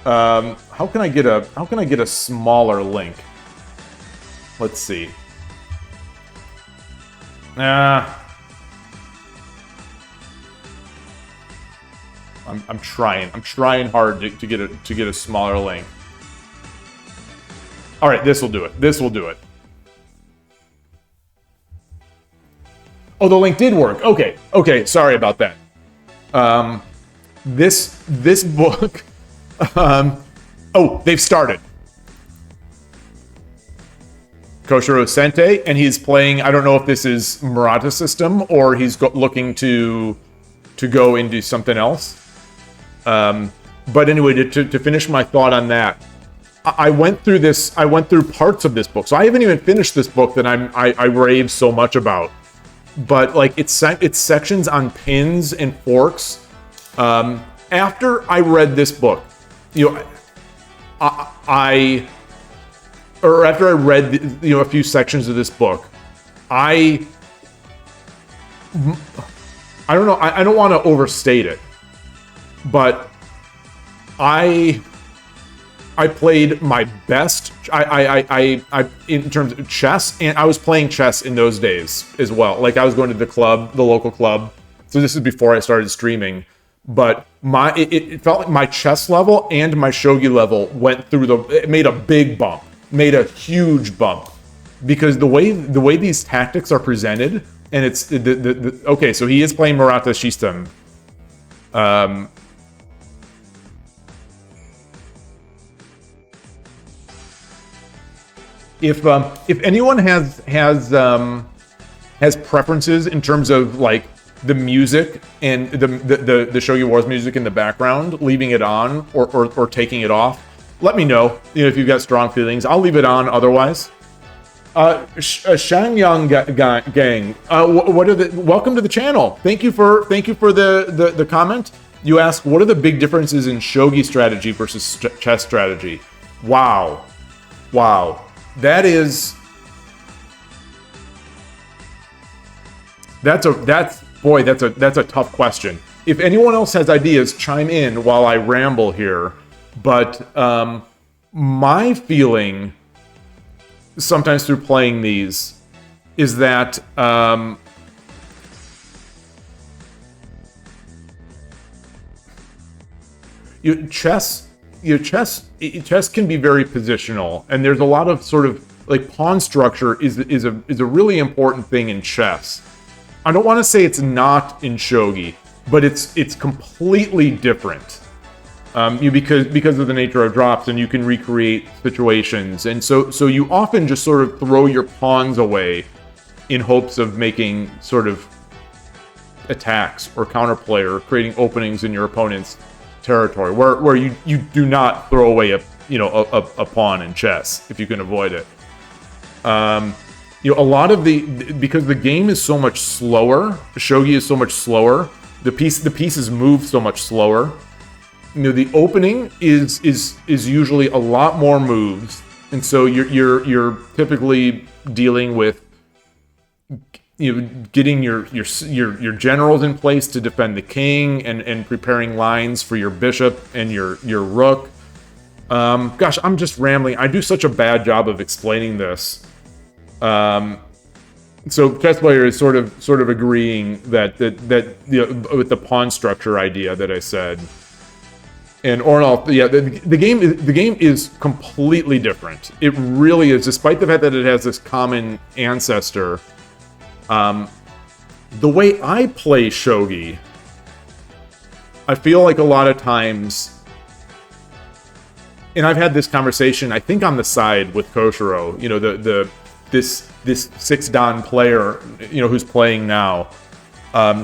How can I get a smaller link? Let's see. I'm trying hard to get a smaller link. All right, this will do it. Oh, the link did work. Okay. Sorry about that. This book. They've started. Koshiro Sente, and he's playing. I don't know if this is Murata system or he's looking to go into something else. But anyway, to finish my thought on that, I went through parts of this book, so I haven't even finished this book that I rave so much about. But like it's sections on pins and forks. After I read this book, after I read a few sections of this book, I don't know. I don't want to overstate it, but I played my best. I in terms of chess, and I was playing chess in those days as well. Like I was going to the local club. So this is before I started streaming. But it felt like my chess level and my shogi level it made a big bump, made a huge bump, because the way these tactics are presented and it's okay. So he is playing Murata System. If anyone has preferences in terms of like the music and the Shogi Wars music in the background, leaving it on or taking it off, let me know. You know, if you've got strong feelings, I'll leave it on. Otherwise, Shangyang gang, what are the? Welcome to the channel. Thank you for the comment. You asked, what are the big differences in Shogi strategy versus chess strategy? Wow. That's a tough question. If anyone else has ideas, chime in while I ramble here. But my feeling, sometimes through playing these, is that chess can be very positional, and there's a lot of sort of like pawn structure is a really important thing in chess. I don't want to say it's not in shogi, but it's completely different. Because of the nature of drops, and you can recreate situations, and so you often just sort of throw your pawns away in hopes of making sort of attacks or counterplay or creating openings in your opponent's territory, where you do not throw away a pawn in chess if you can avoid it. A lot of because the game is so much slower, shogi is so much slower, the pieces move so much slower. The opening is usually a lot more moves, and so you're typically dealing with getting your generals in place to defend the king, and preparing lines for your bishop and your rook. Gosh, I'm just rambling. I do such a bad job of explaining this. So chess player is sort of agreeing that with the pawn structure idea that I said. And Ornal, yeah, the game is completely different. It really is, despite the fact that it has this common ancestor. The way I play shogi, I feel like a lot of times, and I've had this conversation, I think on the side with Koshiro, this 6-dan player, who's playing now.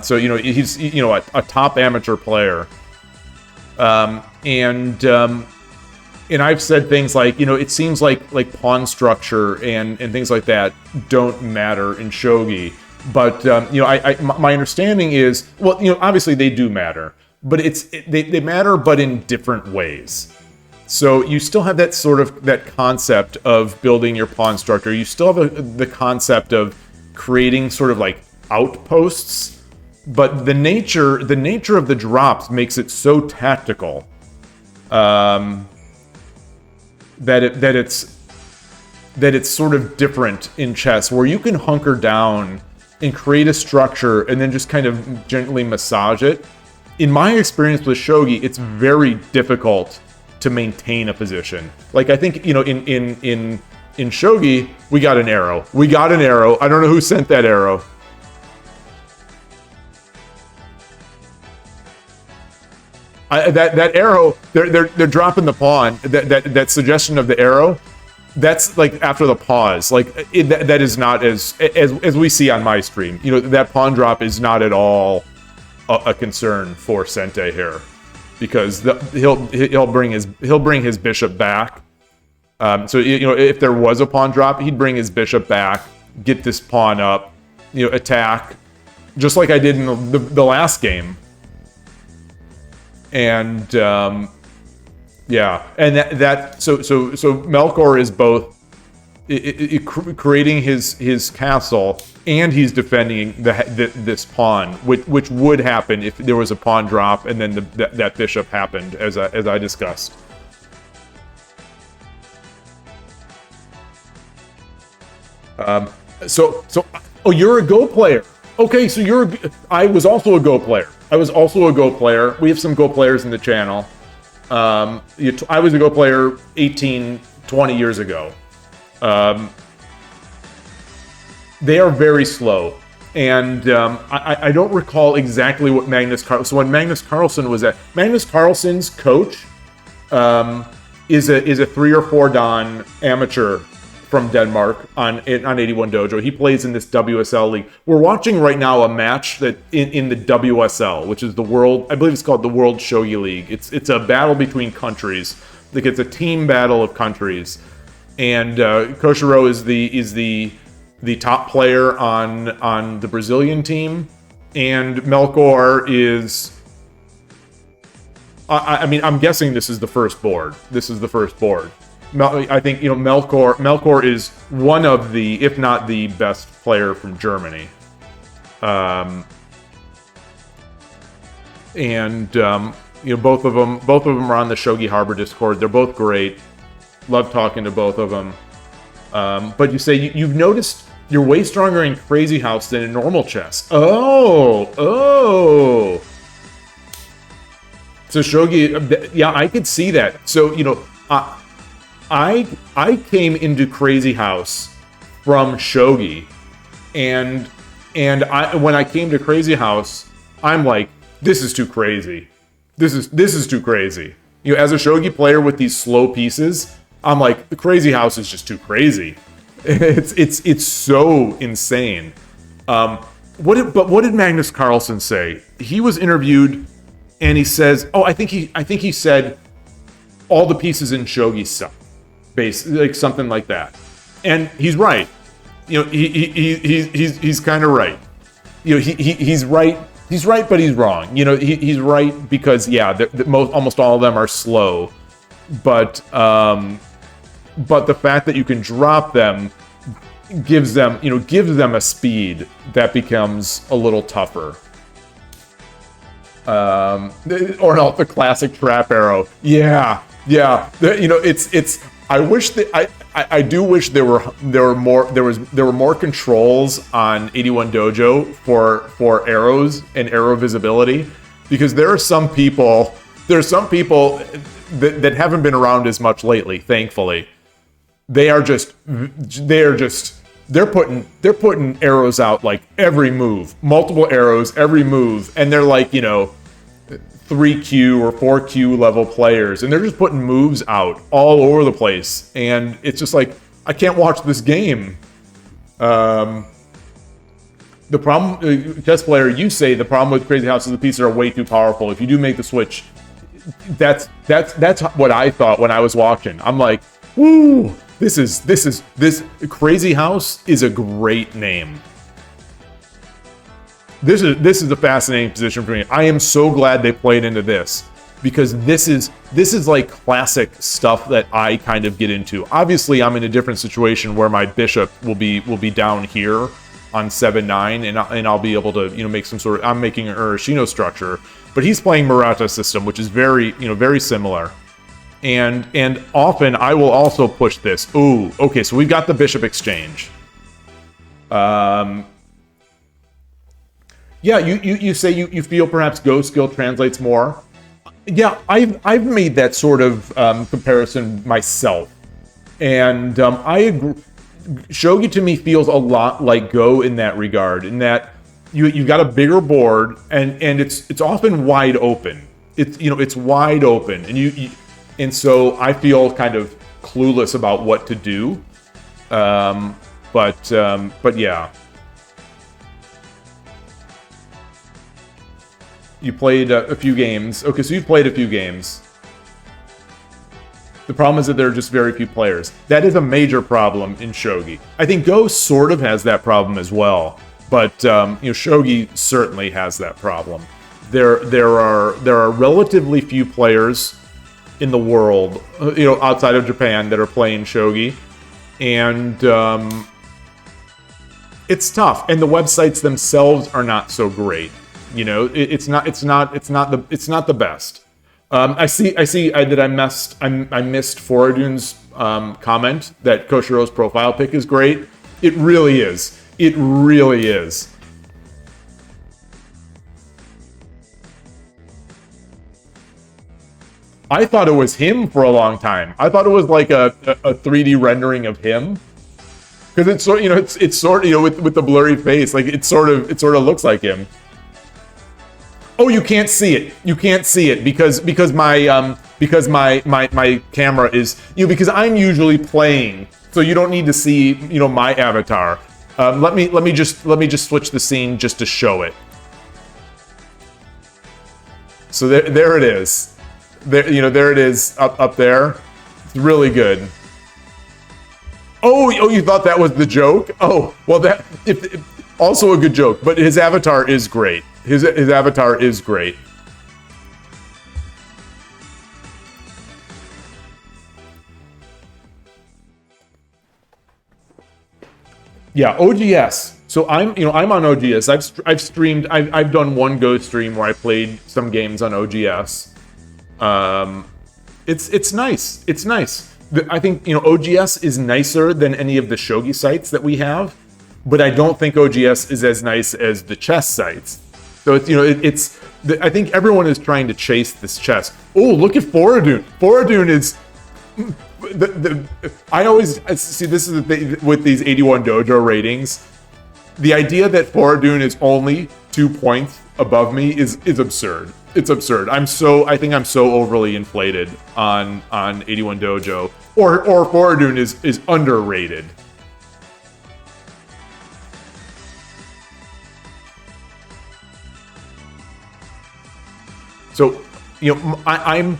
So he's a top amateur player. And I've said things like, it seems like pawn structure and things like that don't matter in shogi. But my understanding is, well, obviously they do matter, but they matter, but in different ways. So you still have that concept of building your pawn structure. You still have the concept of creating sort of like outposts, but the nature of the drops makes it so tactical. That it's sort of different in chess, where you can hunker down and create a structure and then just kind of gently massage it. In my experience with shogi, it's very difficult to maintain a position. Like, I think in shogi, we got an arrow. I don't know who sent that arrow. That arrow, they're dropping the pawn. That suggestion of the arrow, that's like after the pause. Like that is not as we see on my stream. That pawn drop is not at all a concern for Sente here, because he'll bring his bishop back. So if there was a pawn drop, he'd bring his bishop back, get this pawn up, attack, just like I did in the last game. And yeah, and so Melkor is both creating his castle, and he's defending this pawn, which would happen if there was a pawn drop and then that bishop happened, as I discussed. So you're a Go player. Okay, so I was also a Go player. We have some Go players in the channel. I was a Go player 18, 20 years ago. They are very slow. And I don't recall exactly what Magnus Carlsen. So when Magnus Carlsen was at Magnus Carlsen's coach is a 3 or 4 dan amateur from Denmark on 81 Dojo. He plays in this WSL league. We're watching right now a match that in the WSL, which is the world. I believe it's called the World Shogi League. It's a battle between countries. Like it's a team battle of countries, and Koshiro is the top player on the Brazilian team, and Melkor is. I mean, I'm guessing this is the first board. I think Melkor is one of the, if not the best player from Germany. Both of them are on the Shogi Harbor Discord. They're both great. Love talking to both of them. But you say you've noticed you're way stronger in Crazy House than in normal chess. Oh. So Shogi, yeah, I could see that. So I came into Crazy House from Shogi, and when I came to Crazy House, I'm like, this is too crazy. This is too crazy. As a Shogi player with these slow pieces, I'm like, the Crazy House is just too crazy. It's so insane. What did Magnus Carlsen say? He was interviewed, and he says, I think he said all the pieces in Shogi suck, like something like that. And he's right. He's kind of right. He's right. He's right, but he's wrong. He's right because almost all of them are slow, but the fact that you can drop them gives them a speed that becomes a little tougher. Or not the classic trap arrow. Yeah. It's. I wish that I do wish there were more controls on 81 Dojo for arrows and arrow visibility, because there are some people that haven't been around as much lately, thankfully. They're putting arrows out like every move, multiple arrows every move, and they're like 3Q or 4Q level players, and they're just putting moves out all over the place, and it's just like, I can't watch this game. The problem, chess player, you say the problem with Crazy House is the pieces are way too powerful. If you do make the switch, that's what I thought when I was watching. I'm like, woo, this Crazy House is a great name. This is a fascinating position for me. I am so glad they played into this, because this is like classic stuff that I kind of get into. Obviously, I'm in a different situation where my bishop will be down here on 7-9, and I'll be able to make some sort of, I'm making an Urashino structure, but he's playing Murata system, which is very very similar. And often I will also push this. Ooh, okay, so we've got the bishop exchange. Yeah, you say you feel perhaps Go skill translates more. Yeah, I've made that sort of comparison myself, and I agree. Shogi to me feels a lot like Go in that regard, in that you've got a bigger board, and it's often wide open. It's wide open, and so I feel kind of clueless about what to do. But yeah. You played a few games. Okay, so you've played a few games. The problem is that there are just very few players. That is a major problem in Shogi. I think Go sort of has that problem as well, but Shogi certainly has that problem. There are relatively few players in the world, outside of Japan, that are playing Shogi, and it's tough. And the websites themselves are not so great. It's not the best. I see that I missed Foradun's comment that Koshiro's profile pic is great. It really is. It really is. I thought it was him for a long time. I thought it was like a 3D rendering of him. because it's sort, it's sort, with the blurry face, like it sort of looks like him. Oh, you can't see it. You can't see it because my camera is, because I'm usually playing, so you don't need to see, my avatar. Let me just switch the scene just to show it. So there it is. There it is up there. It's really good. Oh, you thought that was the joke? Oh, well, that also a good joke, but his avatar is great. His avatar is great. Yeah, OGS. So I'm on OGS. I've streamed. I've done one Go stream where I played some games on OGS. It's nice. It's nice. I think OGS is nicer than any of the shogi sites that we have, but I don't think OGS is as nice as the chess sites. So it's I think everyone is trying to chase this chess. Oh, look at Foradun. Foradun is I always see, this is the thing with these 81 dojo ratings. The idea that Foradun is only 2 points above me is absurd. It's absurd. I think I'm so overly inflated on 81 dojo, or Foradun is underrated. So, I'm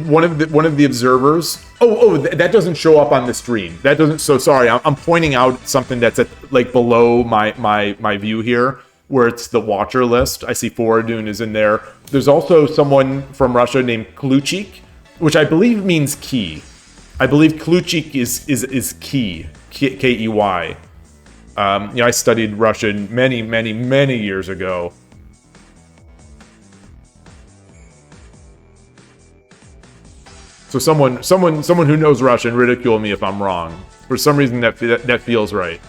one of the observers. That doesn't show up on the stream. That doesn't. So sorry. I'm pointing out something that's like below my view here, where it's the watcher list. I see Foradun is in there. There's also someone from Russia named Kluchik, which I believe means key. I believe Kluchik is key, Key. I studied Russian many years ago. So someone who knows Russian, ridicule me if I'm wrong. For some reason that feels right.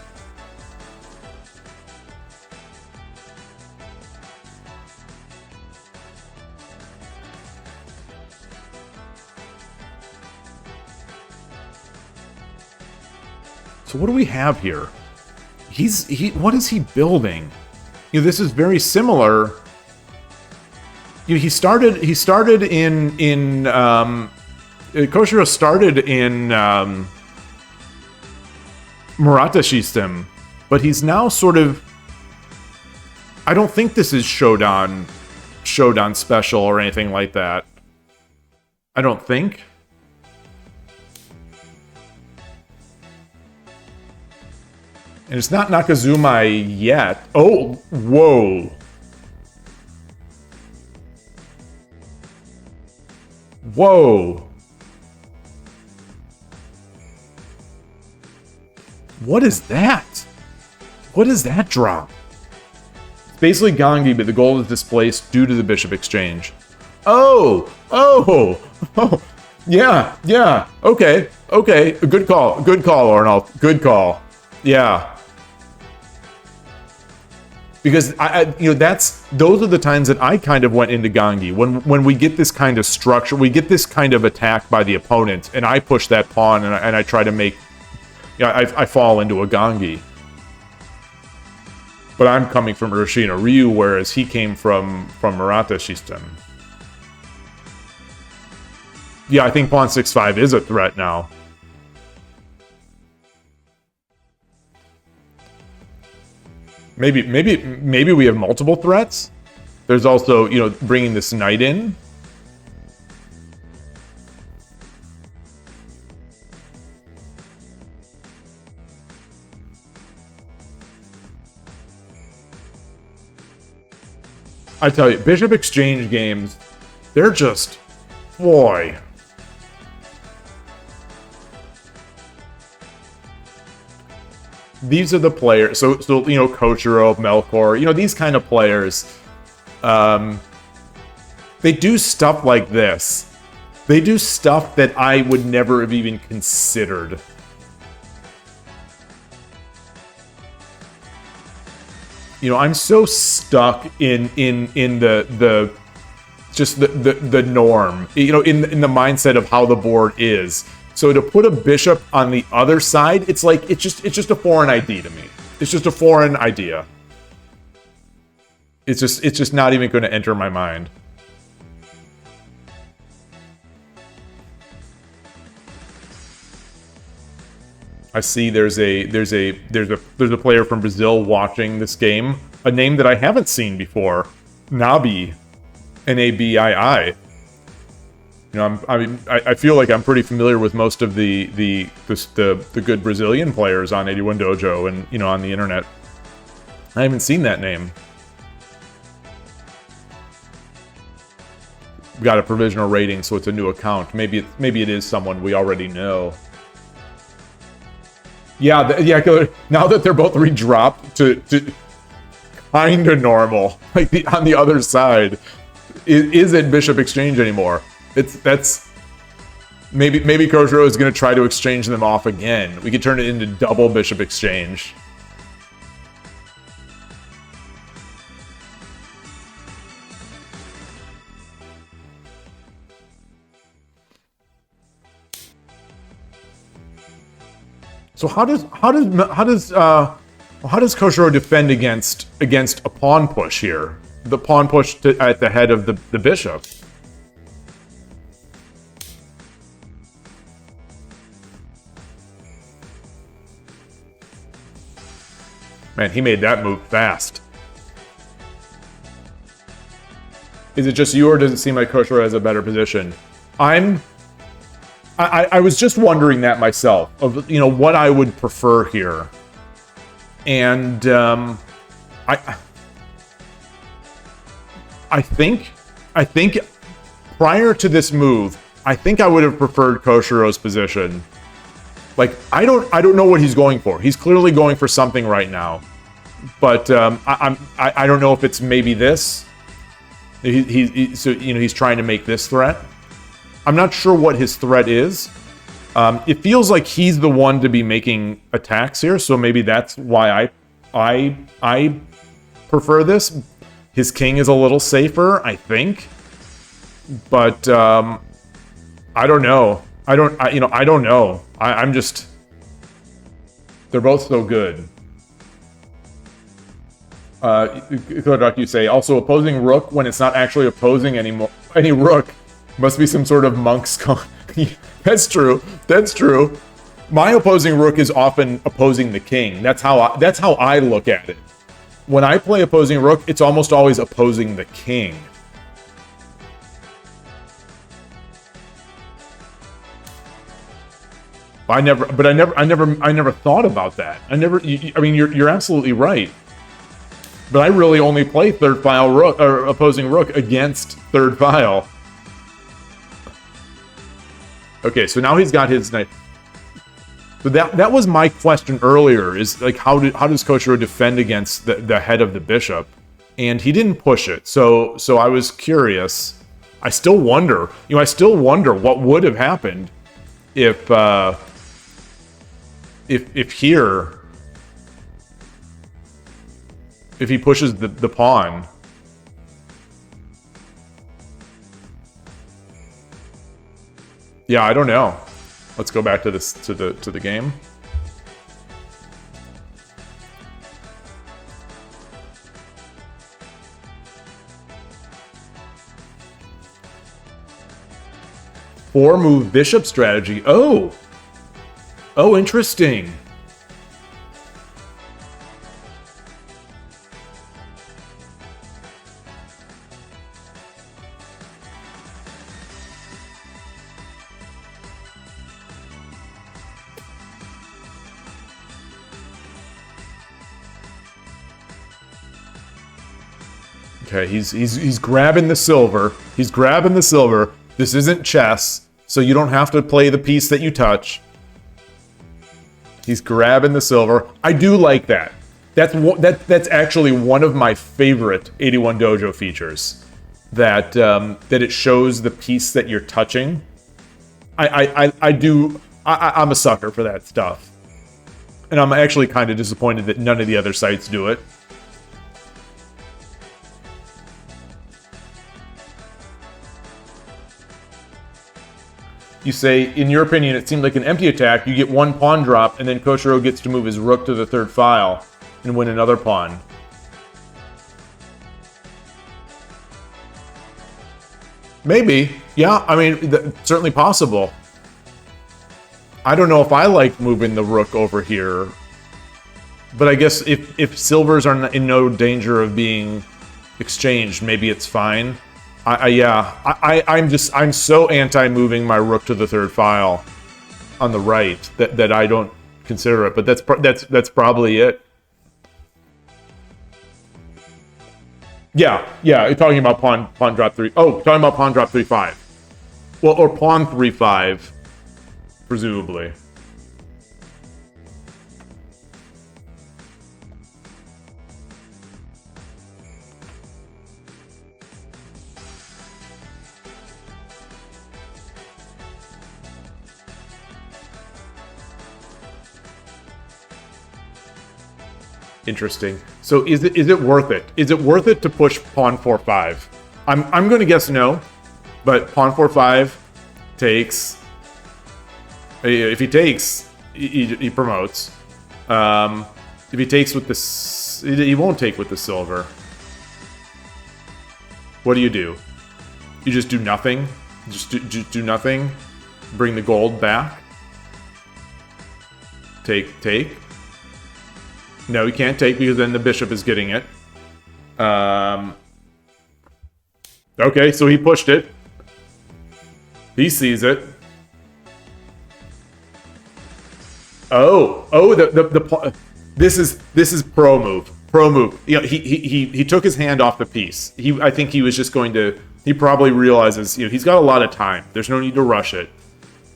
So what do we have here? What is he building? This is very similar. He started in Koshiro started in Maratha system, but he's now sort of. I don't think this is Shodan special or anything like that. I don't think. And it's not Nakazumai yet. Oh, whoa. Whoa. What is that? What is that drop? It's basically Gangi, but the gold is displaced due to the bishop exchange. Oh! Yeah. Okay. Good call, Arnold. Good call. Yeah. Because those are the times that I kind of went into Gangi. When we get this kind of structure, we get this kind of attack by the opponent, and I push that pawn and I try to make, I fall into a Gangi. But I'm coming from Urushina Ryu, whereas he came from Maratha system. Yeah, I think pawn 6-5 is a threat now. Maybe we have multiple threats. There's also, bringing this knight in. I tell you, bishop exchange games, they're just, boy. These are the players, so Kochiro, Melkor, these kind of players, they do stuff like this. They do stuff that I would never have even considered. I'm so stuck in the just the norm, in the mindset of how the board is. So to put a bishop on the other side, it's like it's just a foreign idea to me. It's just a foreign idea. It's just not even going to enter my mind. I see there's a player from Brazil watching this game, a name that I haven't seen before, Nabi, Nabii. You know, I feel like I'm pretty familiar with most of the good Brazilian players on 81 Dojo and, you know, on the internet. I haven't seen that name. Got a provisional rating, so it's a new account. Maybe it is someone we already know. Yeah, now that they're both redropped to kind of normal, like on the other side, it isn't Bishop Exchange anymore. That's maybe Koshiro is going to try to exchange them off again. We could turn it into double Bishop Exchange. So how does Koshiro defend against a pawn push here? The pawn push at the head of the bishop. Man, he made that move fast. Is it just you, or does it seem like Koshiro has a better position? I was just wondering that myself, of, you know, what I would prefer here. And I think prior to this move, I think I would have preferred Koshiro's position. Like, I don't know what he's going for. He's clearly going for something right now. But I don't know if it's maybe this. So, you know, he's trying to make this threat. I'm not sure what his threat is. It feels like he's the one to be making attacks here, so maybe that's why I prefer this. His king is a little safer, I think, but I don't know. I don't know. I'm just. They're both so good. Kodak, you say also opposing rook when it's not actually opposing any rook. Must be some sort of monk's con. That's true. That's true. My opposing rook is often opposing the king. That's how I look at it. When I play opposing rook, it's almost always opposing the king. I never thought about that. I mean, you're absolutely right. But I really only play third file rook or opposing rook against third file. Okay, so now he's got his knight. So that was my question earlier, is like how does Koshiro defend against the head of the bishop? And he didn't push it. So I was curious. I still wonder what would have happened if he pushes the pawn. Yeah, I don't know. Let's go back to this to the game. Four-move bishop strategy. Oh, interesting. Okay, he's grabbing the silver. He's grabbing the silver. This isn't chess, so you don't have to play the piece that you touch. He's grabbing the silver. I do like that. That's actually one of my favorite 81 Dojo features. That it shows the piece that you're touching. I'm a sucker for that stuff. And I'm actually kind of disappointed that none of the other sites do it. You say, in your opinion, it seemed like an empty attack. You get one pawn drop, and then Koshiro gets to move his rook to the third file and win another pawn. Maybe. Yeah, I mean, certainly possible. I don't know if I like moving the rook over here. But I guess if silvers are in no danger of being exchanged, maybe it's fine. I'm so anti-moving my rook to the third file on the right that I don't consider it. But that's probably it. Yeah. You're talking about pawn drop 3. Oh, talking about pawn drop 3-5. Well, or pawn 3-5, presumably. Interesting. So is it worth it? Is it worth it to push pawn 4-5? I'm going to guess no, but pawn 4-5 takes. If he takes, he promotes. If he takes with this, he won't take with the silver. What do? You just do nothing. Just do nothing. Bring the gold back. Take. No, he can't take because then the bishop is getting it. Okay, so he pushed it. He sees it. This is pro move. Pro move. You know, he took his hand off the piece. I think he was just going to. He probably realizes he's got a lot of time. There's no need to rush it.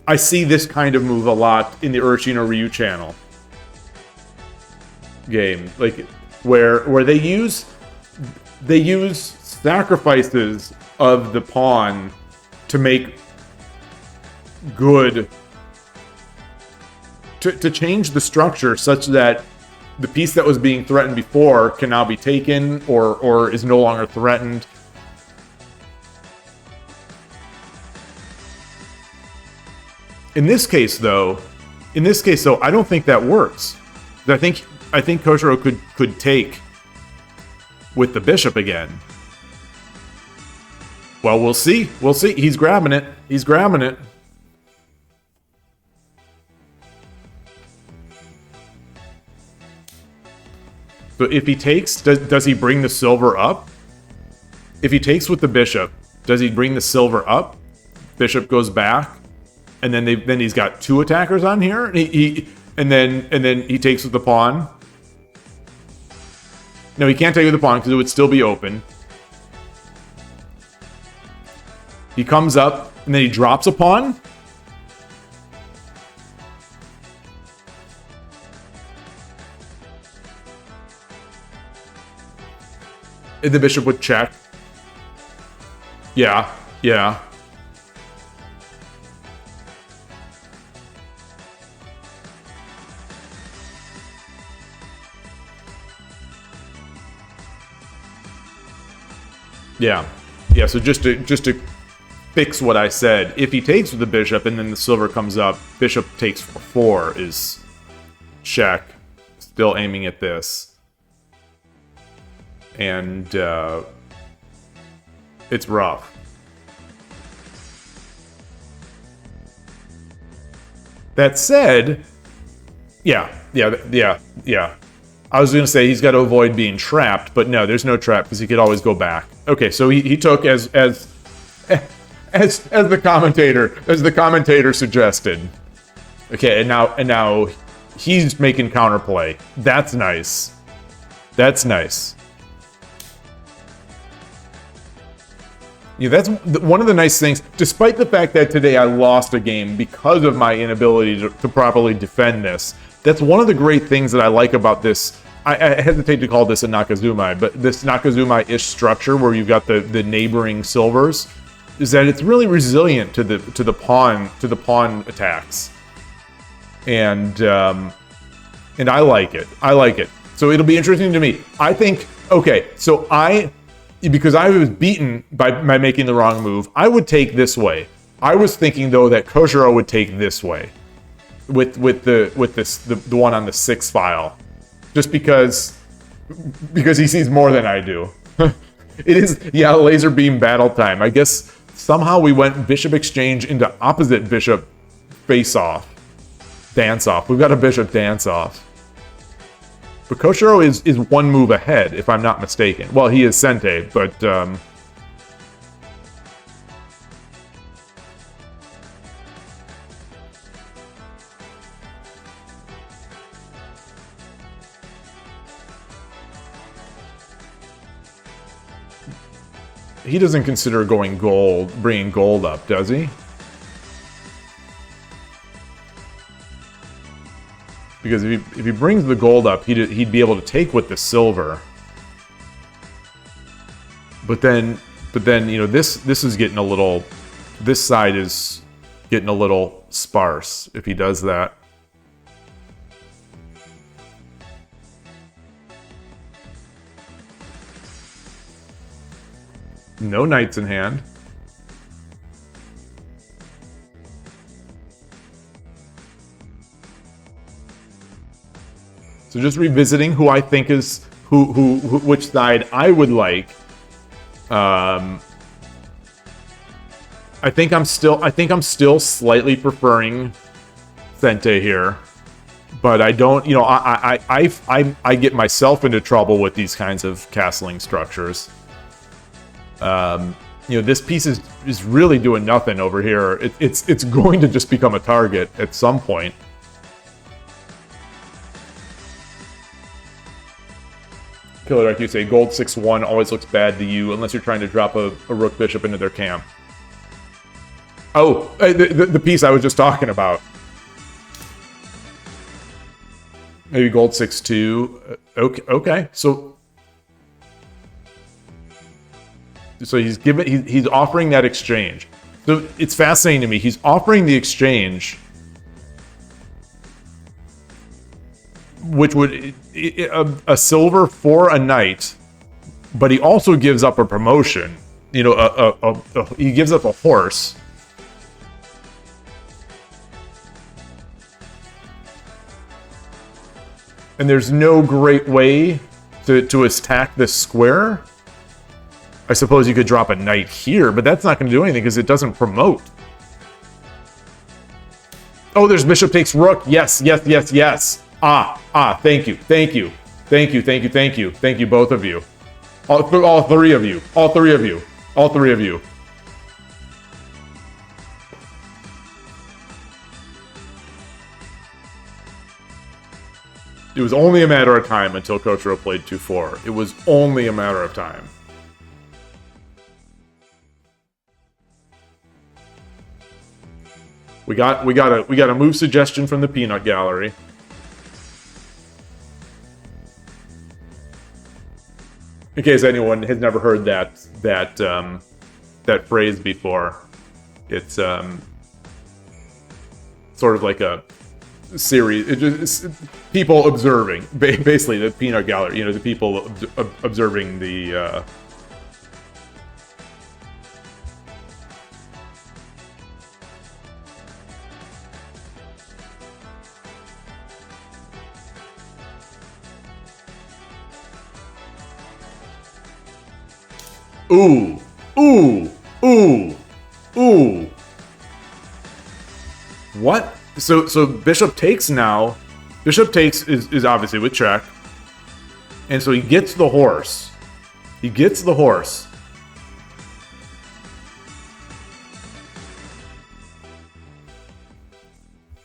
I see this kind of move a lot in the Urashino Ryu channel game, like where they use sacrifices of the pawn to make good to change the structure such that the piece that was being threatened before can now be taken or is no longer threatened. In this case though, I don't think that works. I think Koshiro could take with the bishop again. Well, we'll see. He's grabbing it. So if he takes, does he bring the silver up? If he takes with the bishop, does he bring the silver up? Bishop goes back, and then he's got two attackers on here. And then he takes with the pawn. No, he can't take with the pawn because it would still be open. He comes up, and then he drops a pawn. And the bishop would check. Yeah. Yeah, so just to fix what I said, if he takes with the bishop and then the silver comes up, bishop takes 4 is check. Still aiming at this. And it's rough. That said, yeah. I was going to say he's got to avoid being trapped, but no, there's no trap because he could always go back. Okay, so he took as the commentator suggested. Okay, and now he's making counterplay. That's nice. Yeah, that's one of the nice things. Despite the fact that today I lost a game because of my inability to properly defend this, that's one of the great things that I like about this. I hesitate to call this a Nakazumai, but this Nakazumai-ish structure where you've got the neighboring silvers is that it's really resilient to the pawn attacks, and I like it. So it'll be interesting to me. I think because I was beaten by making the wrong move, I would take this way. I was thinking though that Koshiro would take this way, with the one on the 6 file, just because he sees more than I do. It is, yeah, laser beam battle time. I guess somehow we went bishop exchange into opposite bishop face off, dance off. We've got a bishop dance off. But Koshiro is one move ahead, if I'm not mistaken. Well, he is Sente, but he doesn't consider going gold, bringing gold up, does he? Because if he brings the gold up, he'd be able to take with the silver. But then you know, this is getting a little, this side is getting a little sparse if he does that. No knights in hand. So just revisiting who I think is which side I would like. I think I'm still slightly preferring Sente here, but I don't. You know, I get myself into trouble with these kinds of castling structures. You know, this piece is really doing nothing over here. It's going to just become a target at some point. Killer Dark, you say gold 6-1 always looks bad to you unless you're trying to drop a rook bishop into their camp. Oh, the piece I was just talking about. Maybe gold 6-2. Okay. So he's offering that exchange. So it's fascinating to me. He's offering the exchange, which would a silver for a knight, but he also gives up a promotion. You know, he gives up a horse. And there's no great way to attack this square. I suppose you could drop a knight here, but that's not going to do anything because it doesn't promote. Oh, there's bishop takes rook. Yes. Thank you, both of you. All three of you. It was only a matter of time until Koshiro played 2-4. It was only a matter of time. We got a move suggestion from the peanut gallery. In case anyone has never heard that phrase before, it's sort of like a series. It just people observing, basically the peanut gallery. You know, the people observing the. Ooh. What? So bishop takes now. Bishop takes is obviously with check. And so he gets the horse.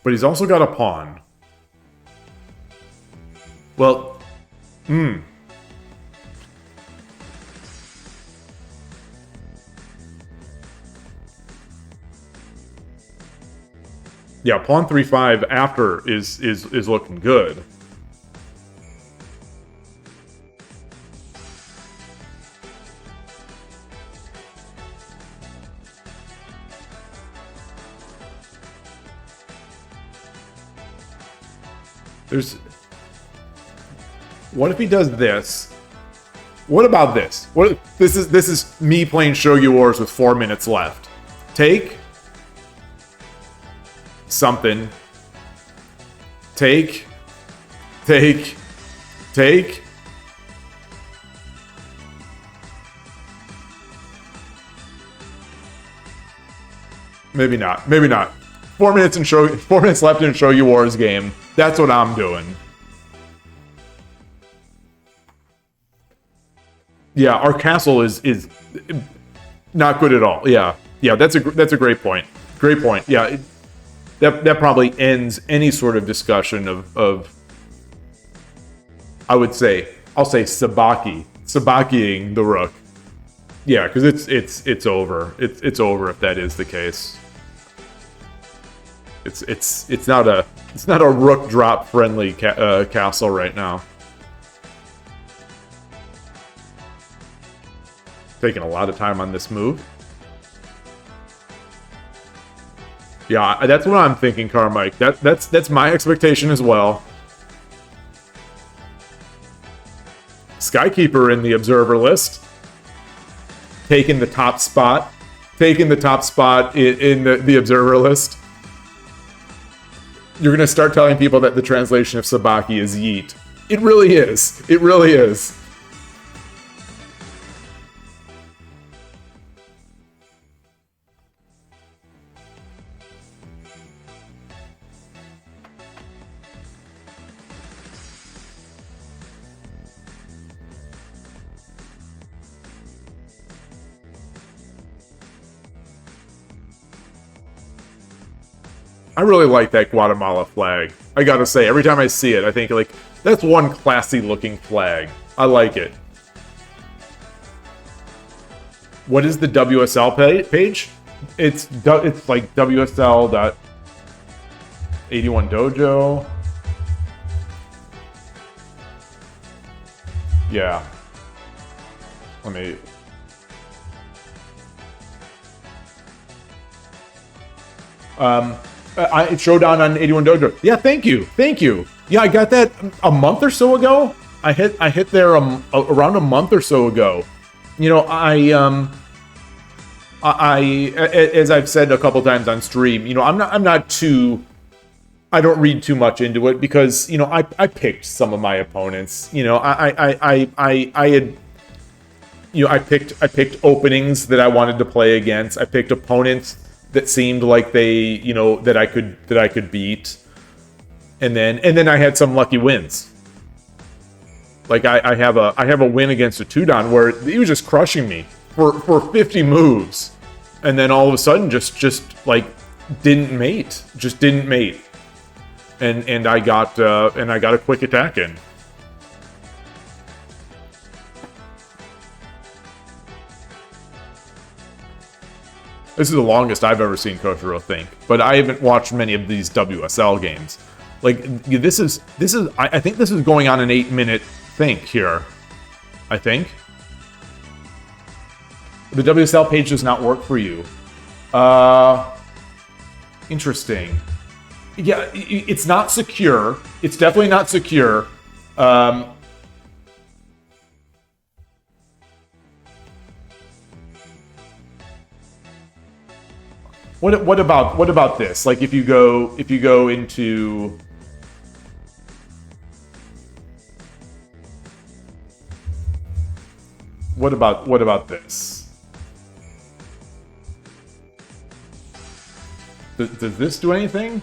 But he's also got a pawn. Well, yeah, pawn 3-5 after is looking good. What if he does this? What about this? This is me playing Shogi Wars with 4 minutes left. Take, something. Take. Take. Take. Maybe not. Maybe not. 4 minutes left in Shogi Wars game. That's what I'm doing. Yeah, our castle is not good at all. Yeah, yeah, that's a great point. Great point. Yeah, that probably ends any sort of discussion of I'll say sabakiing the rook. Yeah, because it's over. It's over if that is the case. It's not a rook drop friendly castle right now. Taking a lot of time on this move. Yeah, that's what I'm thinking, Carmike. That's my expectation as well. Skykeeper in the observer list. Taking the top spot. Taking the top spot in the observer list. You're going to start telling people that the translation of Sabaki is yeet. It really is. It really is. I really like that Guatemala flag. I gotta say, every time I see it, I think, like, that's one classy looking flag. I like it. What is the WSL page? It's like WSL.81 Dojo. Yeah. Let me... Showdown on 81 Dojo. Yeah, thank you. Yeah, I got that a month or so ago. I hit there around a month or so ago. You know, I as I've said a couple times on stream, you know, I don't read too much into it because, you know, I picked some of my opponents. You know, I had, you know, I picked openings that I wanted to play against. I picked opponents that seemed like they, you know, that I could beat, and then I had some lucky wins. Like I have a win against a Tudon where he was just crushing me for 50 moves, and then all of a sudden just like didn't mate, and I got a quick attack in. This is the longest I've ever seen Koshiro think, but I haven't watched many of these WSL games. Like, this is I think this is going on an 8-minute think here. I think. The WSL page does not work for you. Interesting. Yeah, it's not secure. It's definitely not secure. What about this? Like if you go into what about this? Does this do anything?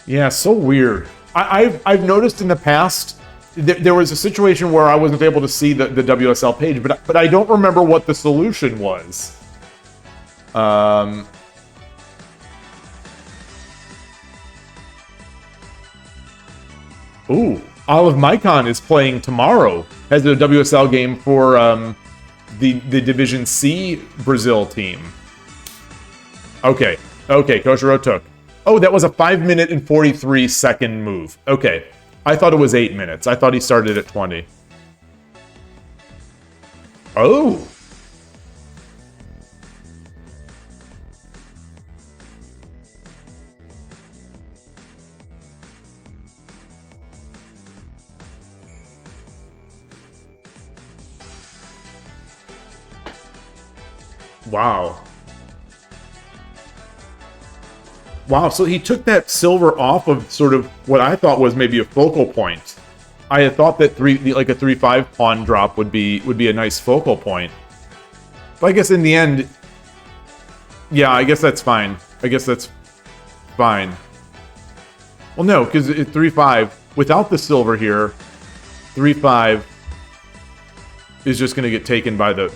Yeah, so weird. I've noticed in the past there was a situation where I wasn't able to see the WSL page, but I don't remember what the solution was. Ooh, Olive Mycon is playing tomorrow. Has a WSL game for the Division C Brazil team. Okay, Koshiro took. Oh, that was a 5-minute and 43-second move. Okay. I thought it was 8 minutes. I thought he started at 20. Oh. Wow. Wow, so he took that silver off of sort of what I thought was maybe a focal point. I had thought that like a 3-5 pawn drop would be a nice focal point. But I guess in the end, yeah, I guess that's fine. I guess that's fine. Well, no, because 3-5 without the silver here, 3-5 is just going to get taken by the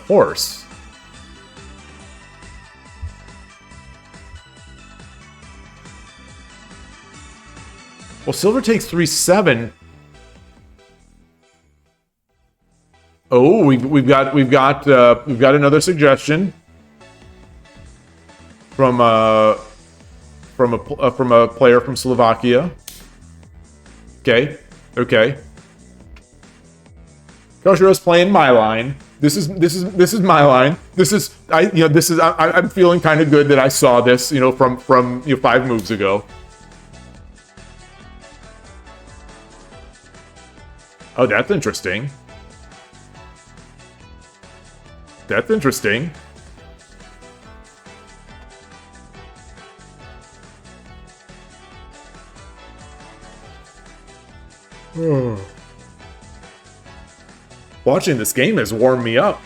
horse. Well, silver takes 3-7. Oh, we've got another suggestion from a player from Slovakia. Okay. Koshiro's playing my line. This is my line. I'm feeling kind of good that I saw this, from 5 moves ago. Oh, that's interesting. That's interesting. Watching this game has warmed me up.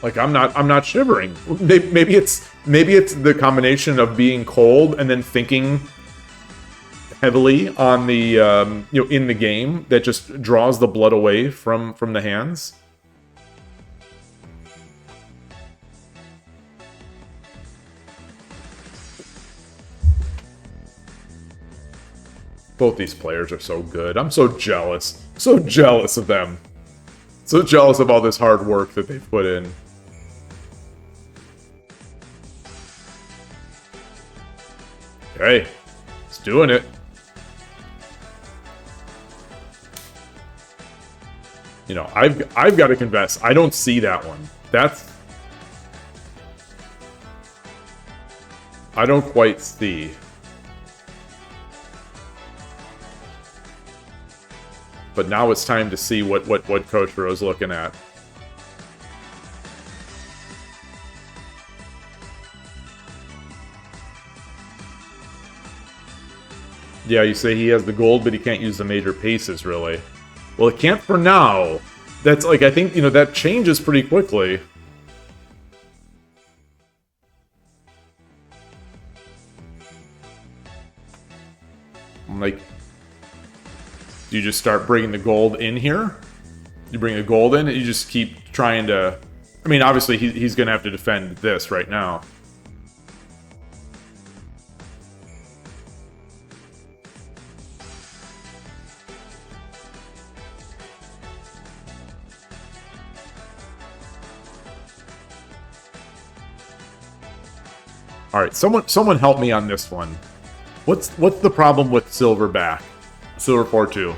Like I'm not shivering. Maybe it's the combination of being cold and then thinking heavily on the in the game that just draws the blood away from the hands. Both these players are so good. I'm so jealous. So jealous of them. So jealous of all this hard work that they've put in. Okay, it's doing it. I've got to confess, I don't see that one. I don't quite see. But now it's time to see what Koshiro's looking at. Yeah, you say he has the gold, but he can't use the major pieces, really. Well, it can't for now. That's like, I think, that changes pretty quickly. Like, do you just start bringing the gold in here? You bring the gold in, and you just keep trying to... I mean, obviously, he's going to have to defend this right now. All right, someone help me on this one. What's the problem with silver back? Silver 4-2.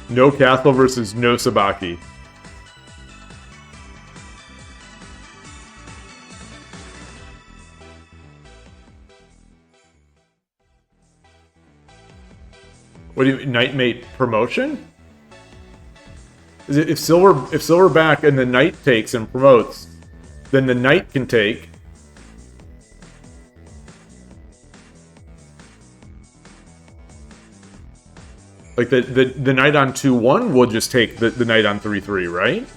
No Castle versus no Sabaki. What do you knight mate promotion? Is it if silver back and the knight takes and promotes, then the knight can take. Like the knight on 2-1 will just take the knight on 3-3, right?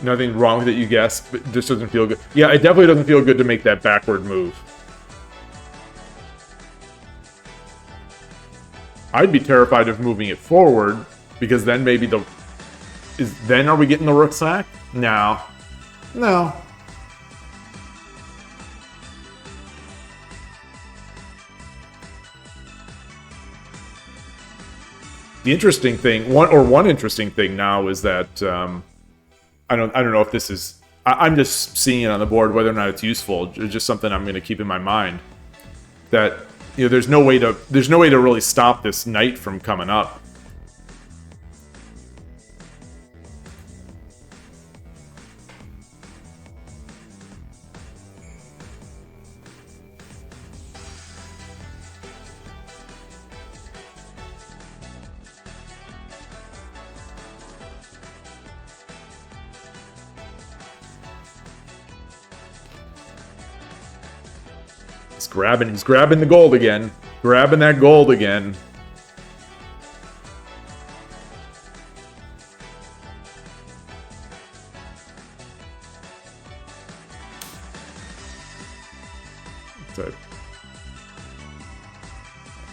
Nothing wrong with it, you guess, but this doesn't feel good. Yeah, it definitely doesn't feel good to make that backward move. I'd be terrified of moving it forward, because then maybe then are we getting the rook sack? No. No. The interesting thing, one interesting thing now is that I don't know if this is. I'm just seeing it on the board, whether or not it's useful. It's just something I'm going to keep in my mind. That there's no way to really stop this knight from coming up. He's grabbing the gold again. Grabbing that gold again. So,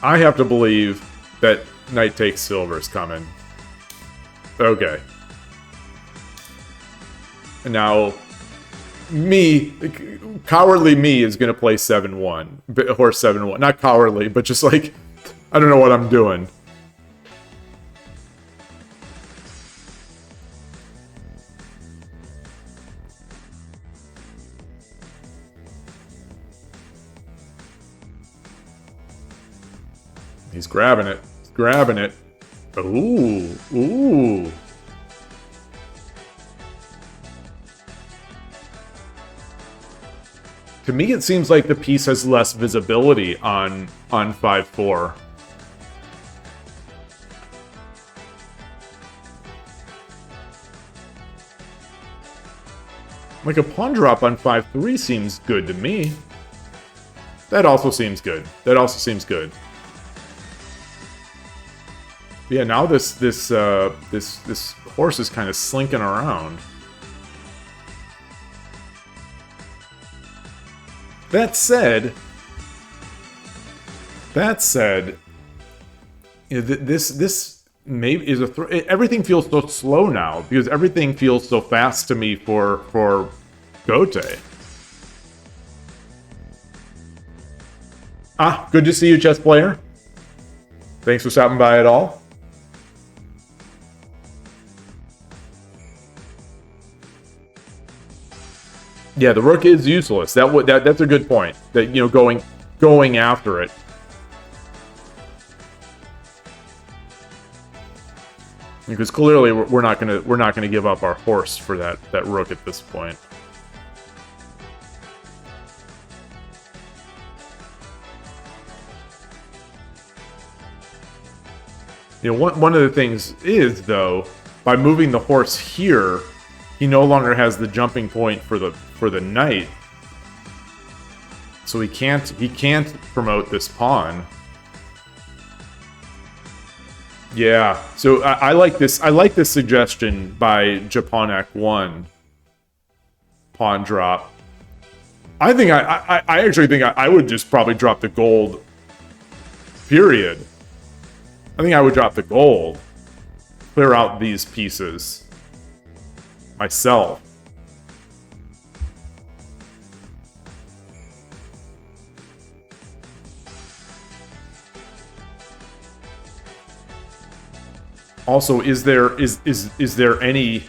I have to believe that knight takes silver is coming. Okay. And now cowardly me is going to play 7-1. Horse 7-1. Not cowardly, but just like, I don't know what I'm doing. He's grabbing it. He's grabbing it. Ooh. Ooh. To me, it seems like the piece has less visibility on 5-4. Like a pawn drop on 5-3 seems good to me. That also seems good. That also seems good. Yeah, now this horse is kind of slinking around. That said, this maybe is everything feels so slow now because everything feels so fast to me for Gote. Ah, good to see you, chess player. Thanks for stopping by at all. Yeah, the rook is useless. That's a good point. That going after it. Because clearly we're not gonna give up our horse for that rook at this point. One of the things is though, by moving the horse here, he no longer has the jumping point for the knight, so he can't promote this pawn. Yeah, so I like this. I like this suggestion by Japonek1. Pawn drop. I think I actually think I would just probably drop the gold. Period. I think I would drop the gold. Clear out these pieces. Myself. Also, is there any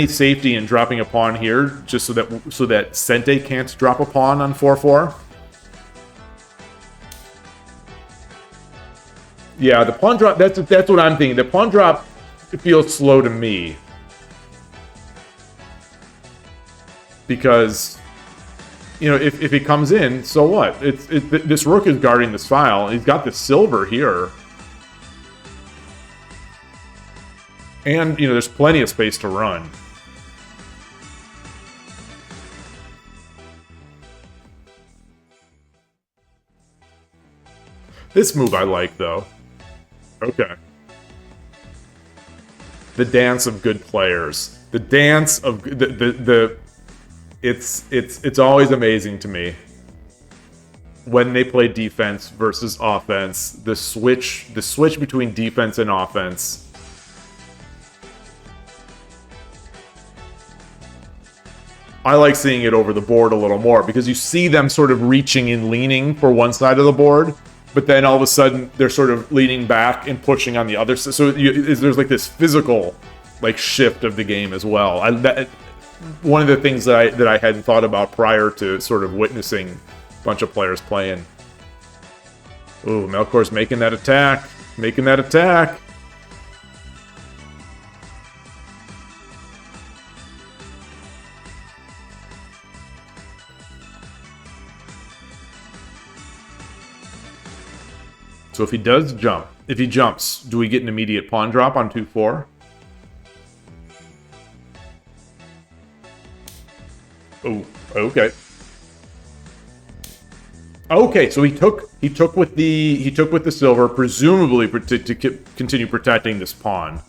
safety in dropping a pawn here just so that Sente can't drop a pawn on 4-4? Yeah, the pawn drop. That's what I'm thinking. The pawn drop feels slow to me. Because, if he comes in, so what? This rook is guarding this file. He's got the silver here. And, there's plenty of space to run. This move I like, though. Okay. The dance of good players. The dance of It's always amazing to me when they play defense versus offense. The switch between defense and offense. I like seeing it over the board a little more because you see them sort of reaching and leaning for one side of the board, but then all of a sudden they're sort of leaning back and pushing on the other side. So there's like this physical like shift of the game as well. One of the things that I hadn't thought about prior to sort of witnessing a bunch of players playing. Ooh, Melkor's making that attack. Making that attack. So if he does jump, if he jumps, do we get an immediate pawn drop on 2-4? Oh, okay. Okay, so he took with the silver, presumably to continue protecting this pawn.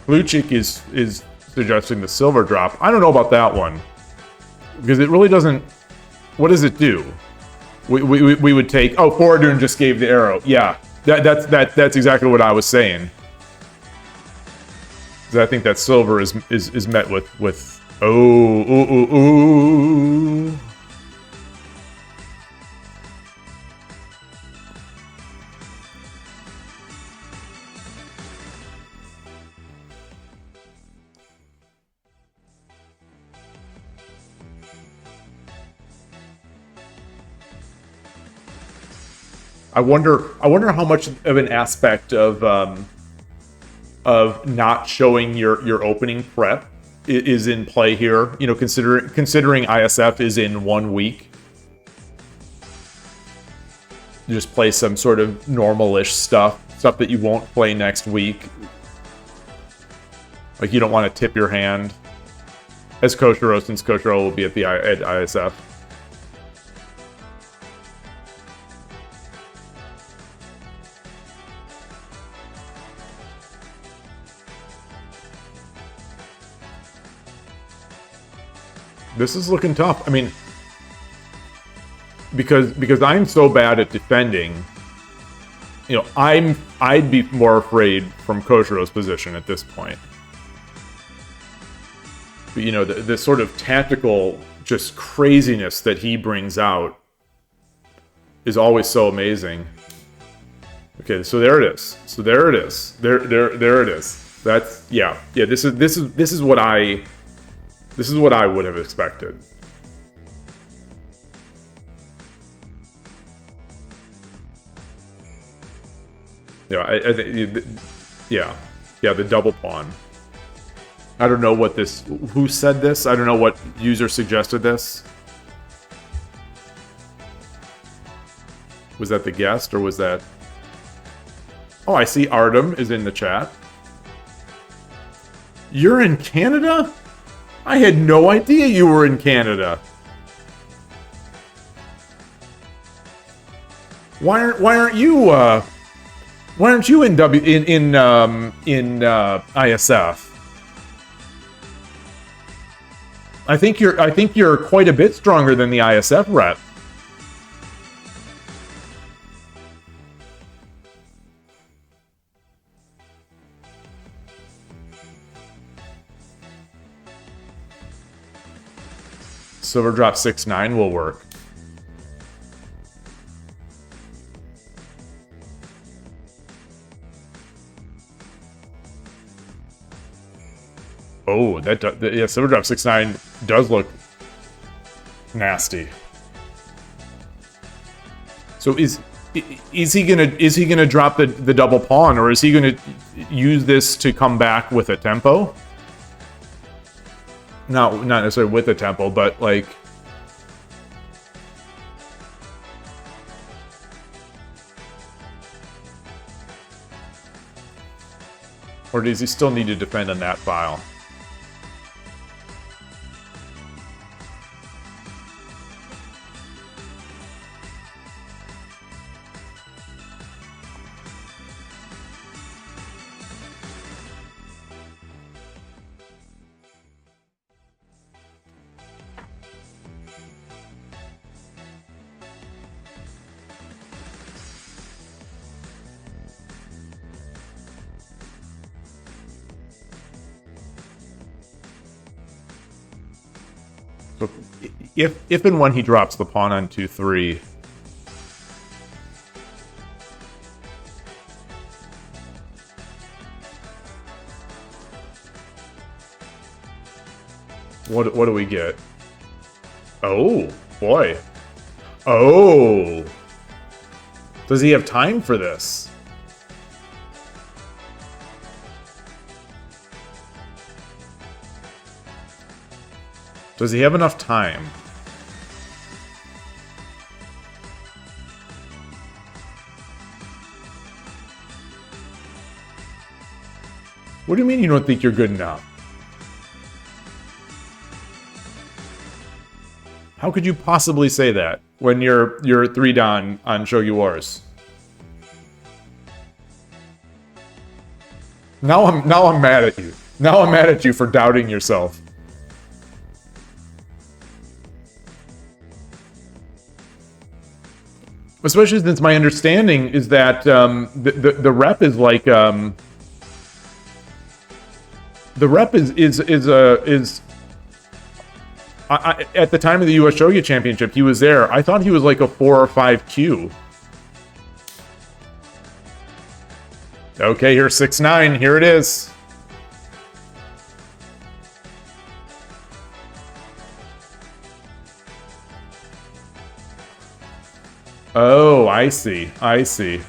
Luchik is suggesting the silver drop. I don't know about that one, because it really doesn't. What does it do? We would take. Oh, Foradun just gave the arrow. Yeah, that's exactly what I was saying. I think that silver is met with ooh. I wonder how much of an aspect of not showing your opening prep is in play here. You know, considering ISF is in 1 week. You just play some sort of normal-ish stuff that you won't play next week. Like you don't want to tip your hand as Koshiro, since Koshiro will be at ISF. This is looking tough. I mean, because I'm so bad at defending, you know, I'd be more afraid from Koshiro's position at this point. But you know, the sort of tactical just craziness that he brings out is always so amazing. Okay, so there it is. So there it is. There it is. That's yeah. This is what I would have expected. Yeah, I think, yeah, the double pawn. I don't know what this. Who said this? I don't know what user suggested this. Was that the guest or was that? Oh, I see Artem is in the chat. You're in Canada? I had no idea you were in Canada. Why aren't you in ISF? I think you're quite a bit stronger than the ISF rep. Silver drop 6-9 will work. Oh, yeah, silver drop 6-9 does look nasty. So is he gonna drop the double pawn, or is he gonna use this to come back with a tempo? Not necessarily with a tempo, but like. Or does he still need to defend on that file? So if and when he drops the pawn on 2-3... What do we get? Oh, boy. Oh! Does he have time for this? Does he have enough time? What do you mean you don't think you're good enough? How could you possibly say that when you're 3-dan on Shogi Wars? Now I'm mad at you. Now I'm mad at you for doubting yourself. Especially since my understanding is that the rep is like the rep is at the time of the U.S. Shogi Championship, he was there. I thought he was like a 4 or 5 Q. Okay, here's 6-9. Here it is. Oh, I see. I see.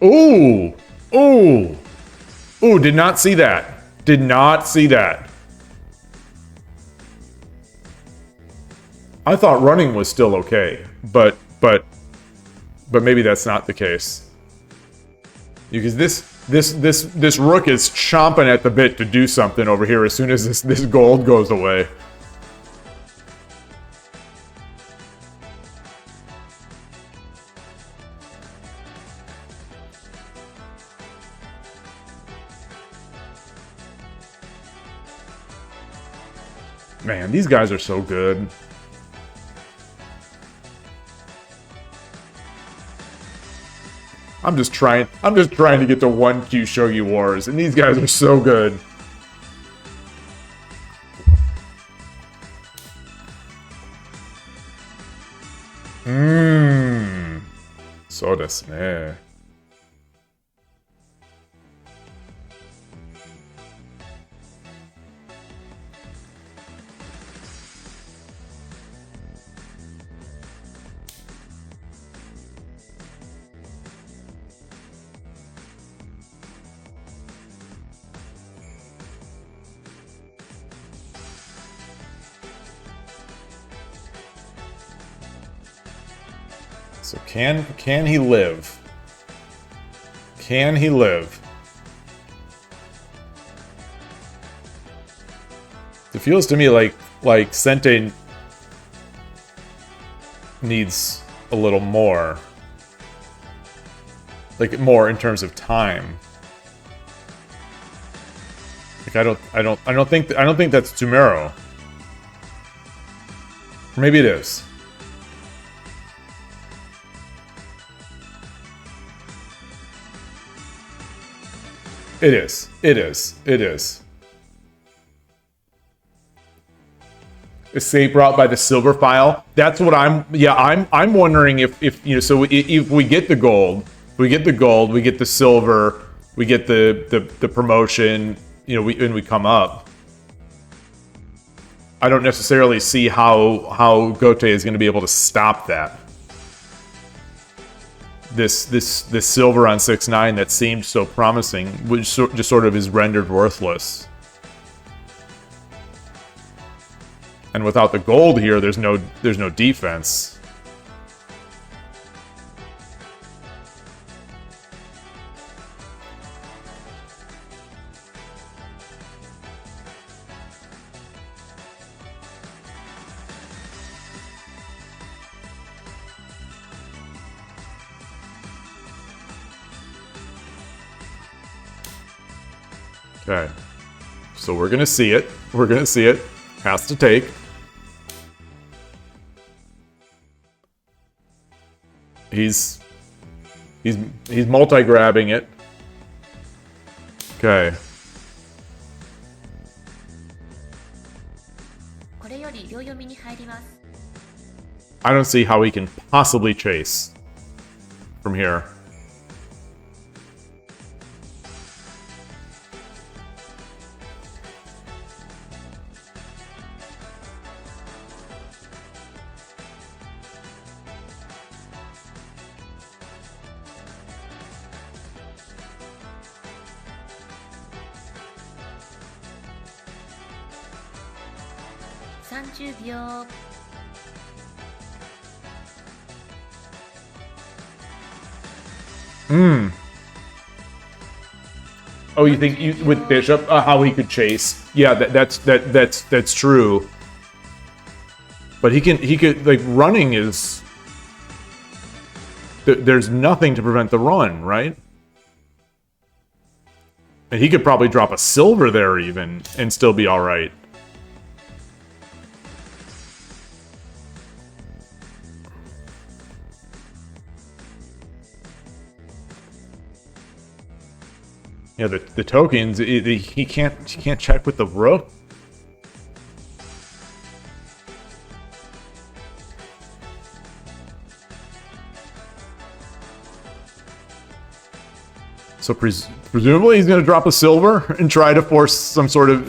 Ooh! Ooh! Ooh, did not see that. Did not see that. I thought running was still okay, but maybe that's not the case. Because this rook is chomping at the bit to do something over here as soon as this gold goes away. Man, these guys are so good. I'm just trying to get to 1Q Shogi Wars, and these guys are so good. So desu ne. So can he live? Can he live? It feels to me like Sente needs a little more. Like more in terms of time. Like I don't think that's Tumero. Maybe it is. It is. It is. It is. Escape route by the silver file. That's what I'm wondering if you know. So if we get the gold, we get the silver, we get the promotion. You know, we come up. I don't necessarily see how Gote is going to be able to stop that. This silver on 6-9 that seemed so promising, which just sort of is rendered worthless. And without the gold here, there's no defense. Okay. So we're gonna see it. We're gonna see it. Has to take. He's multi-grabbing it. Okay. これより両読みに入ります。 I don't see how he can possibly chase from here. Oh, you think with Bishop how he could chase? Yeah, that's true. But he could like running is there's nothing to prevent the run, right? And he could probably drop a silver there even and still be all right. Yeah, the tokens, he can't check with the rook. So presumably he's going to drop a silver and try to force some sort of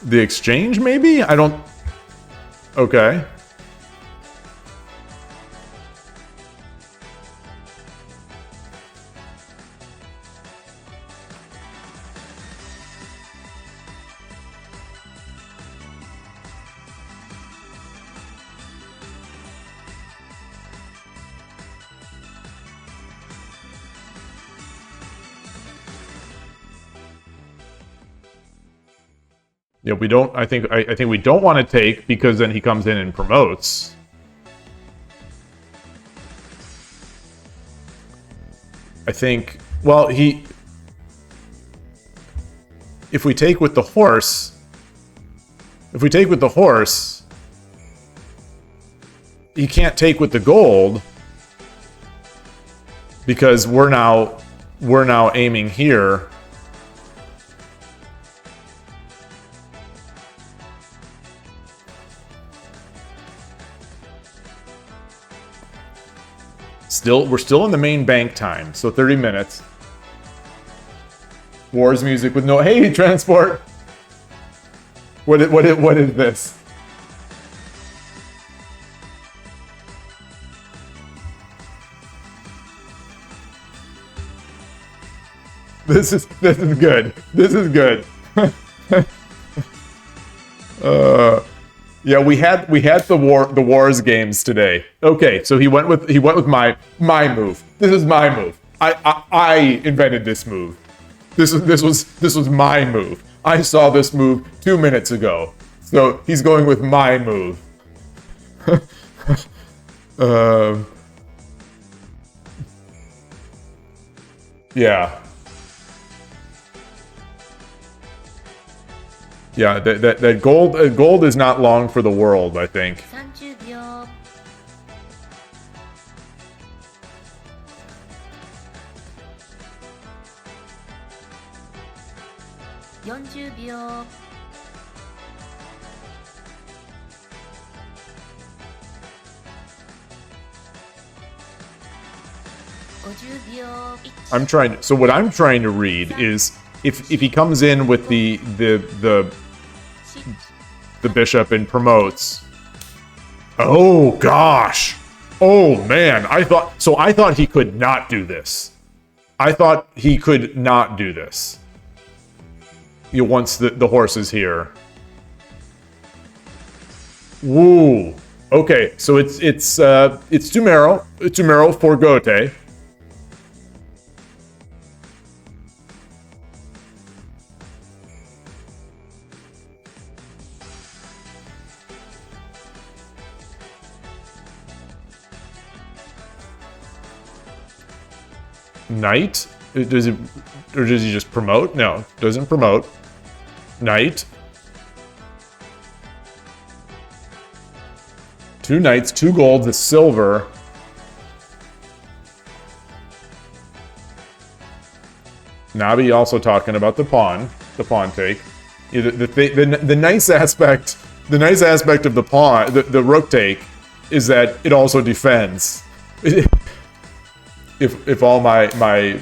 the exchange, maybe? I don't... Okay. Yeah, we don't. I think we don't want to take because then he comes in and promotes. I think. Well, if we take with the horse, he can't take with the gold because we're now aiming here. We're still in the main bank time, so 30 minutes. Wars music with no... Hey, transport! What is this? This is good. This is good. Yeah, we had the wars games today. Okay, so he went with my move. This is my move. I invented this move. This was my move. I saw this move 2 minutes ago. So he's going with my move. Yeah. Yeah, that gold is not long for the world, I think. 30秒 40秒 50秒 I'm trying. So what I'm trying to read is if he comes in with the bishop and promotes. Oh gosh. Oh man. I thought he could not do this. I thought he could not do this. Once the horse is here. Woo. Okay, so it's Tumero for Gote. Knight. Does it, or does he just promote? No, doesn't promote. Knight. 2 knights, 2 golds, a silver. Nabi also talking about the pawn take. The nice aspect of the pawn, the rook take, is that it also defends. If all my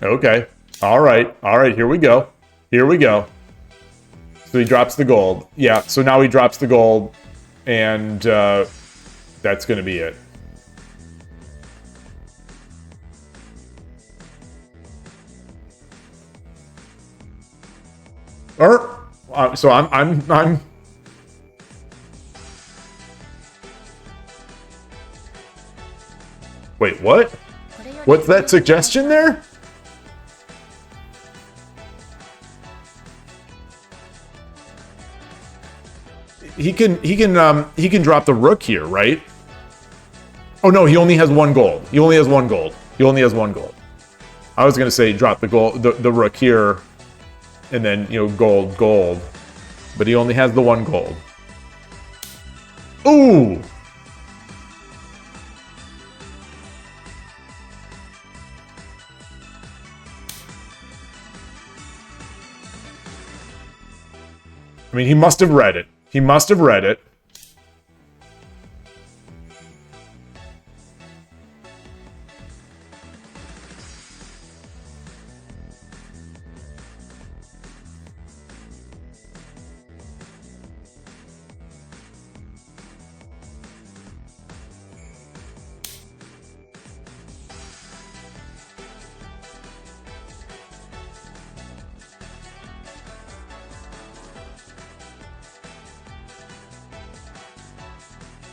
okay, all right, here we go. So he drops the gold. Yeah, so now he drops the gold, and that's gonna be it. So I'm. Wait, what? What's that suggestion there? He can drop the rook here, right? Oh no, he only has 1 gold. He only has 1 gold. I was gonna say drop the gold, the rook here, and then gold. But he only has the 1 gold. Ooh! I mean, he must have read it.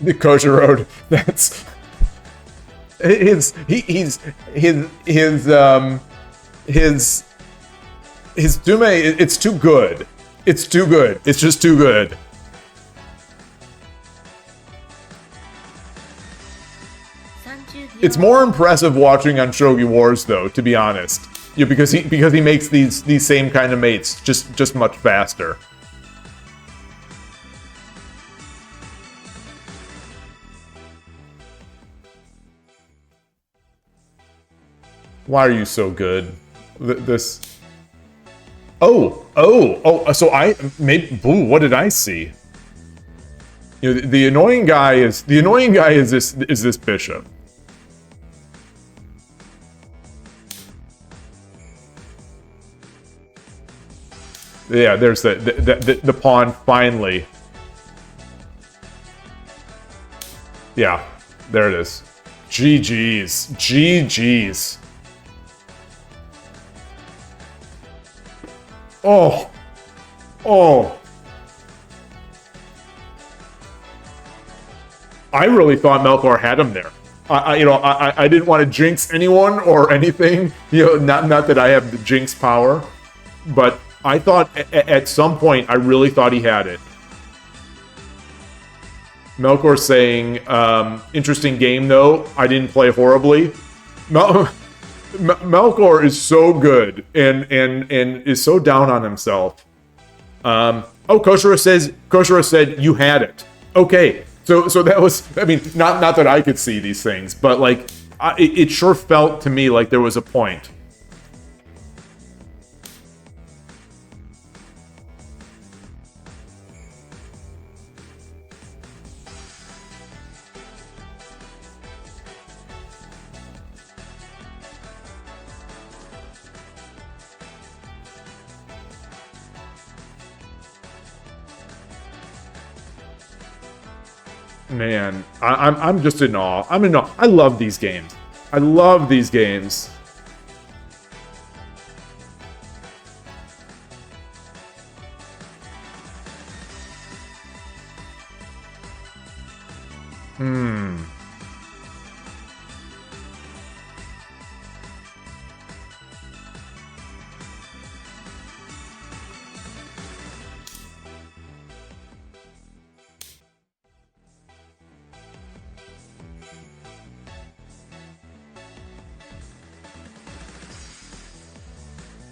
The kosher road. That's his Dume. It's too good. It's just too good. It's more impressive watching on Shogi Wars, though, to be honest. Because he makes these same kind of mates just much faster. Why are you so good? This. Oh! So what did I see? The annoying guy is this bishop. Yeah, there's the pawn finally. Yeah, there it is. GG's. Oh. I really thought Melkor had him there. I didn't want to jinx anyone or anything. Not that I have the jinx power, but I thought at some point I really thought he had it. Melkor saying, interesting game though. I didn't play horribly. Melkor is so good and is so down on himself. Koshira said you had it. Okay, so that was, I mean, not that I could see these things, but like it sure felt to me like there was a point. Man, I'm just in awe. I'm in awe. I love these games.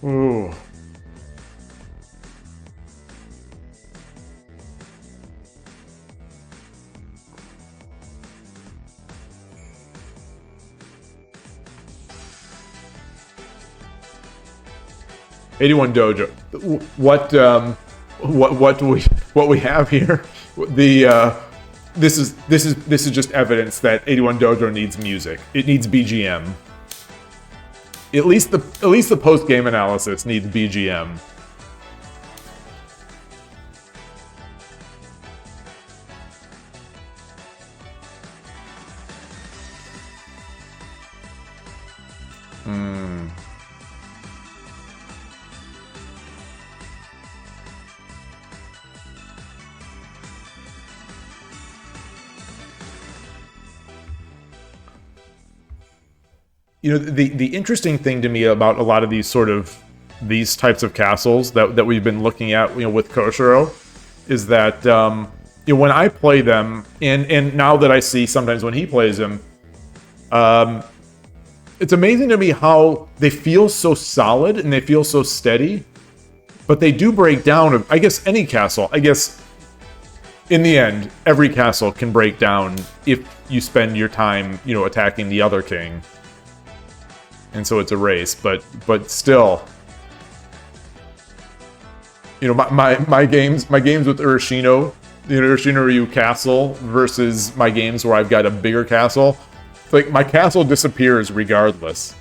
Ooh. '81 Dojo. What we have here? This is just evidence that '81 Dojo needs music. It needs BGM. At least the post game analysis needs BGM. You know, the interesting thing to me about a lot of these types of castles that we've been looking at, you know, with Koshiro, is that you know, when I play them, and now that I see sometimes when he plays them, it's amazing to me how they feel so solid and they feel so steady, but they do break down. I guess any castle, I guess in the end, every castle can break down if you spend your time, you know, attacking the other king. And so it's a race, but still, you know, my games with Urashino, the Urashino Ryu Castle versus my games where I've got a bigger castle, it's like my castle disappears regardless.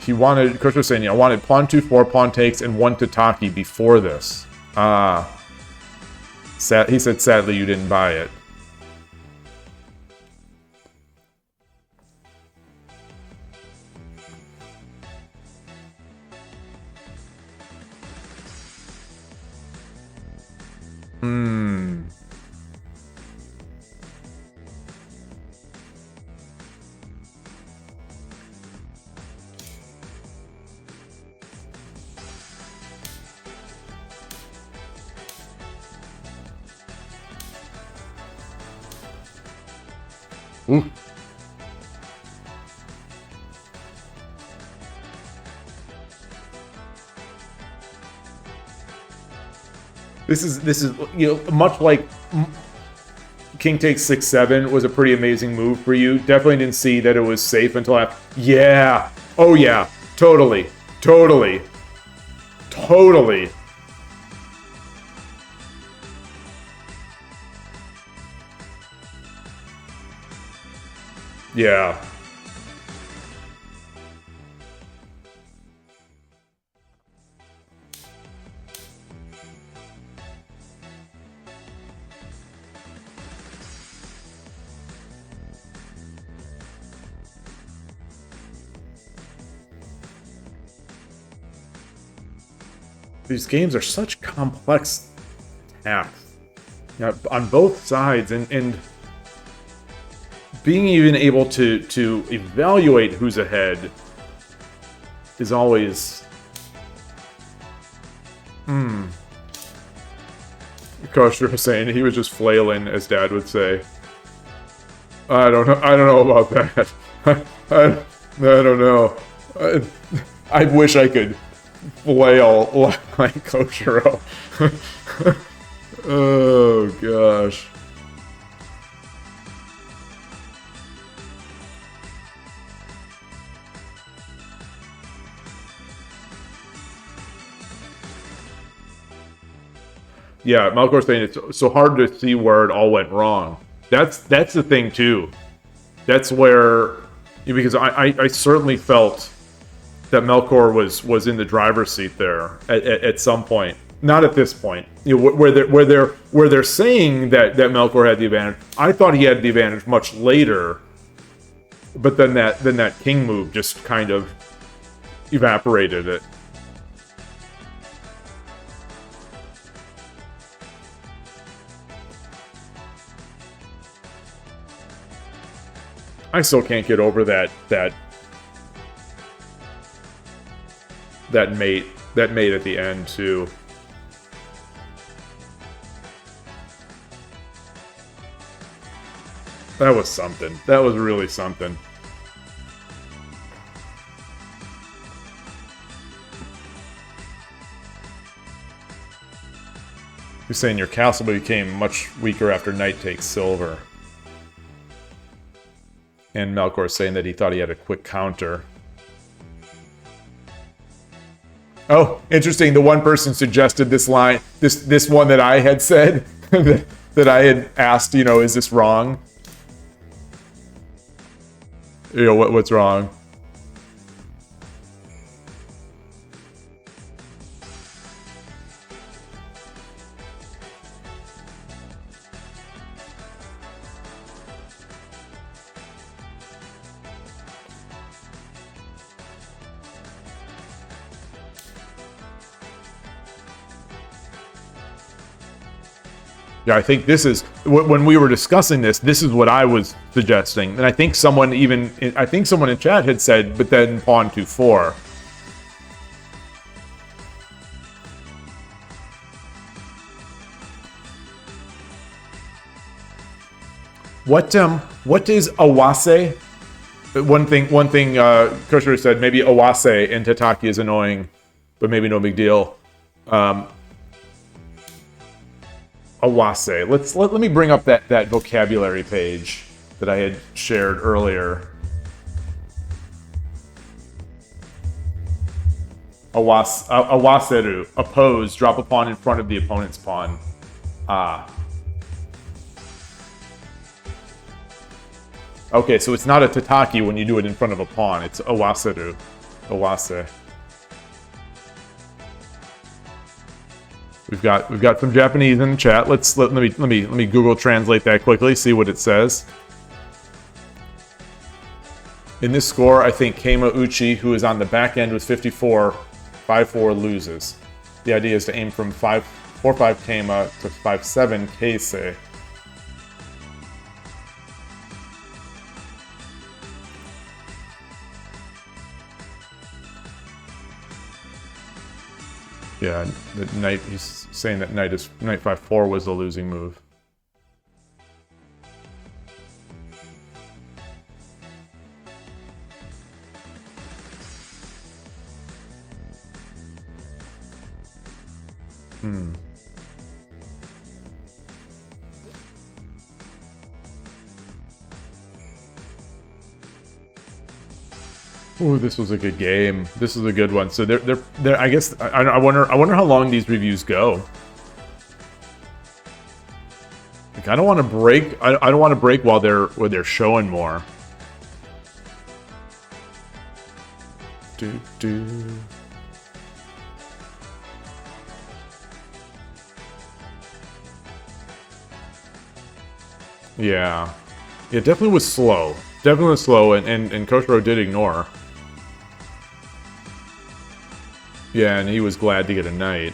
Chris was saying, I wanted pawn 2-4, pawn takes, and 1 Tataki before this. He said, sadly, you didn't buy it. Ooh. This is you know, much like King takes 6-7 was a pretty amazing move for you. Definitely didn't see that it was safe until after. Yeah. Oh yeah. Totally. Yeah. These games are such complex attacks, you know, on both sides, and being even able to evaluate who's ahead is always Kosher was saying he was just flailing, as Dad would say. I don't know about that. I don't know. I wish I could flail like Koshiro. Oh gosh. Yeah, Melkor saying it's so hard to see where it all went wrong. That's the thing too. That's where, because I certainly felt that Melkor was in the driver's seat there at some point. Not at this point, you know, where they're saying that Melkor had the advantage. I thought he had the advantage much later, but then that king move just kind of evaporated it. I still can't get over that mate at the end too. That was something. That was really something. You're saying your castle became much weaker after knight takes silver. And Melkor saying that he thought he had a quick counter. Oh, interesting. The one person suggested this line, this one that I had said, that I had asked, you know, is this wrong? You know, what's wrong? Yeah, I think this is when we were discussing this. This is what I was suggesting, and I think someone in chat had said, "But then pawn to 4." What is Awase? One thing. Kushner said maybe Awase and Tataki is annoying, but maybe no big deal. Awase. Let me bring up that vocabulary page that I had shared earlier. Awaseru. Oppose. Drop a pawn in front of the opponent's pawn. Okay, so it's not a tataki when you do it in front of a pawn. It's awaseru. Awase. We've got some Japanese in the chat. Let me Google translate that quickly, see what it says. In this score, I think Keima Uchi, who is on the back end with 54, 5-4 loses. The idea is to aim from 4-5 Keima to 5-7 Keisei. Yeah, the knight. He's saying that knight 5-4 was the losing move. Ooh, this was a good game. This is a good one. So they're I guess I wonder how long these reviews go. Like I don't want to break. I don't want to break while they're showing more. Yeah, it definitely was slow. Definitely was slow, and Koshiro did ignore. Yeah, and he was glad to get a knight.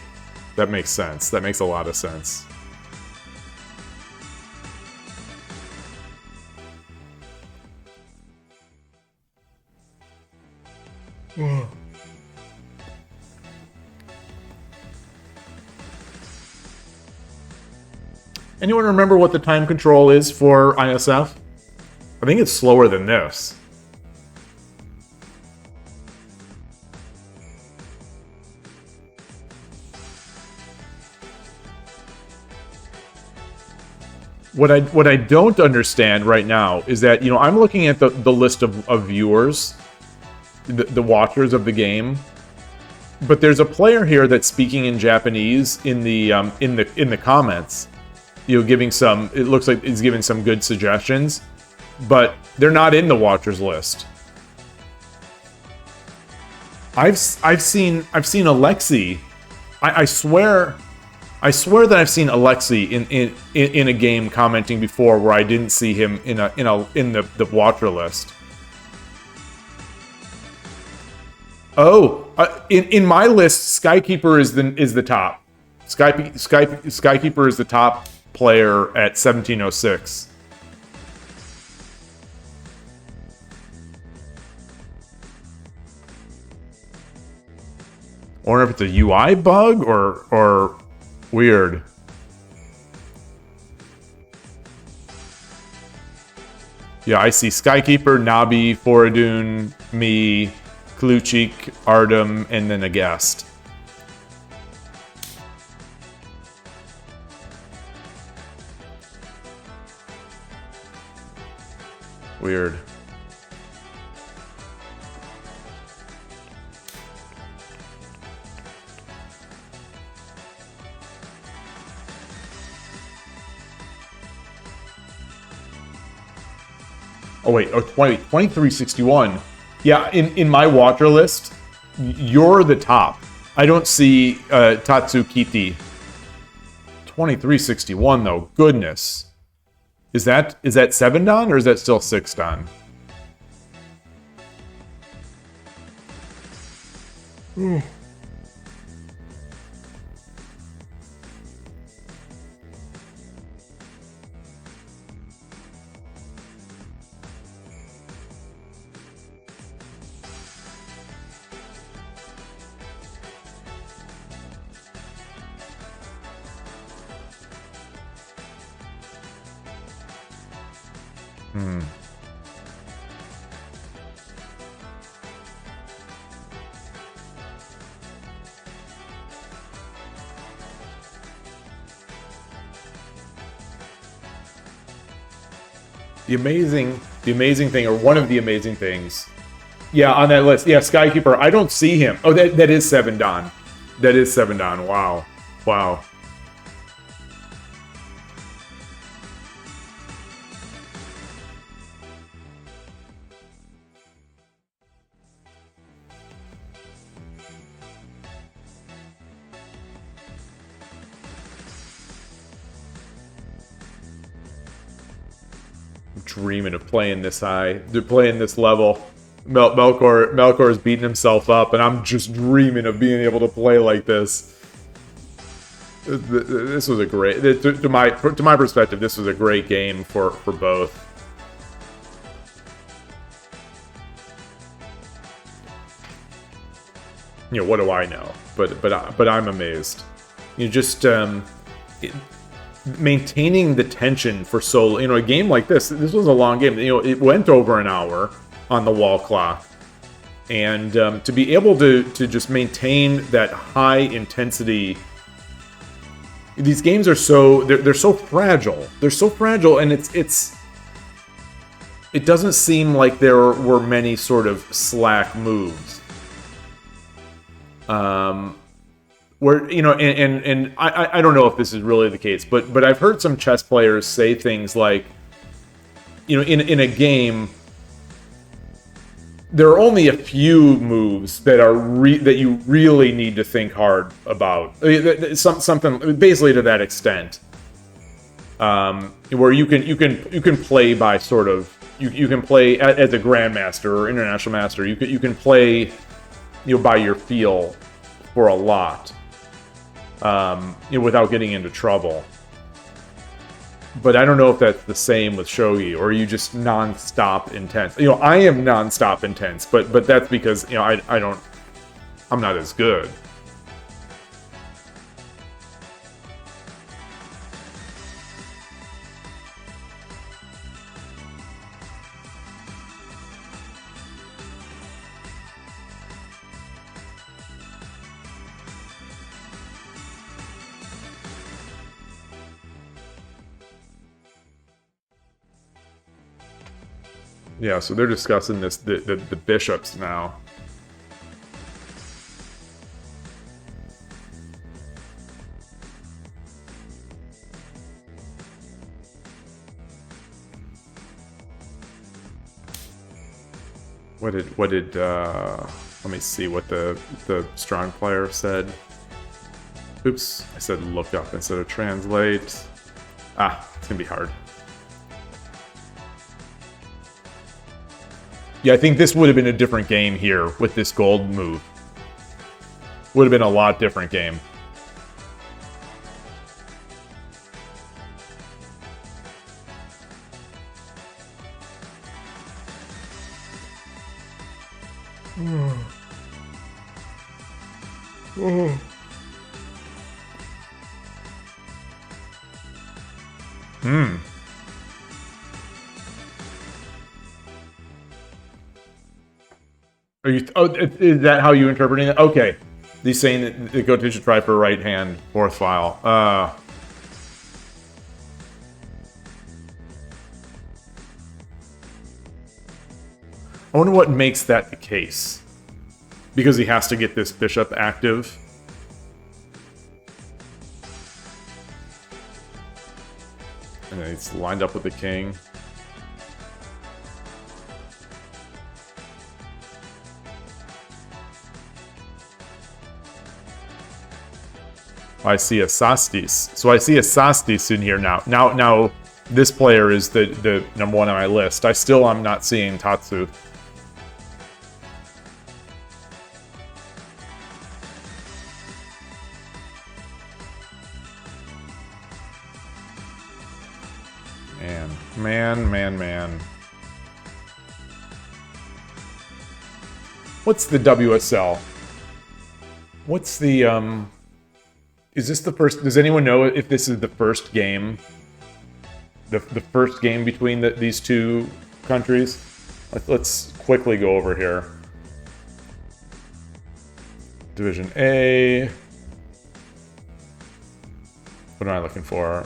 That makes sense. That makes a lot of sense. Anyone remember what the time control is for ISF? I think it's slower than this. What I don't understand right now is that, you know, I'm looking at the list of viewers, the watchers of the game, but there's a player here that's speaking in Japanese in the comments, you know, giving some. It looks like he's giving some good suggestions, but they're not in the watchers list. I've seen Alexi. I swear that I've seen Alexi in a game commenting before where I didn't see him in the watcher list. Oh, in my list, Skykeeper is the top. Skykeeper is the top player at 1706. I wonder if it's a UI bug or weird. Yeah, I see Skykeeper, Nabi, Foradun, me, Kluchik, Artem, and then a guest. Weird. Oh wait, 2361. Yeah, in my watcher list, you're the top. I don't see Tatsukiti. 2361 though, goodness. Is that 7 Dan or is that still 6 Dan? The amazing thing, or one of the amazing things, yeah, on that list, yeah, Skykeeper, I don't see him. Oh, that is 7 Dan. That is 7 Dan, wow. Wow. Dreaming of playing this high, playing this level. Melkor is beating himself up, and I'm just dreaming of being able to play like this. This was a great, to my perspective, this was a great game for both. You know, what do I know? But I'm amazed. You just maintaining the tension for so, you know, a game like this was a long game. You know, it went over an hour on the wall clock, and to be able to just maintain that high intensity. These games are so they're so fragile. They're so fragile, and it doesn't seem like there were many sort of slack moves. Where, you know, and I don't know if this is really the case, but I've heard some chess players say things like, you know, in a game, there are only a few moves that are that you really need to think hard about. Something basically to that extent, where you can play by sort of you can play as a grandmaster or international master. You can play, you know, by your feel for a lot. You know, without getting into trouble. But I don't know if that's the same with Shogi, or are you just non-stop intense? You know, I am non-stop intense, but that's because, you know, I'm not as good. Yeah, so they're discussing this, the bishops now. What did let me see what the strong player said. Oops, I said look up instead of translate. It's gonna be hard. Yeah, I think this would have been a different game here with this gold move. Would have been a lot different game. Are you? Oh, is that how you interpreting it? Okay. He's saying that the goat should try for right hand, fourth file. I wonder what makes that the case. Because he has to get this bishop active. And then he's lined up with the king. I see a Sastis. So I see a Sastis in here now. Now this player is the number one on my list. I still am not seeing Tatsu. Man. What's the WSL? What's the, is this the first, does anyone know if this is the first game? The first game between these two countries? Let's quickly go over here. Division A. What am I looking for?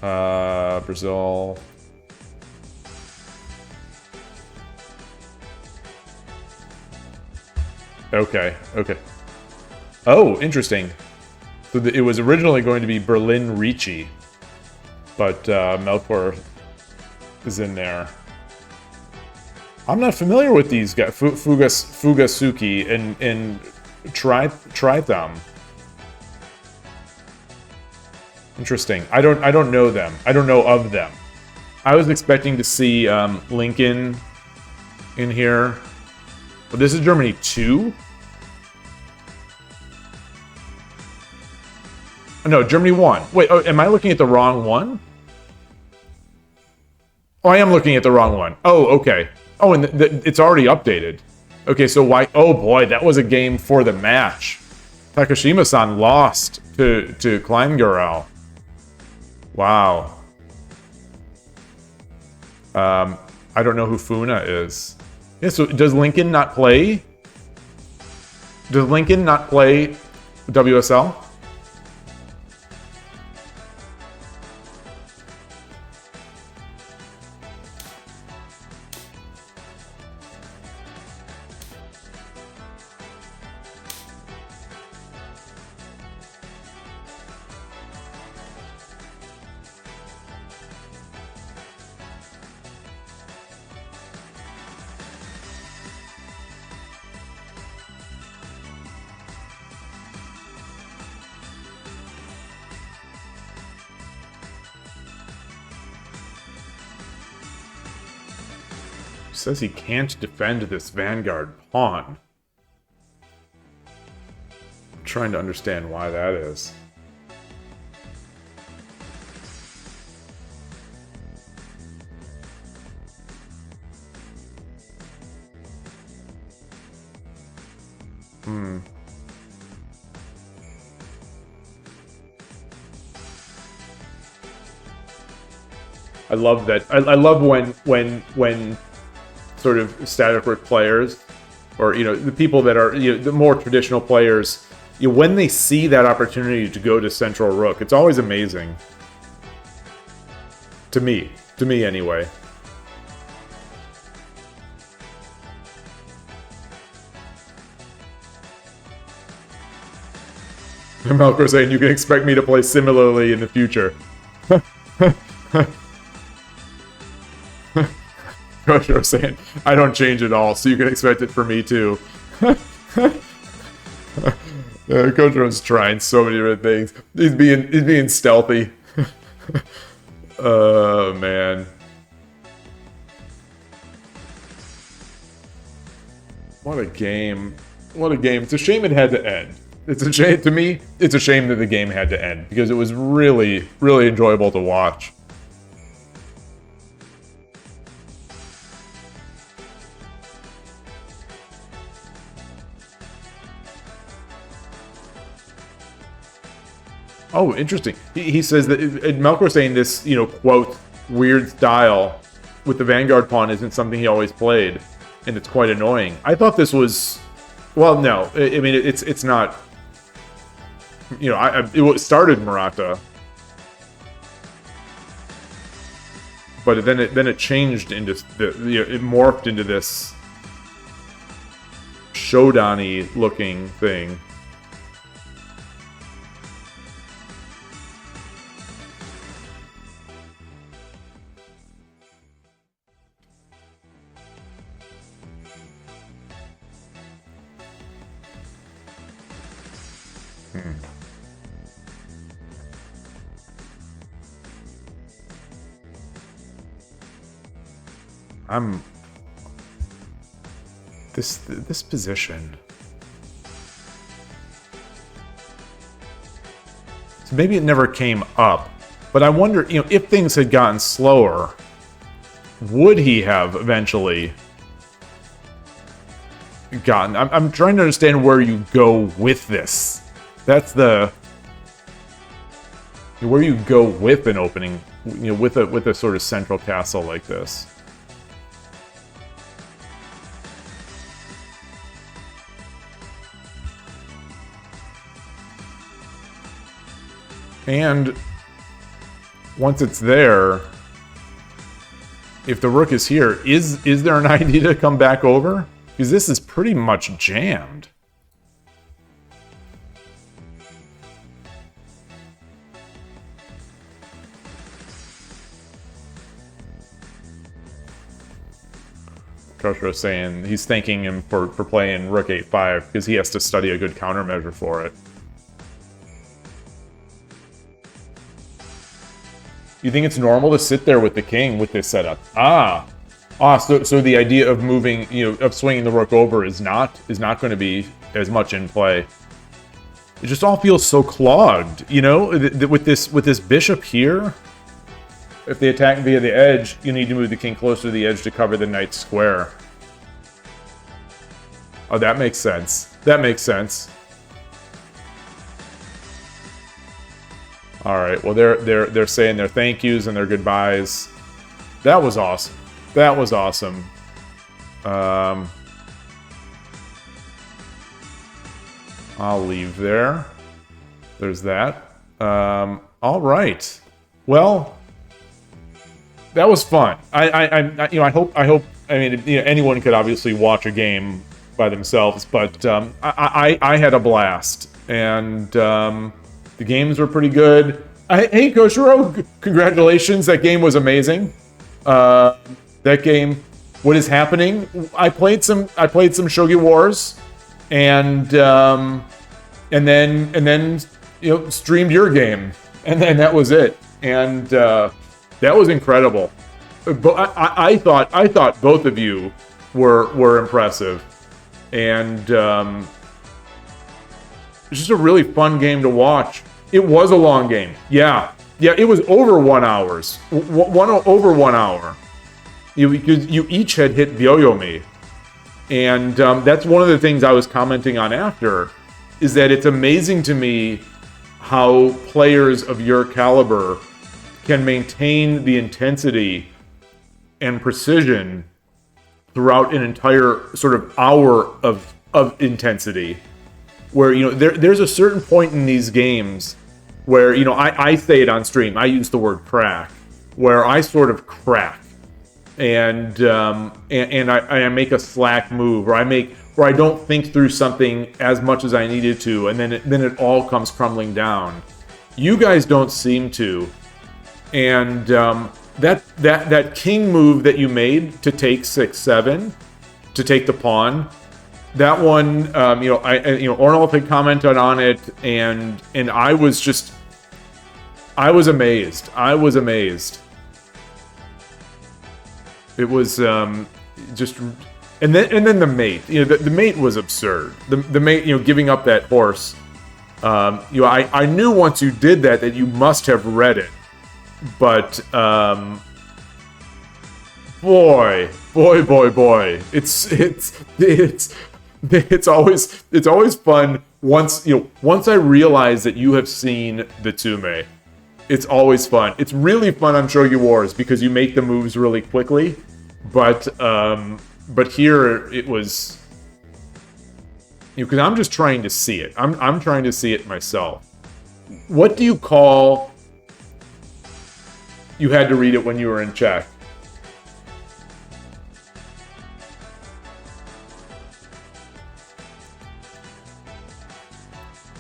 Brazil. Okay. Oh, interesting. So it was originally going to be Berlin Ricci, but Melkor is in there. I'm not familiar with these guys. Fugasuki and Tritham. Interesting. I don't know them. I don't know of them. I was expecting to see Lincoln in here. But this is Germany 2? No, Germany 1. Wait, oh, am I looking at the wrong one? Oh, I am looking at the wrong one. Oh, okay. Oh, and it's already updated. Okay, so why... Oh, boy, that was a game for the match. Takashima-san lost to Kleingurau. Wow. I don't know who Funa is. Yeah, so does Lincoln not play? Does Lincoln not play WSL? Says he can't defend this Vanguard pawn. I'm trying to understand why that is. I love that. I love when sort of static rook players, or the people that are the more traditional players, when they see that opportunity to go to central rook, it's always amazing. To me anyway. Melkor saying you can expect me to play similarly in the future. Kosho saying, I don't change at all, so you can expect it for me too. Kosho's trying so many different things. He's being stealthy. Oh man. What a game. What a game. It's a shame it had to end. It's a shame to me, it's a shame that the game had to end because it was really, really enjoyable to watch. Oh, interesting. He says that Melkor saying this, quote, weird style with the Vanguard pawn isn't something he always played. and it's quite annoying. I thought this was, well, no, I mean it's not. You know, it started Murata, but then it changed into it morphed into this Shodan-y looking thing. This position. So maybe it never came up, but I wonder, you know, if things had gotten slower, would he have eventually gotten? I'm trying to understand where you go with this. That's the where you go with an opening, you know, with a sort of central castle like this. And once it's there, if the rook is here, is there an idea to come back over? Because this is pretty much jammed. Koshiro saying he's thanking him for playing rook 8-5 because he has to study a good countermeasure for it. You think it's normal to sit there with the king with this setup? So the idea of moving, you know, of swinging the rook over is not going to be as much in play. It just all feels so clogged, you know, with this bishop here. If they attack via the edge, you need to move the king closer to the edge to cover the knight square. Oh, that makes sense. That makes sense. All right. Well, they're saying their thank yous and their goodbyes. That was awesome. That was awesome. I'll leave there. There's that. All right. Well, that was fun. I hope. I mean, you know, anyone could obviously watch a game by themselves, but I had a blast, and the games were pretty good. Hey, Koshiro, congratulations! That game was amazing. That game. What is happening? I played some Shogi Wars, and then you know, streamed your game, and then that was it. And that was incredible. But I thought both of you were impressive, and it's just a really fun game to watch. It was a long game. Yeah, it was over 1 hour. Over 1 hour. You each had hit Vyoyomi. And that's one of the things I was commenting on after, is that it's amazing to me how players of your caliber can maintain the intensity and precision throughout an entire sort of hour of intensity. Where, you know, there's a certain point in these games where, you know, I say it on stream, I use the word crack, where I sort of crack. And I make a slack move, or I don't think through something as much as I needed to, and then it all comes crumbling down. You guys don't seem to, and that king move that you made to take 6-7, to take the pawn, that one, Ornolf had commented on it, and I was amazed. I was amazed. It was just, and then the mate. You know, the mate was absurd. The mate, you know, giving up that horse. You know, I knew once you did that you must have read it, but boy, it's always fun once I realize that you have seen the Tsume. It's always fun. It's really fun on Shogi Wars because you make the moves really quickly, but But here it was, because I'm just trying to see it. I'm trying to see it myself. What do you call? You had to read it when you were in check.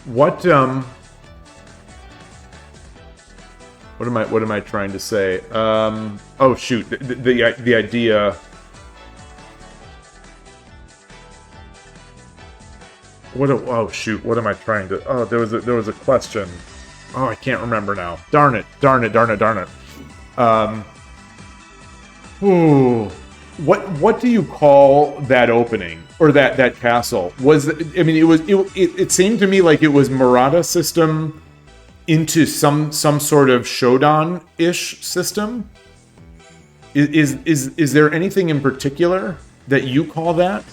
What am I trying to say? Oh shoot, the idea. Oh shoot, what am I trying to? Oh, there was a question. Oh, I can't remember now. Darn it. What do you call that opening or that castle? It seemed to me like it was Murata system into some sort of Shodan-ish system. Is there anything in particular that you call that?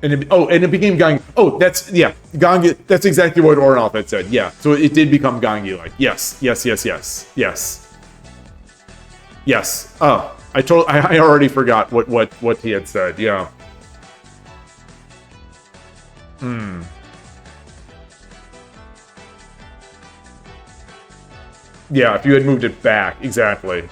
And it became Gangi. Oh, Gangi. That's exactly what Ornolf had said. Yeah, so it did become Gangi. Like, yes. Oh, I already forgot what he had said. Yeah. Yeah, if you had moved it back, exactly.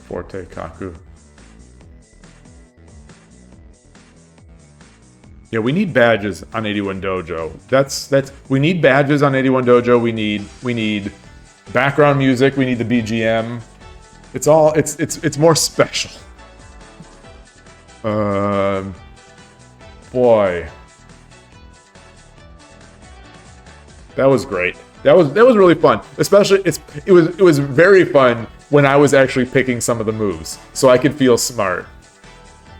Forte Kaku. Yeah, we need badges on 81 Dojo. That's we need badges on 81 Dojo. We need background music. We need the BGM. It's more special. Boy, that was great. That was really fun. Especially it was very fun when I was actually picking some of the moves, so I could feel smart.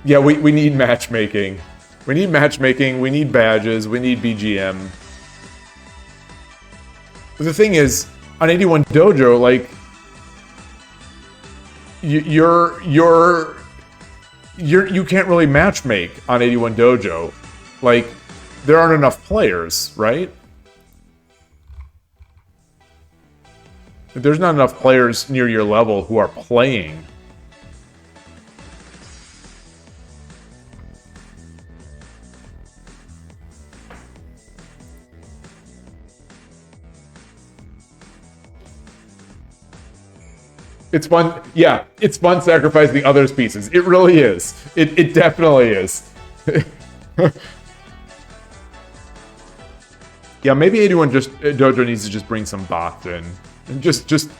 Yeah, we need matchmaking. We need matchmaking, we need badges, we need BGM. But the thing is, on 81 Dojo, like, you can't really matchmake on 81 Dojo. Like, there aren't enough players, right? There's not enough players near your level who are playing. It's fun. Yeah, it's fun sacrificing the others' pieces. It really is. It definitely is. Yeah, maybe 81 Dojo needs to just bring some bots in. And just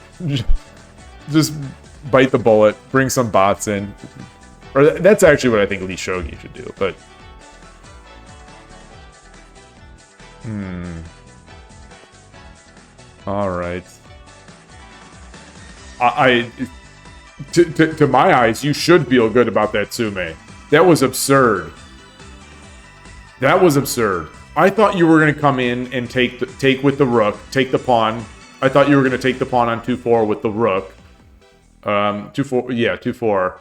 bite the bullet, bring some bots in. Or that's actually what I think Lee Shogi should do, but all right. To my eyes, you should feel good about that Tsume. That was absurd. That was absurd. I thought you were going to come in and take with the rook, take the pawn. I thought you were going to take the pawn on 2-4 with the rook. 2-4, yeah, 2-4.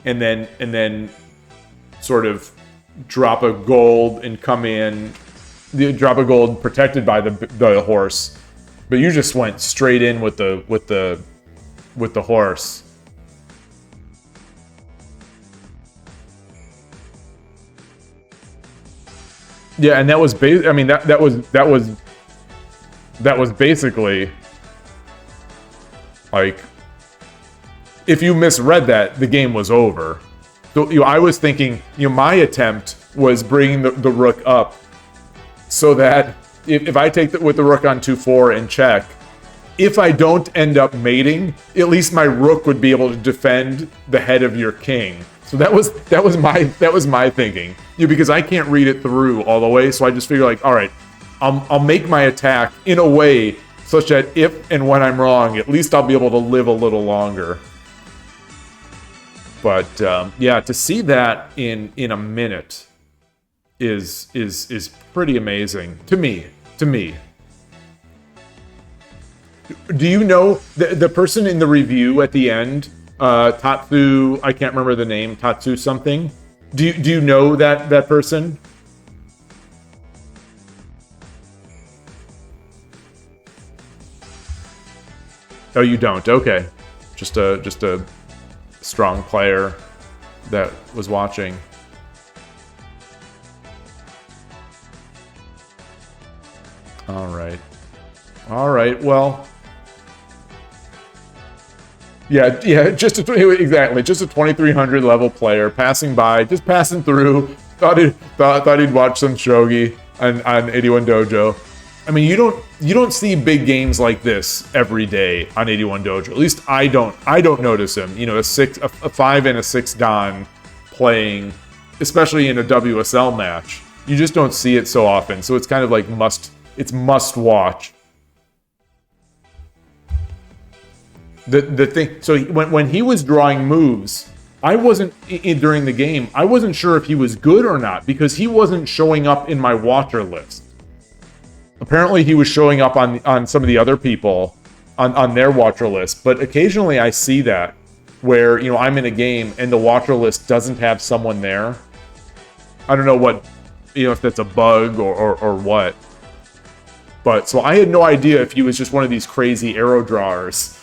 And then sort of drop a gold and come in. Drop a gold protected by the horse. But you just went straight in with the horse. Yeah, and that was that was basically like, if you misread that, the game was over. So I was thinking, my attempt was bringing the rook up so that if I take with the rook on 2-4 and check, if I don't end up mating, at least my rook would be able to defend the head of your king. So that was my thinking. Because I can't read it through all the way, so I just figure like, all right, I'll make my attack in a way such that if and when I'm wrong, at least I'll be able to live a little longer. But yeah, to see that in a minute is pretty amazing to me. Do you know the person in the review at the end, Tatsu? I can't remember the name. Tatsu something. Do you know that person? Oh, you don't. Okay, just a strong player that was watching. All right. Well, yeah. Just a 2300 level player passing by, just passing through. Thought he'd watch some shogi on 81 Dojo. I mean, you don't see big games like this every day on 81 Dojo. At least I don't notice him. A 5 and a 6 Dan playing, especially in a WSL match. You just don't see it so often. So it's kind of like must watch. The thing. So when he was drawing moves, I wasn't during the game. I wasn't sure if he was good or not because he wasn't showing up in my watcher list. Apparently he was showing up on some of the other people on their watcher list, but occasionally I see that where, I'm in a game and the watcher list doesn't have someone there. I don't know what, if that's a bug or what. But so I had no idea if he was just one of these crazy arrow drawers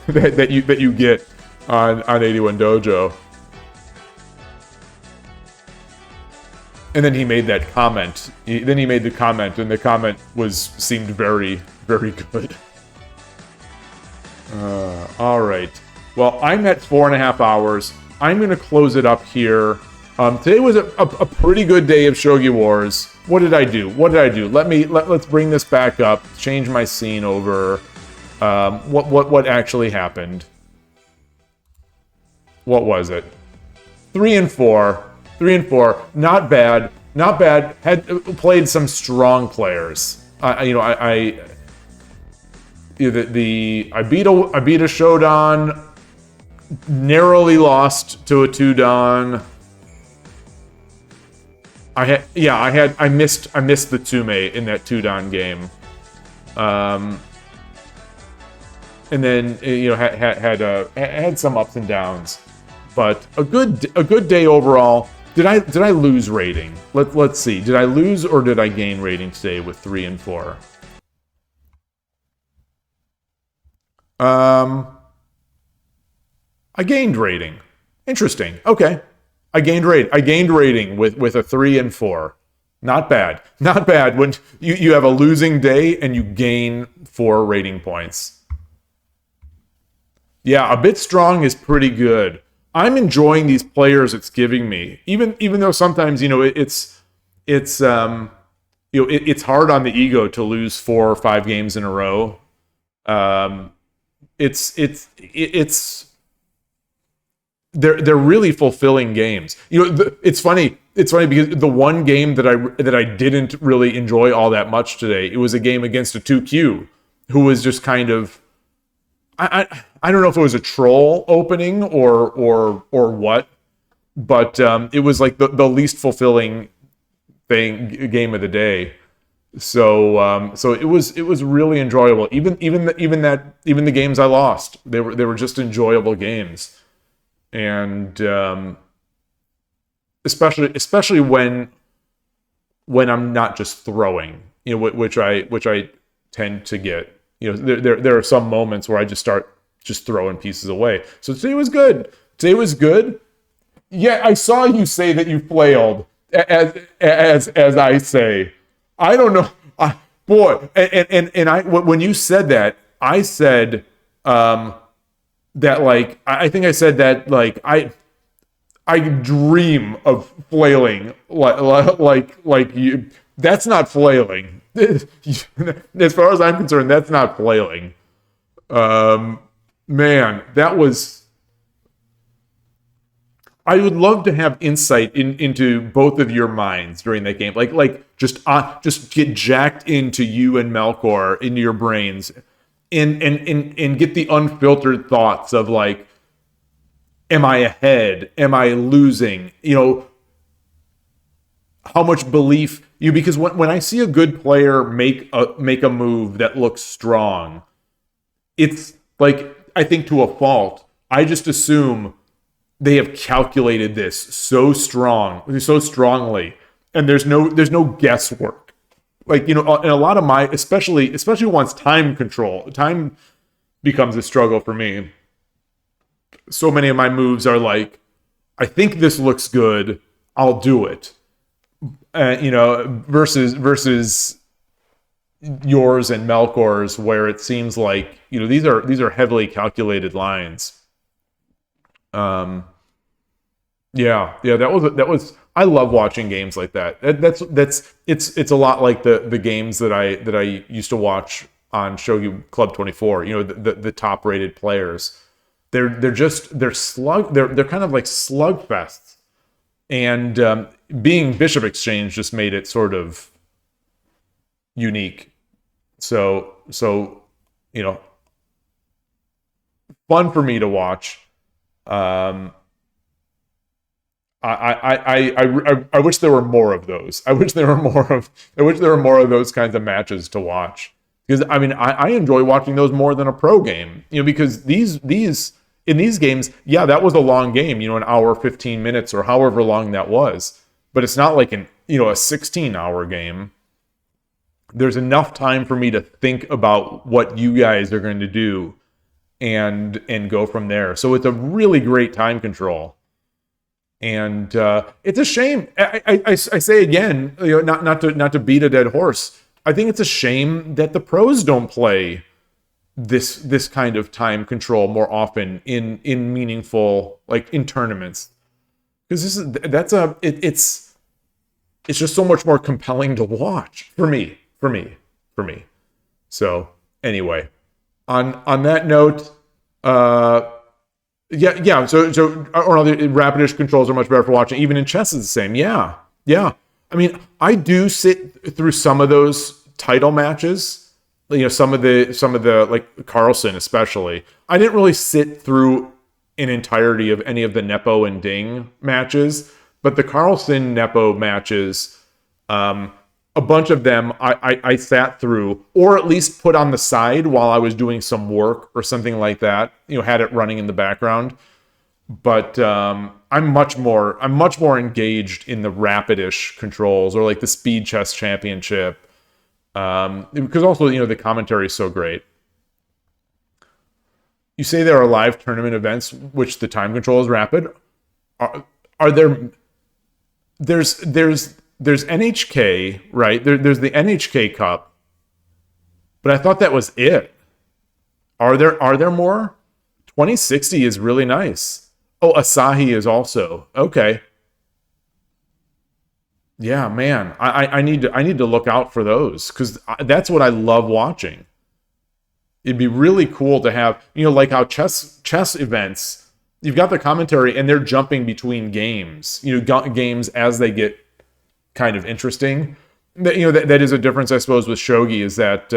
that you get on 81 Dojo. And then he made that comment. Then he made the comment, and the comment seemed very, very good. All right. Well, I'm at 4.5 hours. I'm going to close it up here. Today was a pretty good day of Shogi Wars. What did I do? Let's bring this back up. Change my scene over. What actually happened? What was it? 3 and 4. 3 and 4, not bad. Had played some strong players. I beat a Shodan, narrowly lost to a 2-dan. I missed the Tsume in that 2-dan game. And then had some ups and downs, but a good day overall. Did I lose rating? Let's see. Did I lose or did I gain rating today with 3 and 4? I gained rating. Interesting. Okay. I gained rating with a 3 and 4. Not bad. When you have a losing day and you gain 4 rating points. Yeah, a bit strong is pretty good. I'm enjoying these players it's giving me, even though sometimes it's hard on the ego to lose 4 or 5 games in a row. They're really fulfilling games. It's funny because the one game that I didn't really enjoy all that much today, it was a game against a 2Q who was just kind of. I don't know if it was a troll opening or what, but it was like the least fulfilling game of the day. So it was really enjoyable. Even the games I lost, they were just enjoyable games, and especially when I'm not just throwing, which I tend to get. There are some moments where I just start throwing pieces away. So today was good. Yeah, I saw you say that you flailed, as I say. I don't know, boy. And when you said that, I said that like I think I said that like I dream of flailing like you. That's not flailing. As far as I'm concerned, that's not flailing. Man, that was I would love to have insight into both of your minds during that game. Just get jacked into you and Melkor, into your brains, and get the unfiltered thoughts of like, am I ahead? Am I losing? How much belief because when I see a good player make a move that looks strong, it's like, I think to a fault, I just assume they have calculated this so strongly, and there's no guesswork. Like, in a lot of my, especially once time becomes a struggle for me. So many of my moves are like, I think this looks good, I'll do it. Versus yours and Melkor's, where it seems like, these are heavily calculated lines. That was I love watching games like that. It's a lot like the games that I used to watch on Shogi Club 24. The top rated players. They're kind of like slugfests, and being Bishop Exchange just made it sort of unique. So fun for me to watch. I wish there were more of those. I wish there were more of those kinds of matches to watch, because I enjoy watching those more than a pro game. Because these in these games, that was a long game. An hour, 15 minutes, or however long that was. But it's not like a 16-hour game. There's enough time for me to think about what you guys are going to do, and go from there. So it's a really great time control. And it's a shame. I say again, not to beat a dead horse. I think it's a shame that the pros don't play this kind of time control more often in meaningful, like in tournaments, because it's just so much more compelling to watch for me. So anyway, on that note, So the rapidish controls are much better for watching. Even in chess, it's the same. Yeah. I do sit through some of those title matches. Some of the like Carlsen especially. I didn't really sit through an entirety of any of the Nepo and Ding matches, but the Carlsen Nepo matches, a bunch of them I sat through, or at least put on the side while I was doing some work or something like that. Had it running in the background. But I'm much more engaged in the rapidish controls, or like the Speed Chess Championship, because also the commentary is so great. You say there are live tournament events which the time control is rapid. Are there? There's NHK, right? There's the NHK Cup, but I thought that was it. Are there more? 2060 is really nice. Oh, Asahi is also okay. Yeah, man, I need to look out for those, because that's what I love watching. It'd be really cool to have, like how chess events, you've got the commentary and they're jumping between games, games as they get kind of interesting. That is a difference, I suppose, with shogi, is that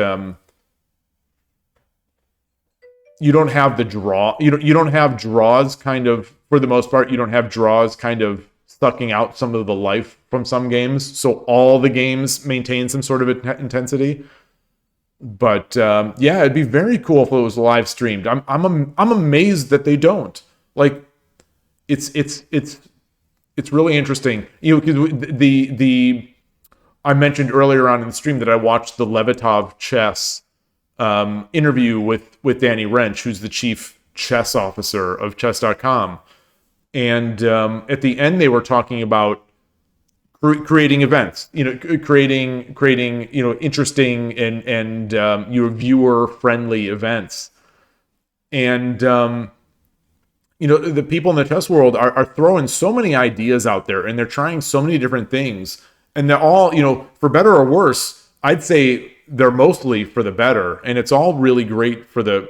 you don't have the draw. You don't have draws, kind of, for the most part. You don't have draws kind of sucking out some of the life from some games. So all the games maintain some sort of intensity. But it'd be very cool if it was live streamed. I'm amazed that they don't. Like, it's really interesting. Because I mentioned earlier on in the stream that I watched the Levitov chess interview with Danny Wrench, who's the chief chess officer of chess.com. And at the end, they were talking about creating events, creating interesting and viewer-friendly events. And the people in the chess world are throwing so many ideas out there, and they're trying so many different things, and they're all, for better or worse, I'd say they're mostly for the better, and it's all really great for the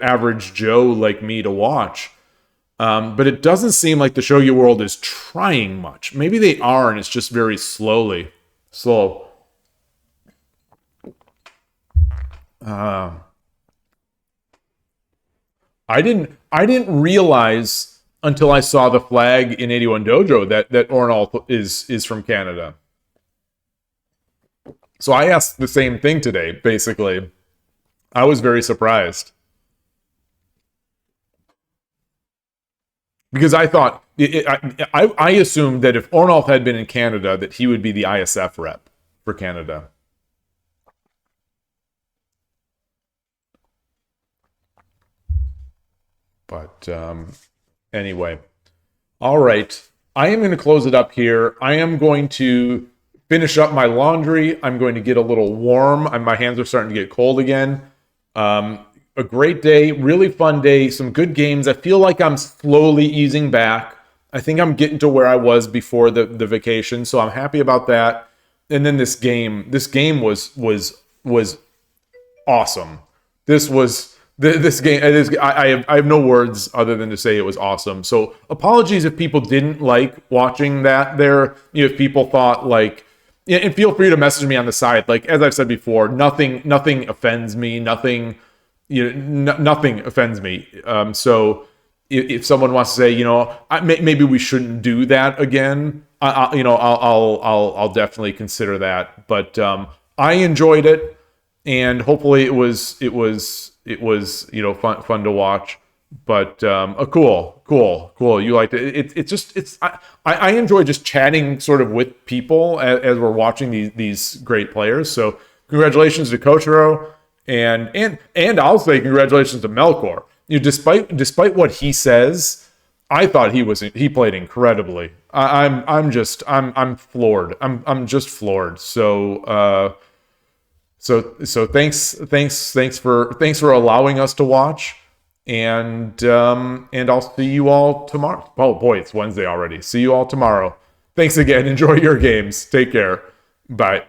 average Joe like me to watch. But it doesn't seem like the Shogi world is trying much. Maybe they are, and it's just very slow. I didn't realize until I saw the flag in 81 Dojo that Ornal is from Canada. So I asked the same thing today, basically. I was very surprised. Because I thought, I assumed that if Ornolf had been in Canada, that he would be the ISF rep for Canada. But anyway. All right. I am going to close it up here. I am going to finish up my laundry. I'm going to get a little warm. My hands are starting to get cold again. A great day, really fun day, some good games. I feel like I'm slowly easing back. I think I'm getting to where I was before the vacation, so I'm happy about that. And then this game was awesome. This game. I have no words other than to say it was awesome. So apologies if people didn't like watching that. If people thought like, and feel free to message me on the side. Like as I've said before, nothing offends me. Nothing offends me. So if someone wants to say, maybe we shouldn't do that again, I'll definitely consider that. But I enjoyed it, and hopefully it was fun to watch. But cool. You liked it. I enjoy just chatting sort of with people as we're watching these great players. So congratulations to Kochiro. And I'll say congratulations to Melkor. Despite what he says, I thought he played incredibly. I'm floored. I'm just floored. So thanks for allowing us to watch. And I'll see you all tomorrow. Oh boy, it's Wednesday already. See you all tomorrow. Thanks again. Enjoy your games. Take care. Bye.